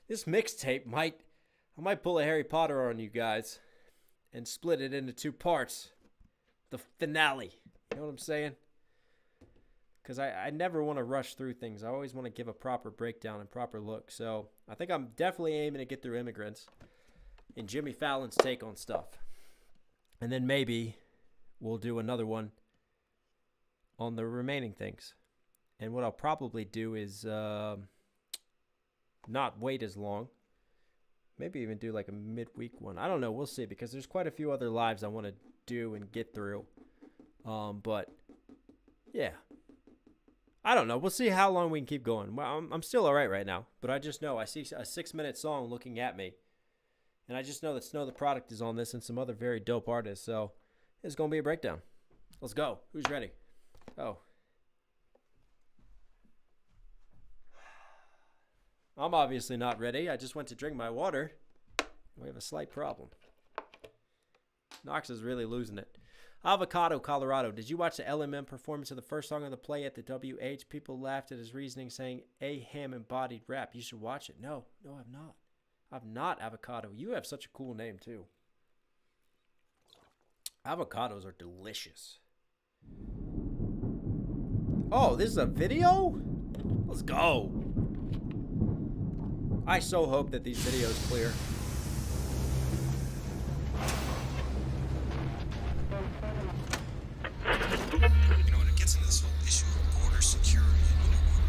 Speaker 1: This mixtape I might pull a Harry Potter on you guys and split it into 2 parts. The finale. You know what I'm saying? Because I never want to rush through things. I always want to give a proper breakdown and proper look. So I think I'm definitely aiming to get through Immigrants and Jimmy Fallon's take on stuff. And then maybe we'll do another one on the remaining things. And what I'll probably do is not wait as long. Maybe even do like a midweek one. I don't know. We'll see, because there's quite a few other lives I want to do and get through. But yeah. I don't know. We'll see how long we can keep going. Well, I'm still all right now, but I just know I see a 6-minute song looking at me, and I just know that Snow the Product is on this and some other very dope artists, so it's going to be a breakdown. Let's go. Who's ready? Oh. I'm obviously not ready. I just went to drink my water. We have a slight problem. Knox is really losing it. Avocado, Colorado. Did you watch the LMM performance of the first song of the play at the WH? People laughed at his reasoning, saying a ham-embodied rap. You should watch it. No, I've not. I've not, Avocado. You have such a cool name, too. Avocados are delicious. Oh, this is a video? Let's go. I so hope that these videos clear.
Speaker 15: You know, when it gets into this whole issue of border security,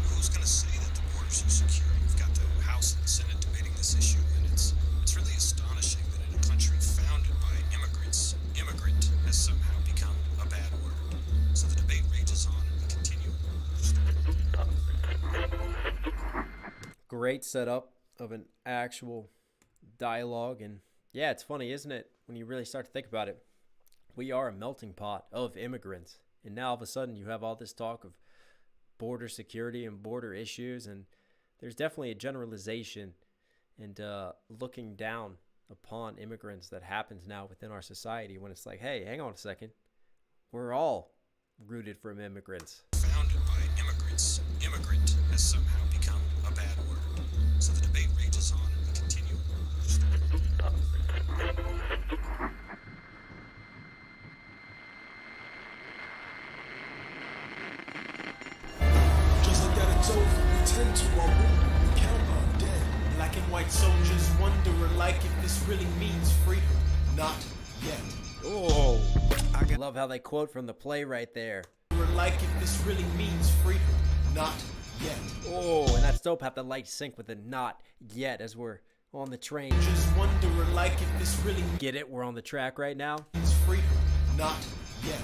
Speaker 15: who's going to say that the borders are secure? You've got the House and the Senate debating this issue, and it's really astonishing that in a country founded by immigrants, immigrant has somehow become a bad word. So the debate rages on, and we continue.
Speaker 1: Great setup of an actual dialogue, and yeah, it's funny, isn't it, when you really start to think about it? We are a melting pot of immigrants. And now all of a sudden you have all this talk of border security and border issues. And there's definitely a generalization and looking down upon immigrants that happens now within our society, when it's like, hey, hang on a second. We're all rooted from immigrants.
Speaker 15: Founded by immigrants, immigrant has somehow become a bad word. So the debate rages on, and we continue.
Speaker 5: Tend to our room, we count on dead. Black and white soldiers wonder alike if this really means freedom. Not yet.
Speaker 1: Oh, I love how they quote from the play right there.
Speaker 5: Like if this really means freedom. Not yet.
Speaker 1: Oh, and that's dope. Have the light sync with the not yet as we're on the train.
Speaker 5: Just wonder alike if this really
Speaker 1: get it. We're on the track right now.
Speaker 5: Means freedom. Not yet.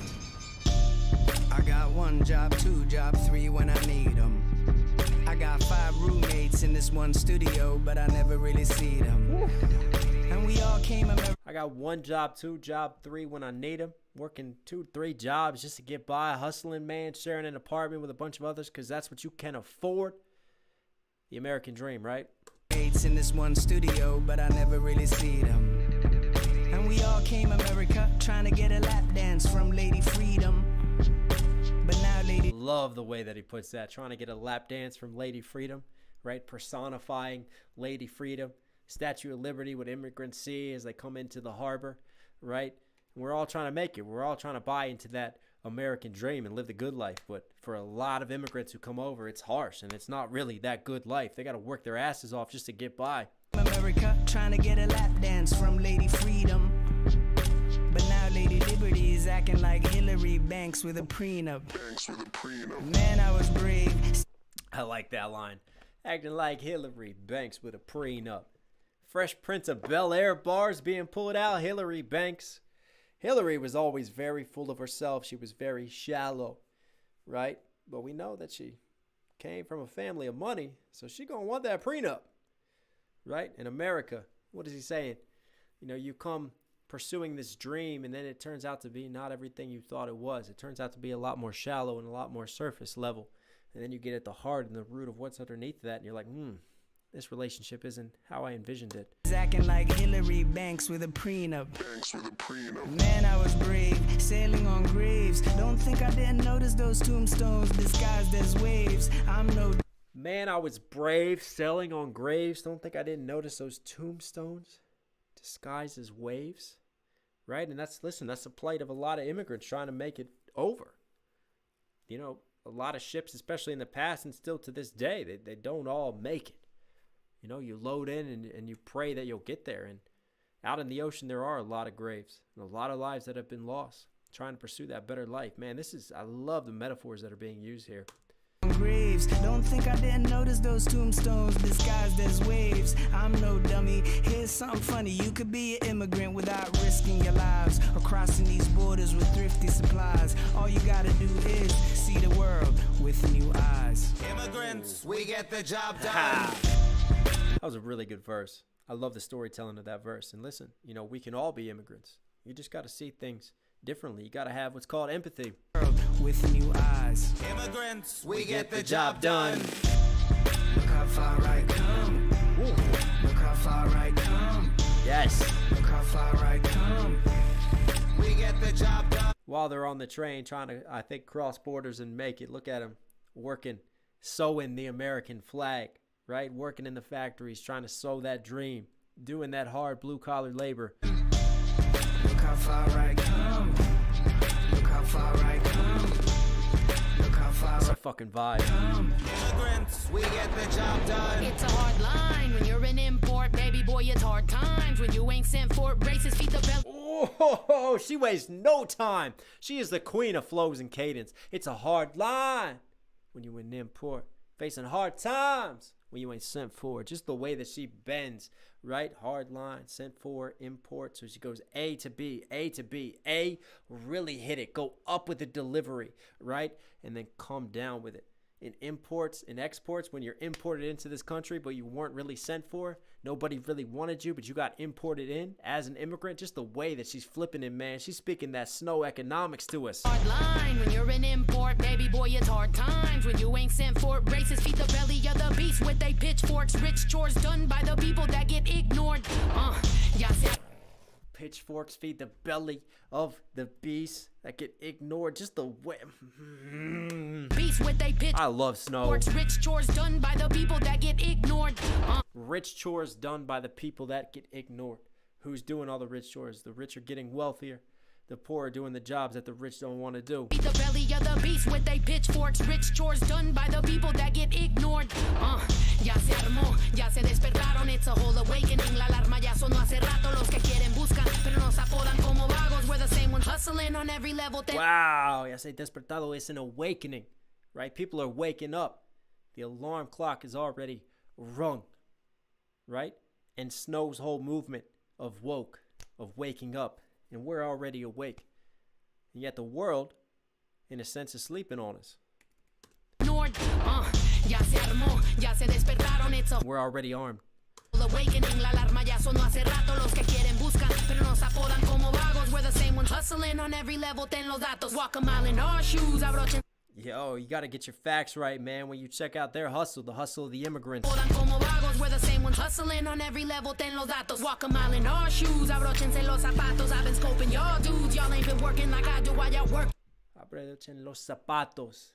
Speaker 16: I got 1 job, 2 job, 3 when I need them. I got 5 roommates in this one studio, but I never really see them. And we all came
Speaker 1: I got 1 job, 2 job, 3 when I need them. Working 2, 3 jobs just to get by. Hustling, man. Sharing an apartment with a bunch of others because that's what you can afford. The American dream, right?
Speaker 16: In this one studio, but I never really see them. And we all came America trying to get a lap dance from Lady Freedom. But now Lady...
Speaker 1: Love the way that he puts that. Trying to get a lap dance from Lady Freedom, right? Personifying Lady Freedom. Statue of Liberty, what immigrants see as they come into the harbor, right? And we're all trying to make it. We're all trying to buy into that American dream and live the good life. But for a lot of immigrants who come over, it's harsh, and it's not really that good life. They got to work their asses off just to get by.
Speaker 16: America, trying to get a lap dance from Lady Freedom. But now Lady Liberty is acting like Hillary Banks with a prenup. Man, I was brave.
Speaker 1: I like that line. Acting like Hillary Banks with a prenup. Fresh Prince of Bel-Air bars being pulled out. Hillary Banks. Hillary was always very full of herself. She was very shallow, right? But we know that she came from a family of money, so she gonna want that prenup, right? In America, what is he saying? You know, you come pursuing this dream, and then it turns out to be not everything you thought it was. It turns out to be a lot more shallow and a lot more surface level. And then you get at the heart and the root of what's underneath that, and you're like, this relationship isn't how I envisioned it.
Speaker 16: Acting like Hillary Banks with a prenup. Man, I was brave, sailing on graves. Don't think I didn't notice those tombstones disguised as waves. I'm no...
Speaker 1: Man, I was brave, sailing on graves. Don't think I didn't notice those tombstones disguised as waves. Right? And that's the plight of a lot of immigrants trying to make it over. You know, a lot of ships, especially in the past and still to this day, they don't all make it. You know, you load in and you pray that you'll get there. And out in the ocean, there are a lot of graves and a lot of lives that have been lost trying to pursue that better life. Man, I love the metaphors that are being used here.
Speaker 16: Graves, don't think I didn't notice those tombstones disguised as waves. I'm no dummy. Here's something funny. You could be an immigrant without risking your lives or crossing these borders with thrifty supplies. All you gotta do is see the world with new eyes.
Speaker 3: Immigrants, we get the job done.
Speaker 1: That was a really good verse. I love the storytelling of that verse. And listen, you know, we can all be immigrants. You just got to see things differently. You got to have what's called empathy.
Speaker 16: With new eyes.
Speaker 3: Immigrants, we get the job done.
Speaker 16: Look how far I come.
Speaker 1: Ooh.
Speaker 16: Look how far I come.
Speaker 1: Yes.
Speaker 16: Look how far I come.
Speaker 3: We get the job done.
Speaker 1: While they're on the train trying to, I think, cross borders and make it, look at them working, sewing the American flag. Right? Working in the factories, trying to sow that dream, doing that hard blue-collar labor.
Speaker 16: Look how far I come. Look how far I come. Look how far
Speaker 1: It's a fucking vibe.
Speaker 3: Immigrants, we get the job done.
Speaker 10: It's a hard line when you're an import, baby boy. It's hard times when you ain't sent for braces, feet the belt.
Speaker 1: Oh, she wastes no time. She is the queen of flows and cadence. It's a hard line when you an import, facing hard times when you ain't sent for. Just the way that she bends, right? Hard line, sent for, import. So she goes A to B, A to B. A, really hit it. Go up with the delivery, right? And then come down with it. In imports and exports, when you're imported into this country, but you weren't really sent for, nobody really wanted you, but you got imported in as an immigrant, just the way that she's flipping it, man. She's speaking that snow economics to us.
Speaker 10: Hard line when you're an import, baby boy. It's hard times when you ain't sent for braces, feed the belly of the beast with they pitchforks. Rich chores done by the people that get ignored.
Speaker 1: Pitchforks feed the belly of the beast that get ignored. Just the way.
Speaker 10: Beast with they pitch.
Speaker 1: I love snow.
Speaker 10: Rich chores done by the people that get ignored.
Speaker 1: Rich chores done by the people that get ignored. Who's doing all the rich chores? The rich are getting wealthier. The poor are doing the jobs that the rich don't want to do.
Speaker 10: Feed the belly of the beast with they pitchforks. Rich chores done by the people that get ignored. Ya se armó, ya se despertaron. It's a whole awakening. La alarma ya sonó hace rato. Los que quieren buscan, pero nos apodan como vagos. We're the same ones hustling on every level.
Speaker 1: Wow, ya se despertado. It's an awakening, right? People are waking up. The alarm clock is already rung, right? And Snow's whole movement of woke, of waking up. And we're already awake. And yet the world, in a sense, is sleeping on us. We're already armed.
Speaker 10: Awakening, la alarma ya sonó hace rato. Los que quieren buscan, pero nos apodan como vagos. We're the same ones hustling on every level. Ten los datos. Walk a mile in our shoes. Abrochen.
Speaker 1: Yo, you got to get your facts right, man. When you check out their hustle, the hustle of the immigrants.
Speaker 10: We're the same ones hustling on every level. Ten los datos. Walk a mile in our shoes. Abróchense los zapatos. I've been scoping y'all dudes. Y'all ain't been working like I do while y'all work.
Speaker 1: Abróchense los zapatos.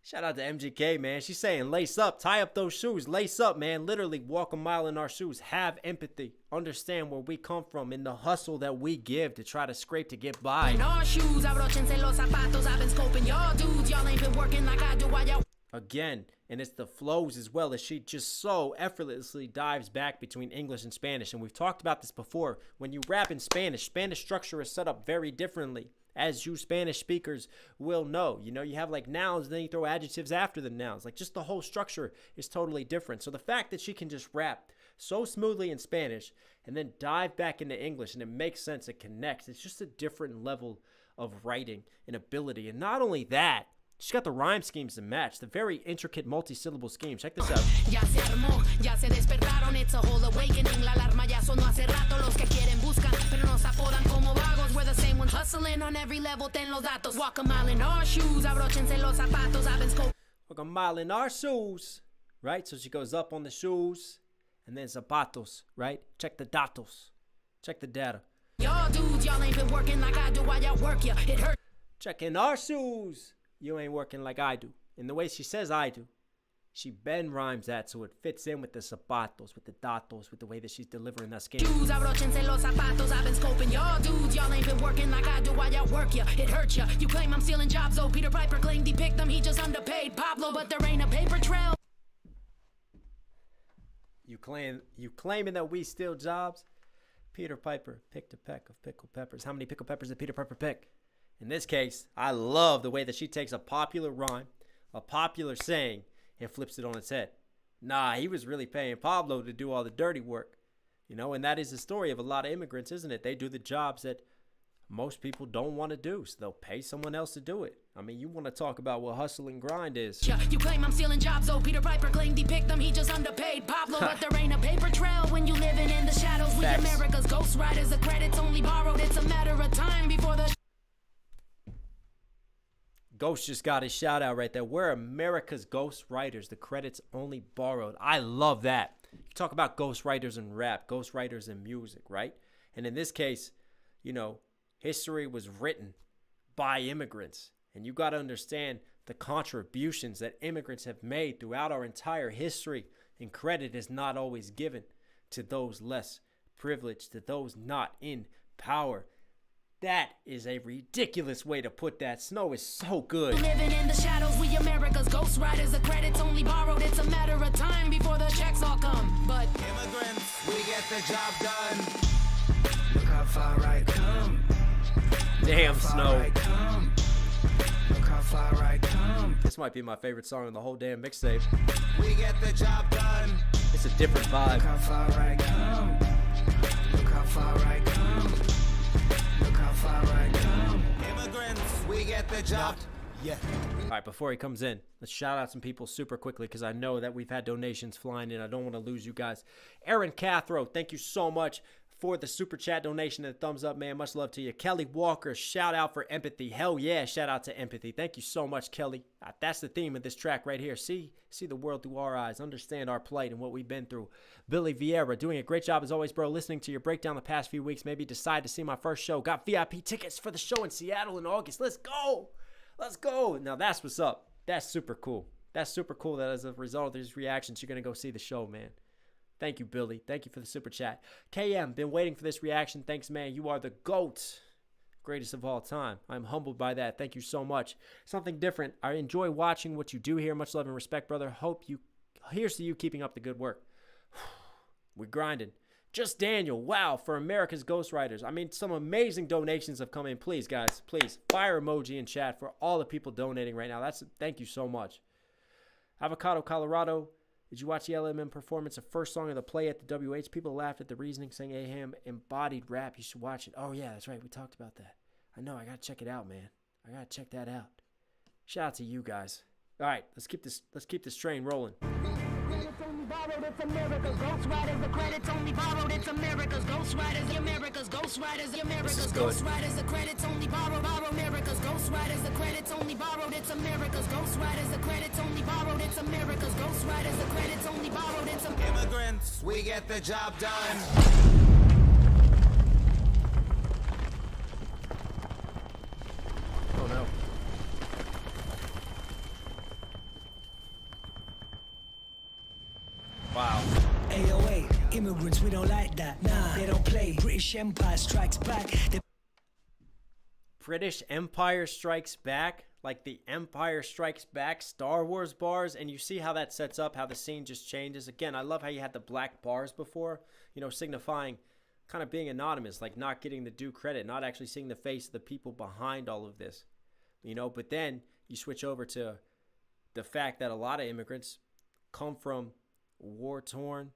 Speaker 1: Shout out to MGK, man. She's saying lace up, tie up those shoes, lace up, man. Literally walk a mile in our shoes. Have empathy. Understand where we come from and the hustle that we give to try to scrape to get by.
Speaker 10: In our shoes, abrochense los zapatos. I've been scoping y'all dudes. Y'all ain't been working like I do while y'all.
Speaker 1: Again, and it's the flows as well, as she just so effortlessly dives back between English and Spanish. And we've talked about this before. When you rap in Spanish, Spanish structure is set up very differently. As you Spanish speakers will know, you know, you have like nouns, then you throw adjectives after the nouns. Like just the whole structure is totally different. So the fact that she can just rap so smoothly in Spanish and then dive back into English and it makes sense, it connects. It's just a different level of writing and ability. And not only that, she's got the rhyme schemes to match, the very intricate multi-syllable scheme. Check this out.
Speaker 10: Ya se armó, ya se despertaron, it's a whole awakening. La alarma ya sonó hace rato, los que quieren buscan, pero nos apodan como vagos. We're the same ones hustling on every level, ten los datos. Walk a mile in our shoes, abrochense los zapatos. I've been scoping.
Speaker 1: Walk a mile in our shoes, right? So she goes up on the shoes, and then zapatos, right? Check the datos, check the data.
Speaker 10: Y'all dudes, y'all ain't been working like I do while y'all work ya. It hurt.
Speaker 1: Check in our shoes. You ain't working like I do. And the way she says I do, she bend rhymes that so it fits in with the zapatos, with the datos, with the way that she's delivering that scheme.
Speaker 10: Shoes, abrochense los zapatos. I've been scoping y'all dudes. Y'all ain't been working like I do while y'all work ya. It hurt ya. You claim I'm stealing jobs, though. Peter Piper claimed he picked them. He just underpaid Pablo, but there ain't a paper trail.
Speaker 1: You claiming that we steal jobs? Peter Piper picked a peck of pickled peppers. How many pickled peppers did Peter Piper pick? In this case, I love the way that she takes a popular rhyme, a popular saying, and flips it on its head. Nah, he was really paying Pablo to do all the dirty work. You know, and that is the story of a lot of immigrants, isn't it? They do the jobs that most people don't want to do, so they'll pay someone else to do it. I mean, you want to talk about what hustle and grind is.
Speaker 10: Yeah, you claim I'm stealing jobs, though. Peter Piper claimed he picked them. He just underpaid Pablo, but there ain't a paper trail when you living in the shadows. We America's ghost riders. The credit's only borrowed. It's a matter of time before the...
Speaker 1: Ghost just got his shout out right there. We're America's ghost writers. The credit's only borrowed. I love that. You talk about ghost writers in rap, ghost writers in music, right? And in this case, you know, history was written by immigrants. And you got to understand the contributions that immigrants have made throughout our entire history. And credit is not always given to those less privileged, to those not in power. That is a ridiculous way to put that. Snow is so good.
Speaker 10: Living in the shadows, we America's ghost riders. The credit's only borrowed. It's a matter of time before the checks all come. But
Speaker 5: immigrants, we get the job done. Look how far I come.
Speaker 1: Damn, Snow.
Speaker 5: Look how far I come.
Speaker 1: This might be my favorite song on the whole damn mixtape.
Speaker 5: We get the job done.
Speaker 1: It's a different vibe.
Speaker 5: Look how far I come. Look how far I come. Look how far I come. Immigrants, we get the job. Yeah.
Speaker 1: All right, before he comes in, let's shout out some people super quickly because I know that we've had donations flying in. I don't want to lose you guys. Aaron Cathro, thank you so much for the super chat donation and the thumbs up, man. Much love to you. Kelly Walker, shout out for empathy. Hell yeah, shout out to empathy. Thank you so much, Kelly. That's the theme of this track right here. See the world through our eyes. Understand our plight and what we've been through. Billy Vieira, doing a great job as always, bro. Listening to your breakdown the past few weeks. Maybe decide to see my first show. Got VIP tickets for the show in Seattle in August. Let's go. Let's go. Now that's what's up. That's super cool. That's super cool that as a result of these reactions, you're going to go see the show, man. Thank you, Billy. Thank you for the super chat. KM, been waiting for this reaction. Thanks, man. You are the GOAT. Greatest of all time. I'm humbled by that. Thank you so much. Something different. I enjoy watching what you do here. Much love and respect, brother. Here's to you keeping up the good work. We're grinding. Just Daniel. Wow. For America's Ghostwriters. I mean, some amazing donations have come in. Please, guys. Please. Fire emoji in chat for all the people donating right now. Thank you so much. Avocado, Colorado. Did you watch the LMM performance, the first song of the play at the WH? People laughed at the reasoning, saying AHAM embodied rap. You should watch it. Oh, yeah, that's right. We talked about that. I know. I got to check it out, man. I got to check that out. Shout out to you guys. All right, let's keep this train rolling.
Speaker 10: It's America's Ghost Riders. The credit's only borrowed. It's America's Ghost Riders. The America's Ghost Riders. The America's Ghost Riders. The credit's only borrowed. America's Ghost Riders. The credit's only borrowed. It's America's Ghost Riders. The credit's only borrowed. It's America's Ghost Riders. The credit's only borrowed. It's
Speaker 5: immigrants. We get the job done.
Speaker 1: Oh no.
Speaker 16: immigrants, we don't like that. Nah, they don't play. British Empire strikes back.
Speaker 1: British Empire Strikes Back, like the Empire Strikes Back Star Wars bars, and you see how that sets up, how the scene just changes. Again, I love how you had the black bars before, you know, signifying kind of being anonymous, like not getting the due credit, not actually seeing the face of the people behind all of this, you know. But then you switch over to the fact that a lot of immigrants come from war-torn,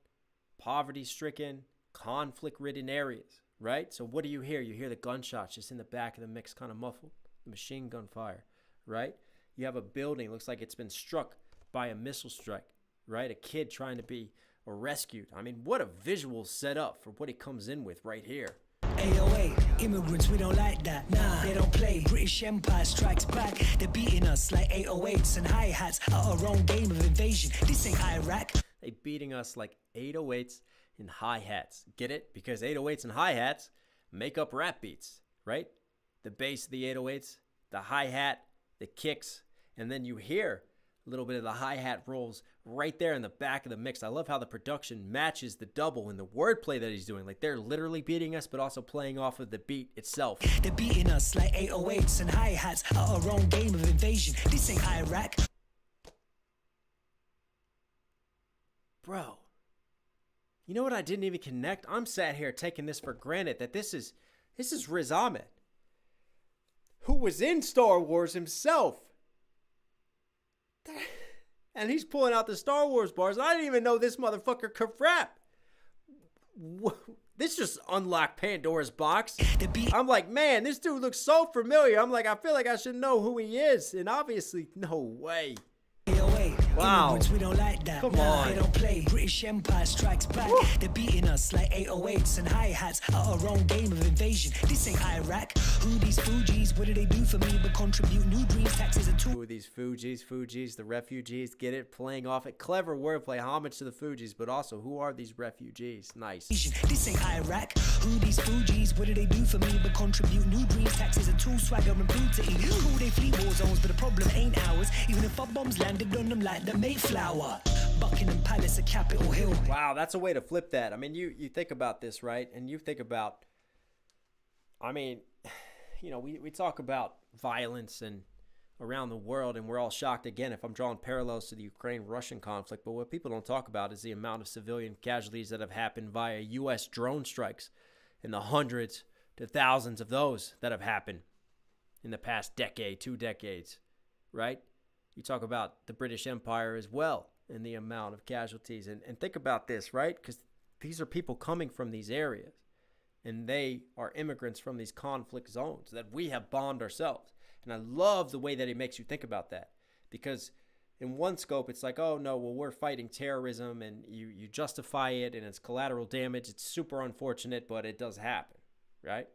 Speaker 1: poverty-stricken, conflict-ridden areas. Right? So what do you hear? You hear the gunshots just in the back of the mix, kind of muffled. The machine gun fire, right? You have a building, looks like it's been struck by a missile strike, right? A kid trying to be rescued. I mean, what a visual setup for what he comes in with right here.
Speaker 16: AOA, immigrants, we don't like that. Nah, they don't play. British Empire strikes back. They're beating us like 808s and hi-hats at our own game of invasion. This ain't Iraq.
Speaker 1: They beating us like 808s and hi-hats. Get it? Because 808s and hi-hats make up rap beats, right? The bass of the 808s, the hi-hat, the kicks, and then you hear a little bit of the hi-hat rolls right there in the back of the mix. I love how the production matches the double and the wordplay that he's doing. Like they're literally beating us, but also playing off of the beat itself.
Speaker 16: They're beating us like 808s and hi-hats at our own game of invasion. This ain't Iraq.
Speaker 1: Bro. You know what I didn't even connect? I'm sat here taking this for granted that this is Riz Ahmed, who was in Star Wars himself. And he's pulling out the Star Wars bars. And I didn't even know this motherfucker could rap. This just unlocked Pandora's box. I'm like, man, this dude looks so familiar. I'm like, I feel like I should know who he is. And obviously, no way. Wow.
Speaker 16: We don't like that.
Speaker 1: Come on.
Speaker 16: They don't play. British Empire strikes back. Woo. They're beating us like 808s and hi-hats at our own game of invasion. This ain't Iraq. Who these Fugees? What do they do for me but contribute new dreams, taxes, and
Speaker 1: who are these Fugees, the refugees? Get it? Playing off it. Clever wordplay. Homage to the Fugees, but also who are these refugees? Nice.
Speaker 16: This ain't Iraq. Who these Fugees? What do they do for me but contribute new dreams, taxes, and tools, swagger, and booty? Who they flee war zones, but the problem ain't ours. Even if our bombs landed on them like the Mayflower. Buckingham Palace, a Capitol Hill.
Speaker 1: Wow, that's a way to flip that. I mean, you think about this, right? And you think about, I mean, you know, we talk about violence and around the world, and we're all shocked again if I'm drawing parallels to the Ukraine-Russian conflict. But what people don't talk about is the amount of civilian casualties that have happened via U.S. drone strikes and the hundreds to thousands of those that have happened in the past decade, 2 decades, right? You talk about the British Empire as well and the amount of casualties. And think about this, right? Because these are people coming from these areas. And they are immigrants from these conflict zones that we have bombed ourselves. And I love the way that it makes you think about that. Because in one scope, it's like, oh, no, well, we're fighting terrorism. And you justify it and it's collateral damage. It's super unfortunate, but it does happen, right?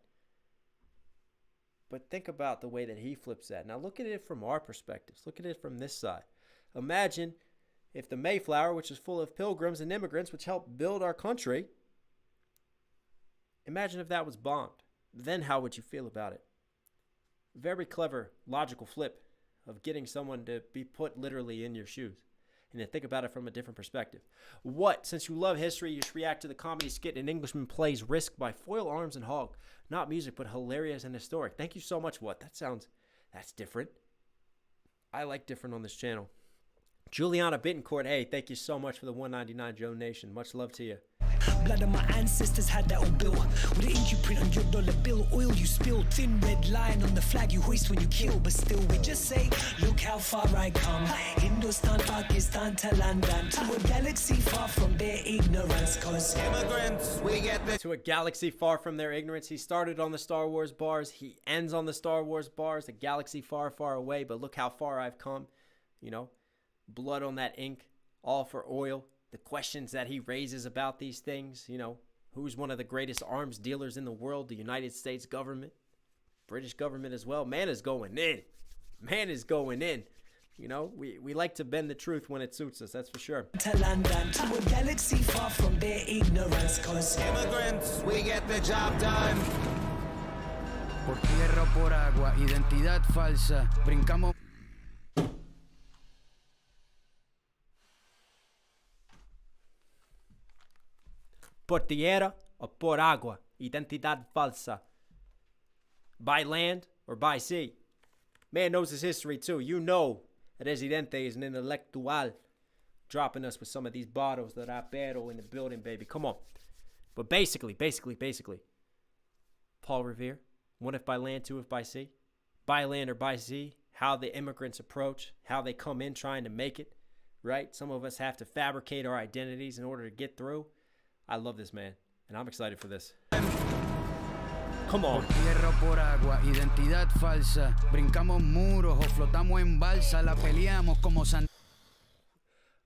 Speaker 1: But think about the way that he flips that. Now look at it from our perspectives. Look at it from this side. Imagine if the Mayflower, which is full of pilgrims and immigrants, which helped build our country, imagine if that was bombed. Then how would you feel about it? Very clever, logical flip of getting someone to be put literally in your shoes. And then think about it from a different perspective. What, since you love history, you should react to the comedy skit An Englishman Plays Risk by Foil Arms and Hog. Not music, but hilarious and historic. Thank you so much. What? That's different. I like different on this channel. Juliana Bittencourt, hey, thank you so much for the $1.99 Joe Nation. Much love to you.
Speaker 16: Blood of my ancestors had that all built with an ink you print on your dollar bill. Oil you spill, thin red line on the flag you hoist when you kill. But still we just say, look how far I come. Hindustan, Pakistan to London, to a galaxy far from their ignorance. Cause immigrants, we get the
Speaker 1: to a galaxy far from their ignorance. He started on the Star Wars bars. He ends on the Star Wars bars. A galaxy far, far away. But look how far I've come. You know, blood on that ink, all for oil. The questions that he raises about these things, you know, who's one of the greatest arms dealers in the world? The United States government, British government as well. Man is going in. Man is going in. You know, we like to bend the truth when it suits us, that's for sure.
Speaker 16: To London, to a galaxy far from their ignorance. Cause immigrants, we get the job done.
Speaker 17: Por tierra o por agua, identidad falsa, brincamos.
Speaker 1: por tierra or por agua. Identidad falsa. By land or by sea. Man knows his history too. You know Residente is an intellectual. Dropping us with some of these bottles that rapero in the building, baby. Come on. But basically. Paul Revere. One if by land, two if by sea. By land or by sea. How the immigrants approach. How they come in trying to make it. Right? Some of us have to fabricate our identities in order to get through. I love this man. And I'm excited for this. Come on.
Speaker 17: Por tierra o por agua, identidad falsa. Brincamos muros o flotamos en balsa. La peleamos como san...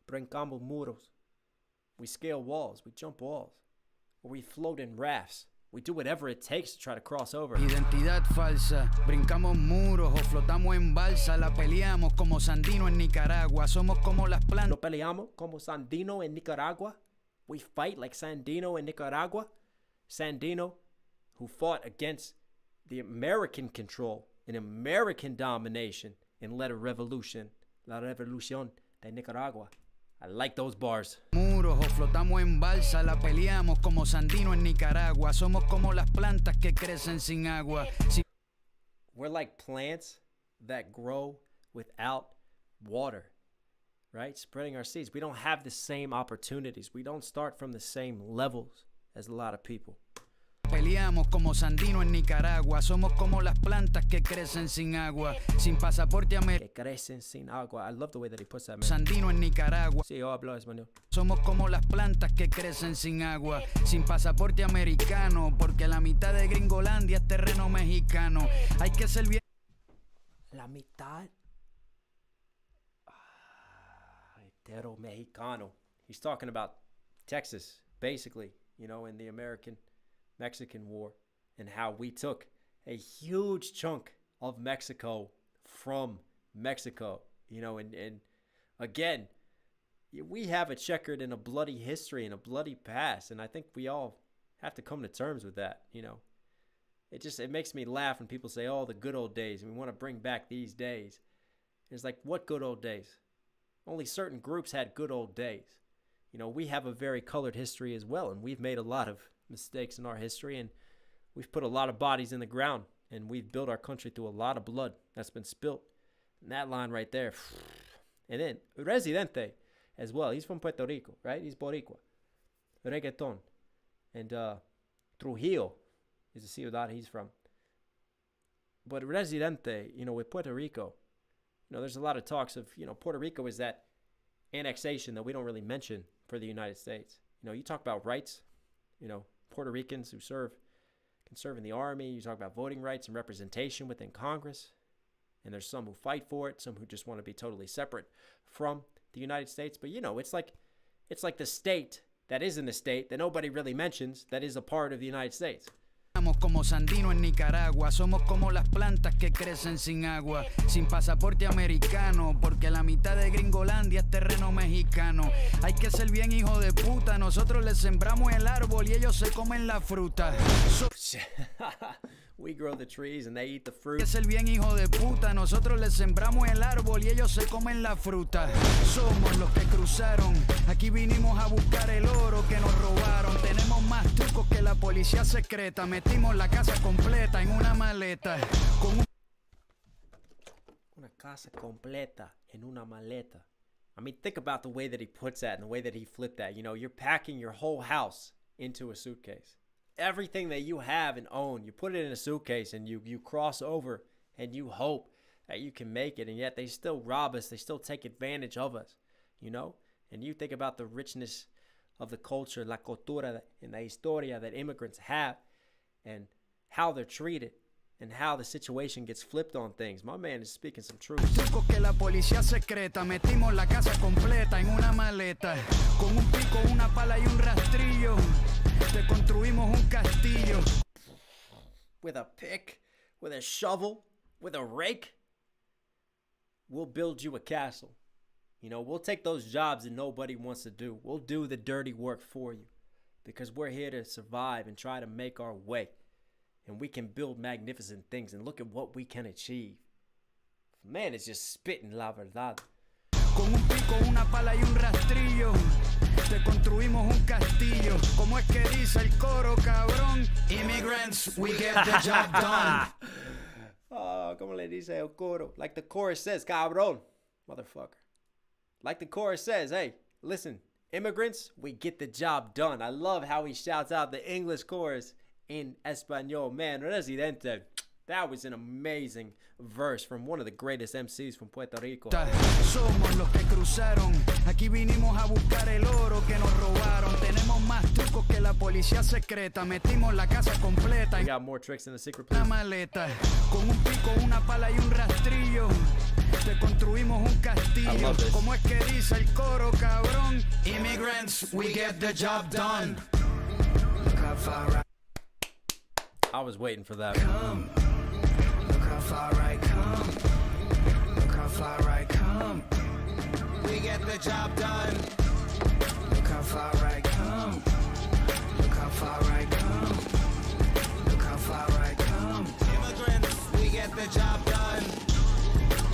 Speaker 1: Brincamos muros. We scale walls. We jump walls. Or we float in rafts. We do whatever it takes to try to cross over.
Speaker 17: Identidad falsa. Brincamos muros o flotamos en balsa. La peleamos como Sandino en Nicaragua. Somos como las plantas.
Speaker 1: Lo peleamos como Sandino en Nicaragua. We fight like Sandino in Nicaragua. Sandino, who fought against the American control and American domination and led a revolution. La Revolución de Nicaragua. I like those bars.
Speaker 17: Muros o flotamos en balsa, la peleamos como Sandino en Nicaragua. Somos como las plantas que crecen sin agua.
Speaker 1: We're like plants that grow without water, right? Spreading our seeds. We don't have the same opportunities. We don't start from the same levels as a lot of people.
Speaker 17: Peleamos como Sandino en Nicaragua. Somos como las plantas que crecen sin agua. Sin pasaporte americano.
Speaker 1: Que crecen sin agua. I love the way that he puts that, man.
Speaker 17: Sandino en Nicaragua.
Speaker 1: Sí, yo hablo español.
Speaker 17: Somos como las plantas que crecen sin agua. Sin pasaporte americano. Porque la mitad de Gringolandia es terreno mexicano. Hay que ser bien.
Speaker 1: La mitad. Terreno mexicano. He's talking about Texas, basically, you know, in the American-Mexican War, and how we took a huge chunk of Mexico from Mexico, you know, and again, we have a checkered and a bloody history and a bloody past, and I think we all have to come to terms with that, you know. It makes me laugh when people say, oh, the good old days, and we want to bring back these days. It's like, what good old days? Only certain groups had good old days. You know, we have a very colored history as well, and we've made a lot of mistakes in our history, and we've put a lot of bodies in the ground, and we've built our country through a lot of blood that's been spilt. And that line right there. And then Residente as well. He's from Puerto Rico, right? He's Boricua. Reggaeton. And Trujillo is the ciudad he's from. But Residente, you know, with Puerto Rico, you know, there's a lot of talks of, you know, Puerto Rico is that annexation that we don't really mention for the United States. You know, you talk about rights, you know, Puerto Ricans who can serve in the army. You talk about voting rights and representation within Congress. And there's some who fight for it, some who just want to be totally separate from the United States. But, you know, it's like the state that is in the state that nobody really mentions that is a part of the United States.
Speaker 17: Como Sandino en Nicaragua. Somos como las plantas que crecen sin agua. Sin pasaporte americano. Porque la mitad de Gringolandia es terreno mexicano. Hay que ser bien hijo de puta. Nosotros les sembramos el árbol y ellos se comen la fruta.
Speaker 1: We grow the trees and they eat the fruit.
Speaker 17: Hay que ser bien hijo de puta. Nosotros les sembramos el árbol y ellos se comen la fruta. Somos los que cruzaron. Aquí vinimos a buscar el oro que nos robaron. Tenemos más trucos que la policía secreta. Metimos la casa completa en una maleta. Con
Speaker 1: una casa completa en una maleta. I mean, think about the way that he puts that and the way that he flipped that. You know, you're packing your whole house into a suitcase. Everything that you have and own, you put it in a suitcase and you cross over and you hope that you can make it. And yet they still rob us. They still take advantage of us, you know? And you think about the richness of the culture, la cultura and la historia that immigrants have and how they're treated and how the situation gets flipped on things. My man is speaking some truth.
Speaker 17: Trucos que la policía secreta. Metimos la casa completa en una maleta. Con un pico, una pala y un rastrillo. Te construimos un castillo.
Speaker 1: With a pick, with a shovel, with a rake, we'll build you a castle. You know, we'll take those jobs that nobody wants to do. We'll do the dirty work for you because we're here to survive and try to make our way. And we can build magnificent things and look at what we can achieve. Man is just spitting la verdad.
Speaker 17: Con un pico, una pala y un rastrillo. te construimos un castillo. ¿Cómo es que dice el coro, cabrón? Immigrants, we get the job done.
Speaker 1: Oh, como le dice el coro. Like the chorus says, cabrón. Motherfucker. Like the chorus says, hey, listen, immigrants, we get the job done. I love how he shouts out the English chorus in Espanol. Man, Residente, that was an amazing verse from one of the greatest MCs from Puerto Rico.
Speaker 17: Somos los que cruzaron. Aquí vinimos a buscar el oro que nos robaron. Tenemos más trucos que la policía secreta. Metimos la casa completa.
Speaker 1: We got more tricks in the secret place.
Speaker 17: Una maleta con un pico, una pala y un rastrillo. Te construimos un castillo. ¿Cómo es que dice el coro, cabrón? Immigrants, we get the job done. Look how far
Speaker 1: I was waiting for that.
Speaker 17: Come. Look how far I come. Look how far I come. We get the job done. Look how far I come. Look how far I come. Look how far I come. Immigrants, we get the job done.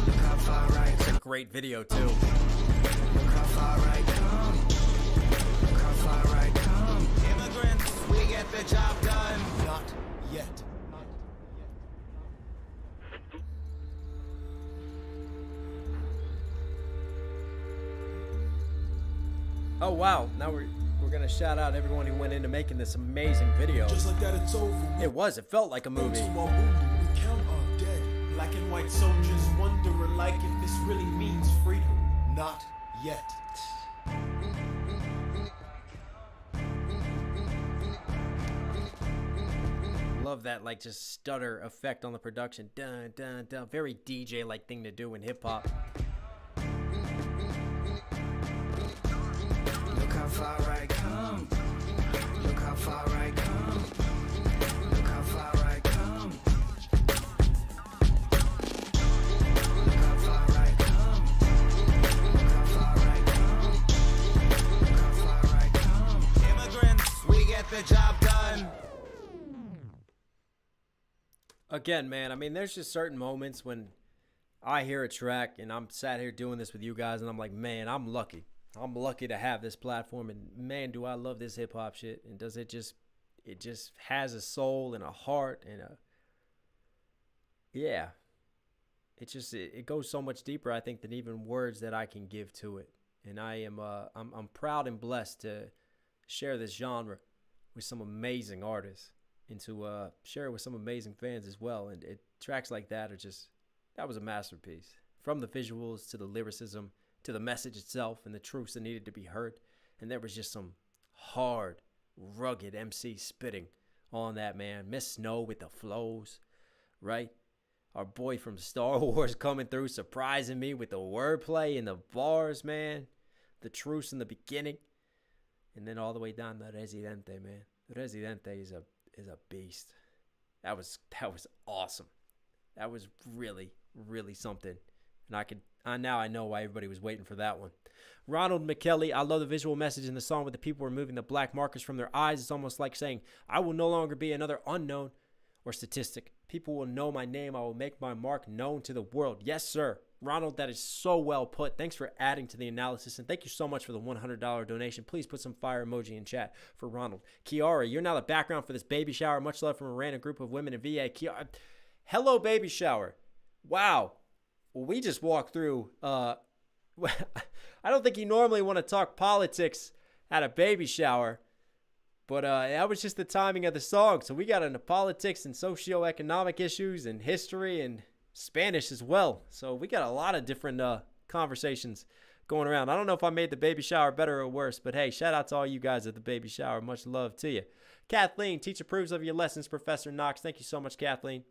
Speaker 17: Look how far I come.
Speaker 1: It's a great video too.
Speaker 17: Look how far I come. Look how far I come. Immigrants, we get the job done.
Speaker 5: Not yet.
Speaker 1: Oh wow, now we're gonna shout out everyone who went into making this amazing video.
Speaker 5: Just like that, it's over.
Speaker 1: It felt like a movie.
Speaker 5: We count our dead. Black and white soldiers wonder alike if this really means freedom. Not yet.
Speaker 1: Love that like just stutter effect on the production. Dun dun dun. Very DJ like thing to do in hip hop.
Speaker 17: Look how far I come. Look how far I come. Look how far I come. Look how far I come. Look how far I come. Look how far I come. Immigrants, we get the job done.
Speaker 1: Again, man, I mean, there's just certain moments when I hear a track and I'm sat here doing this with you guys and I'm like, man, I'm lucky. I'm lucky to have this platform, and man, do I love this hip hop shit. And does it just has a soul and a heart and it goes so much deeper, I think, than even words that I can give to it. And I'm proud and blessed to share this genre with some amazing artists and to share it with some amazing fans as well. And tracks like that that was a masterpiece. From the visuals to the lyricism, to the message itself and the truths that needed to be heard. And there was just some hard, rugged MC spitting on that, man. Miss Snow with the flows, right? Our boy from Star Wars coming through, surprising me with the wordplay and the bars, man. The truths in the beginning. And then all the way down to Residente, man. Residente is a beast. That was awesome. That was really, really something. And now I know why everybody was waiting for that one. Ronald McKelly, I love the visual message in the song with the people removing the black markers from their eyes. It's almost like saying, I will no longer be another unknown or statistic. People will know my name. I will make my mark known to the world. Yes, sir. Ronald, that is so well put. Thanks for adding to the analysis, and thank you so much for the $100 donation. Please put some fire emoji in chat for Ronald. Kiara, you're now the background for this baby shower. Much love from a random group of women in VA. Kiara, hello, baby shower. Wow. Well, we just walked through. I don't think you normally want to talk politics at a baby shower, but that was just the timing of the song. So we got into politics and socioeconomic issues and history and Spanish as well. So we got a lot of different conversations going around. I don't know if I made the baby shower better or worse, but hey, shout out to all you guys at the baby shower. Much love to you. Kathleen, teacher approves of your lessons, Professor Knox. Thank you so much, Kathleen.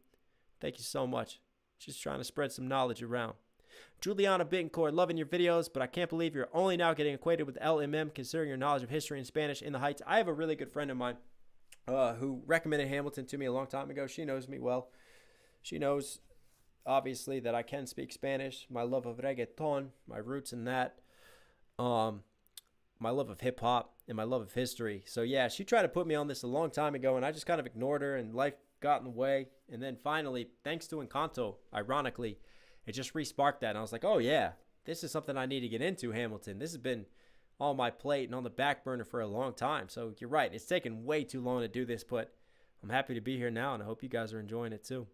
Speaker 1: Thank you so much. Just trying to spread some knowledge around. Juliana Bittencourt, loving your videos, but I can't believe you're only now getting acquainted with LMM considering your knowledge of history and Spanish in the Heights. I have a really good friend of mine who recommended Hamilton to me a long time ago. She knows me well. She knows, obviously, that I can speak Spanish, my love of reggaeton, my roots in that, my love of hip-hop, and my love of history. So, yeah, she tried to put me on this a long time ago, and I just kind of ignored her, and life got in the way. And then finally, thanks to Encanto, ironically, it just re-sparked that. And I was like, oh, yeah, this is something I need to get into, Hamilton. This has been on my plate and on the back burner for a long time. So you're right. It's taken way too long to do this, but I'm happy to be here now, and I hope you guys are enjoying it too.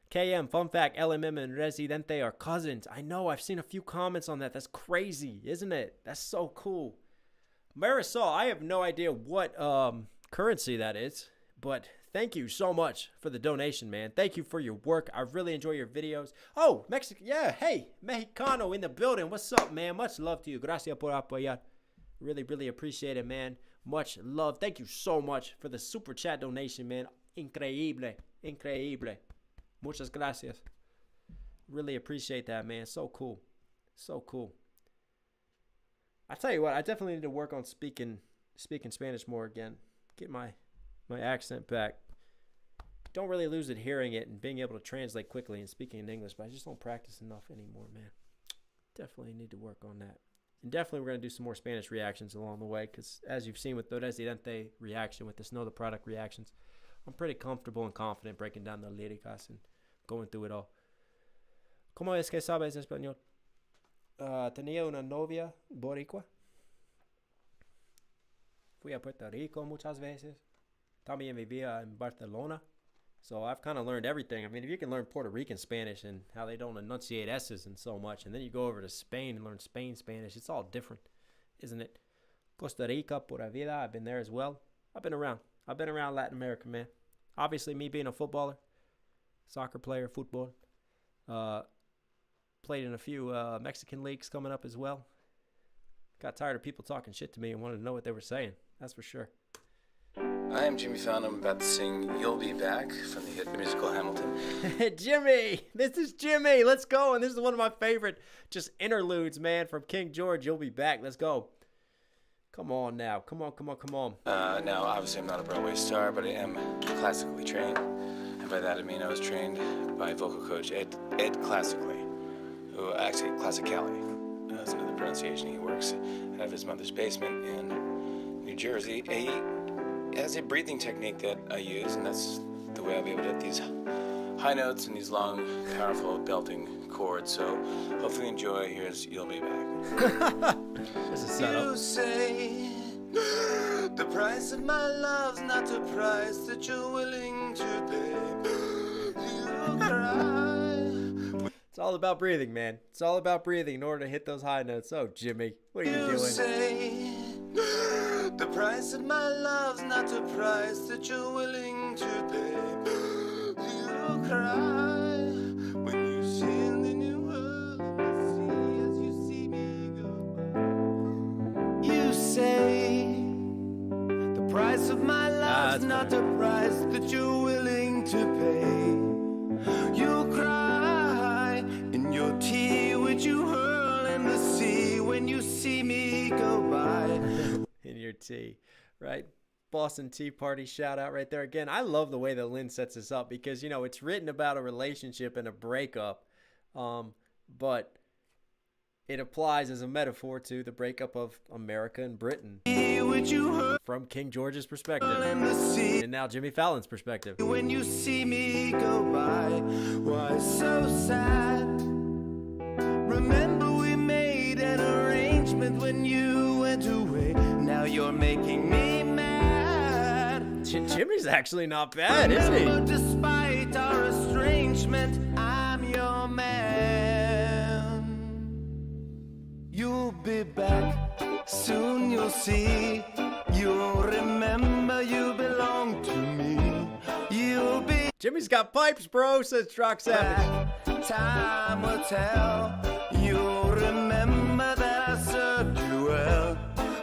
Speaker 1: KM, fun fact, LMM and Residente are cousins. I know, I've seen a few comments on that. That's crazy, isn't it? That's so cool. Marisol, I have no idea what currency that is, but thank you so much for the donation, man. Thank you for your work. I really enjoy your videos. Oh, Mexican, yeah, hey, Mexicano in the building. What's up, man? Much love to you. Gracias por apoyar. Really, really appreciate it, man. Much love. Thank you so much for the super chat donation, man. Increíble. Increíble. Muchas gracias. Really appreciate that, man. So cool. So cool. I tell you what, I definitely need to work on speaking Spanish more again. Get my accent back. Don't really lose it hearing it and being able to translate quickly and speaking in English, but I just don't practice enough anymore, man. Definitely need to work on that. And definitely we're going to do some more Spanish reactions along the way, because as you've seen with the Residente reaction, with this Know the Product reactions, I'm pretty comfortable and confident breaking down the líricas and going through it all. ¿Cómo es que sabes español? Tenía una novia boricua. Fui a Puerto Rico muchas veces. También vivía en Barcelona. So I've kind of learned everything. I mean, if you can learn Puerto Rican Spanish and how they don't enunciate S's and so much, and then you go over to Spain and learn Spain Spanish, it's all different, isn't it? Costa Rica, pura vida, I've been there as well. I've been around Latin America, man. Obviously, me being a footballer, soccer player, football. Played in a few Mexican leagues coming up as well. Got tired of people talking shit to me and wanted to know what they were saying. That's for sure.
Speaker 18: I am Jimmy Fallon. I'm about to sing You'll Be Back from the hit musical Hamilton.
Speaker 1: Jimmy! This is Jimmy! Let's go! And this is one of my favorite just interludes, man, from King George. You'll be back. Let's go. Come on now. Come on.
Speaker 18: Now, obviously, I'm not a Broadway star, but I am classically trained. And by that, I mean I was trained by vocal coach Ed Classically, who actually, Classicality. That's another pronunciation. He works out of his mother's basement in New Jersey. He has a breathing technique that I use, and that's the way I'll be able to hit these high notes and these long, powerful, belting chords. So hopefully enjoy. Here's You'll Be Back.
Speaker 1: This is setup.
Speaker 18: You say the price of my love's not the price that you're willing to pay. You cry.
Speaker 1: It's all about breathing, man. It's all about breathing in order to hit those high notes. Oh, Jimmy, what are you doing?
Speaker 18: Say, the price of my love's not the price that you're willing to pay. You cry when you see in the new world and you see as you see me go by. You say the price of my love's not the price that you're willing to pay. You cry in your tea which you hurl in the sea when you see me go by.
Speaker 1: In your tea, right? Boston Tea Party shout out right there. Again, I love the way that Lin sets this up because, you know, it's written about a relationship and a breakup, but it applies as a metaphor to the breakup of America and Britain from King George's perspective and now Jimmy Fallon's perspective.
Speaker 18: When you see me go by, why so sad? Remember we made an arrangement when you went away. Now you're making me mad.
Speaker 1: Jimmy's actually not bad, is he?
Speaker 18: Despite our estrangement, I'm your man. You'll be back, soon you'll see. You'll remember you belong to me. You'll be
Speaker 1: Jimmy's got pipes, bro, says Trox Savage.
Speaker 18: Time will tell. You'll remember that I served you well.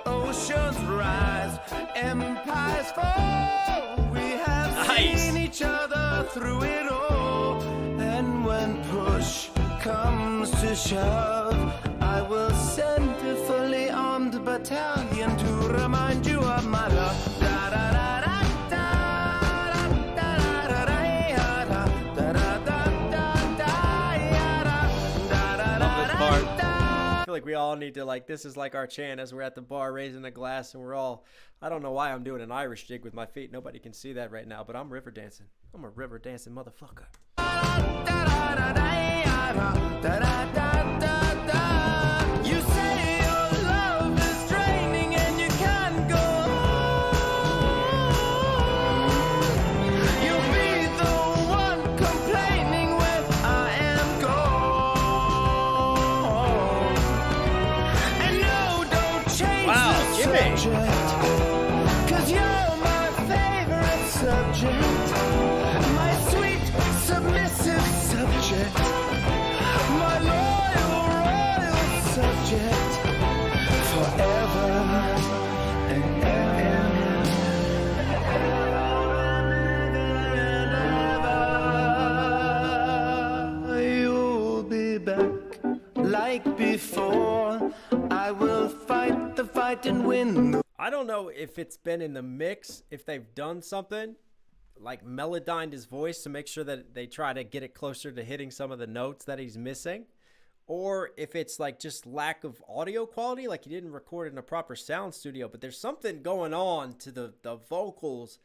Speaker 18: Oceans rise, empires fall. We have seen each other through it all. And when push comes to shove, I will send a fully armed battalion to remind you of my love. Da, da, da, da.
Speaker 1: I feel like we all need to, like, this is like our chant as we're at the bar raising a glass and we're all, I don't know why I'm doing an Irish jig with my feet. Nobody can see that right now, but I'm river dancing. I'm a river dancing motherfucker. You say your love is strange.
Speaker 8: subject. 'Cause you're my favorite subject. My sweet, submissive subject. My loyal subject. Forever and ever. You'll be back like before. I will fight the fight and win.
Speaker 1: I don't know if it's been in the mix, if they've done something like melodined his voice to make sure that they try to get it closer to hitting some of the notes that he's missing, or if it's like just lack of audio quality, like he didn't record in a proper sound studio. But there's something going on to the vocals,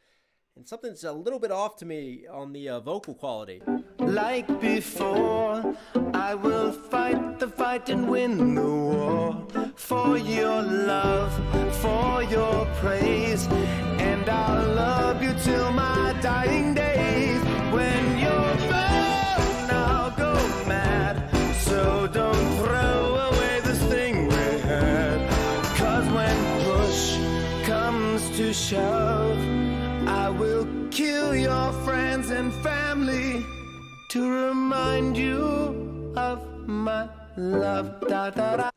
Speaker 1: and something's a little bit off to me on the vocal quality.
Speaker 8: Like before, I will fight the fight and win the war. For your love, for your praise, and I'll love you till my dying days. When you're gone, I'll go mad. So don't throw away this thing we had. 'Cause when push comes to shove, I will kill your friends and family to remind you of my love. Da, da, da.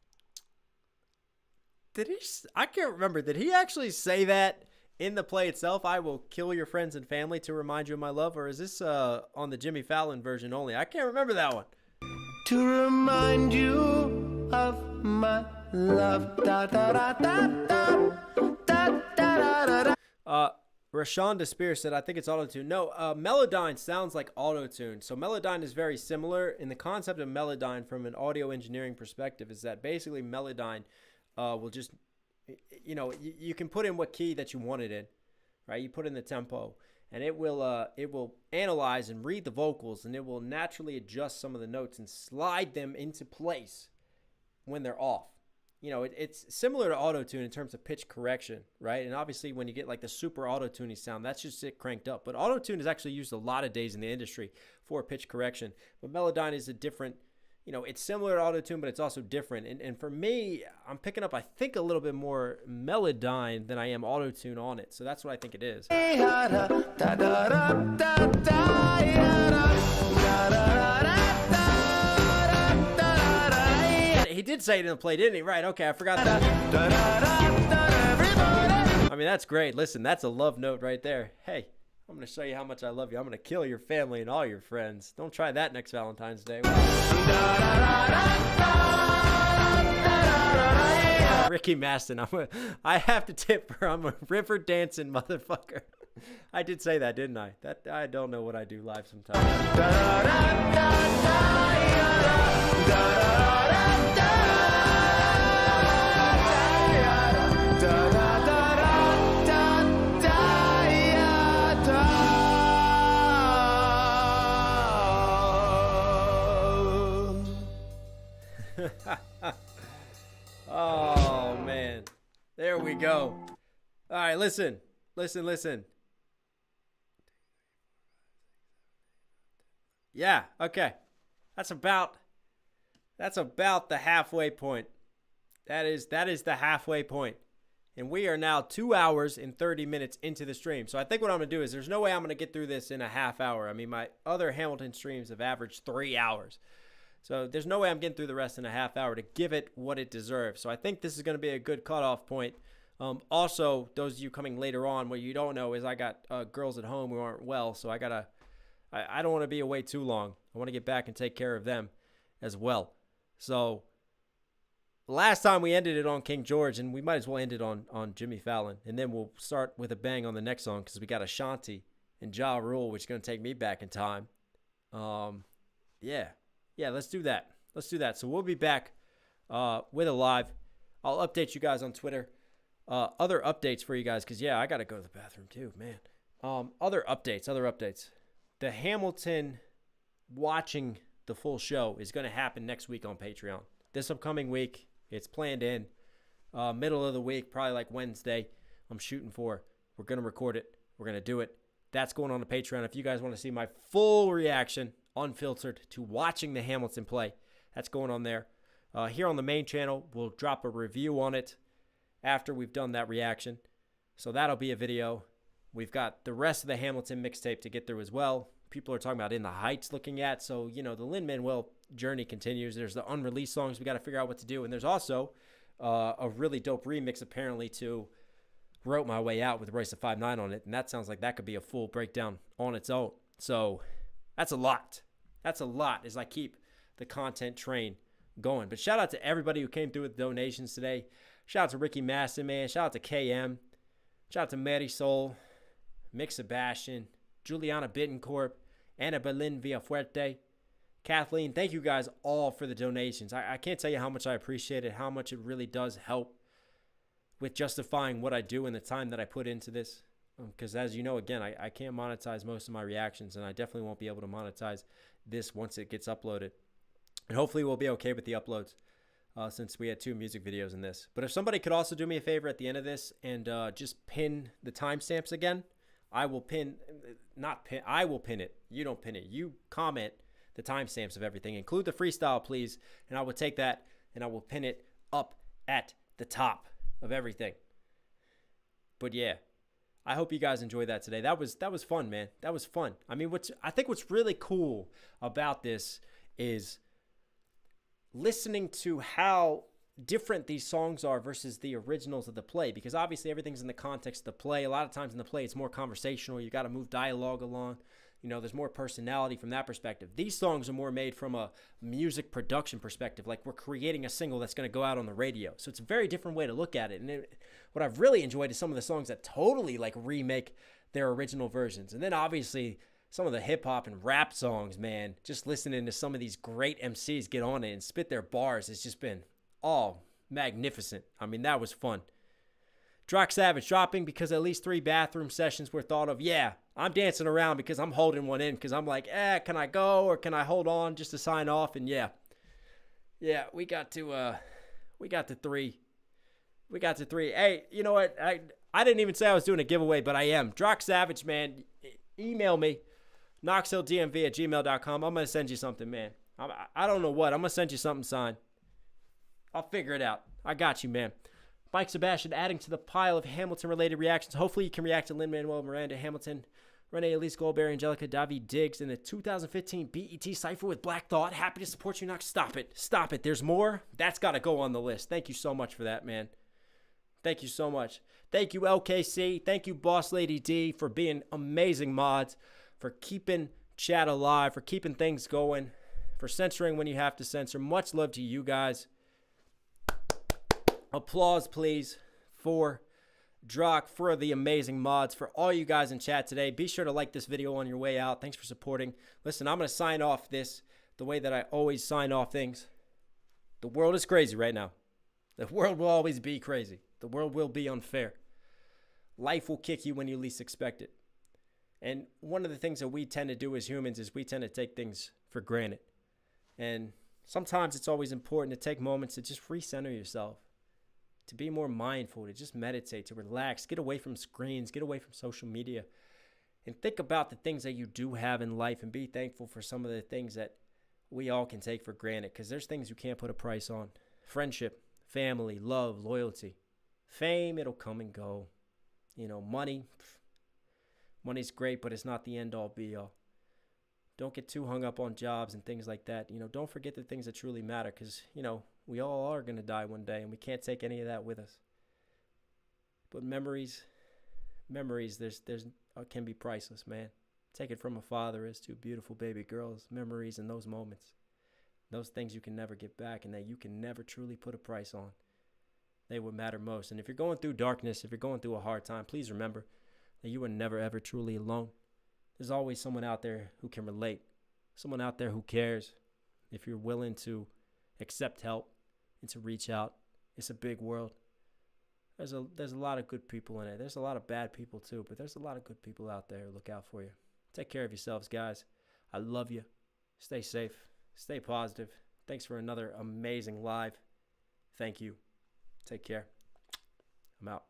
Speaker 1: Did he? I can't remember. Did he actually say that in the play itself? I will kill your friends and family to remind you of my love, or is this on the Jimmy Fallon version only? I can't remember that one.
Speaker 8: To remind you of my love. Da, da, da, da, da, da, da, da, da.
Speaker 1: Rashonda Spears said, I think it's auto-tune. No, Melodyne sounds like auto-tune. So Melodyne is very similar. And the concept of Melodyne from an audio engineering perspective is that basically Melodyne will just, you can put in what key that you want it in, right? You put in the tempo, and it will analyze and read the vocals, and it will naturally adjust some of the notes and slide them into place when they're off. It's similar to auto-tune in terms of pitch correction, right? And obviously when you get like the super auto-tuning sound, that's just it cranked up. But auto-tune is actually used a lot of days in the industry for pitch correction. But Melodyne is a different, it's similar to auto-tune, but it's also different. And for me, I'm picking up, I think, a little bit more Melodyne than I am auto-tune on it. So that's what I think it is. He did say it in the play, didn't he? Right, okay, I forgot that. I mean, that's great. Listen, that's a love note right there. Hey, I'm going to show you how much I love you. I'm going to kill your family and all your friends. Don't try that next Valentine's Day. Ricky Maston, I have to tip her. I'm a river dancing motherfucker. I did say that, didn't I? That I don't know what I do live sometimes. Oh, man. There we go. All right, listen. Yeah, okay. That's about the halfway point. That is the halfway point. And we are now 2 hours and 30 minutes into the stream. So I think what I'm going to do is there's no way I'm going to get through this in a half hour. I mean, my other Hamilton streams have averaged 3 hours. So there's no way I'm getting through the rest in a half hour to give it what it deserves. So I think this is going to be a good cutoff point. Also, those of you coming later on, what you don't know is I got girls at home who aren't well. So I don't want to be away too long. I want to get back and take care of them as well. So last time we ended it on King George, and we might as well end it on Jimmy Fallon. And then we'll start with a bang on the next song because we got Ashanti and Ja Rule, which is going to take me back in time. Yeah, let's do that. So we'll be back with a live. I'll update you guys on Twitter. Other updates for you guys because, yeah, I got to go to the bathroom too, man. Other updates. The Hamilton watching the full show is going to happen next week on Patreon. This upcoming week, it's planned in. Middle of the week, probably like Wednesday, I'm shooting for. We're going to record it. We're going to do it. That's going on the Patreon. If you guys want to see my full reaction, unfiltered, to watching the Hamilton play, that's going on there. Here on the main channel, we'll drop a review on it after we've done that reaction. So that'll be a video. We've got the rest of the Hamilton mixtape to get through as well. People are talking about In the Heights looking at. So, you know, the Lin-Manuel journey continues. There's the unreleased songs we got to figure out what to do. And there's also a really dope remix apparently to Wrote My Way Out with Royce da 5'9" on it. And that sounds like that could be a full breakdown on its own. So that's a lot. That's a lot as I keep the content train going. But shout out to everybody who came through with donations today. Shout out to Ricky Masson, man. Shout out to KM. Shout out to Mary Soul, Mick Sebastian, Juliana Bittencorp, Anna Berlin Villafuerte, Kathleen. Thank you guys all for the donations. I can't tell you how much I appreciate it, how much it really does help with justifying what I do and the time that I put into this. Because as you know, again, I can't monetize most of my reactions, and I definitely won't be able to monetize this once it gets uploaded. And hopefully we'll be okay with the uploads since we had 2 music videos in this. But if somebody could also do me a favor at the end of this and just pin the timestamps again, I will pin it. You don't pin it. You comment the timestamps of everything. Include the freestyle, please. And I will take that and I will pin it up at the top of everything. But yeah, I hope you guys enjoyed that today. That was fun, man. That was fun. I mean, I think what's really cool about this is listening to how different these songs are versus the originals of the play, because obviously everything's in the context of the play. A lot of times in the play it's more conversational. You got to move dialogue along. You know, there's more personality from that perspective. These songs are more made from a music production perspective, like we're creating a single that's going to go out on the radio. So it's a very different way to look at it. And what I've really enjoyed is some of the songs that totally like remake their original versions. And then obviously some of the hip hop and rap songs, man, just listening to some of these great MCs get on it and spit their bars has just been all magnificent. I mean, that was fun. Drock Savage dropping because at least 3 bathroom sessions were thought of. Yeah, I'm dancing around because I'm holding one in because I'm like, can I go or can I hold on just to sign off? And yeah, we got to 3. We got to 3. Hey, you know what? I didn't even say I was doing a giveaway, but I am. Drock Savage, man, email me. knoxhilldmv@gmail.com. I'm going to send you something, man. I don't know what. I'm going to send you something signed. I'll figure it out. I got you, man. Mike Sebastian adding to the pile of Hamilton-related reactions. Hopefully you can react to Lin-Manuel, Miranda, Hamilton, Renee, Elise Goldberry, Angelica, Davi Diggs in the 2015 BET Cypher with Black Thought. Happy to support you, Knox. Stop it. Stop it. There's more. That's got to go on the list. Thank you so much for that, man. Thank you so much. Thank you, LKC. Thank you, Boss Lady D, for being amazing mods, for keeping chat alive, for keeping things going, for censoring when you have to censor. Much love to you guys. Applause, please, for Drock, for the amazing mods, for all you guys in chat today. Be sure to like this video on your way out. Thanks for supporting. Listen, I'm going to sign off this the way that I always sign off things. The world is crazy right now. The world will always be crazy. The world will be unfair. Life will kick you when you least expect it. And one of the things that we tend to do as humans is we tend to take things for granted. And sometimes it's always important to take moments to just recenter yourself, to be more mindful, to just meditate, to relax, get away from screens, get away from social media, and think about the things that you do have in life and be thankful for some of the things that we all can take for granted, because there's things you can't put a price on. Friendship, family, love, loyalty, fame, it'll come and go. You know, money's great, but it's not the end-all, be-all. Don't get too hung up on jobs and things like that. You know, don't forget the things that truly matter, because, you know, we all are going to die one day, and we can't take any of that with us. But memories, there's can be priceless, man. Take it from a father as 2 beautiful baby girls. Memories in those moments. Those things you can never get back and that you can never truly put a price on. They would matter most. And if you're going through darkness, if you're going through a hard time, please remember that you are never, ever truly alone. There's always someone out there who can relate. Someone out there who cares. If you're willing to accept help and to reach out, it's a big world. There's a lot of good people in it. There's a lot of bad people too, but there's a lot of good people out there who look out for you. Take care of yourselves, guys. I love you. Stay safe. Stay positive. Thanks for another amazing live. Thank you. Take care. I'm out.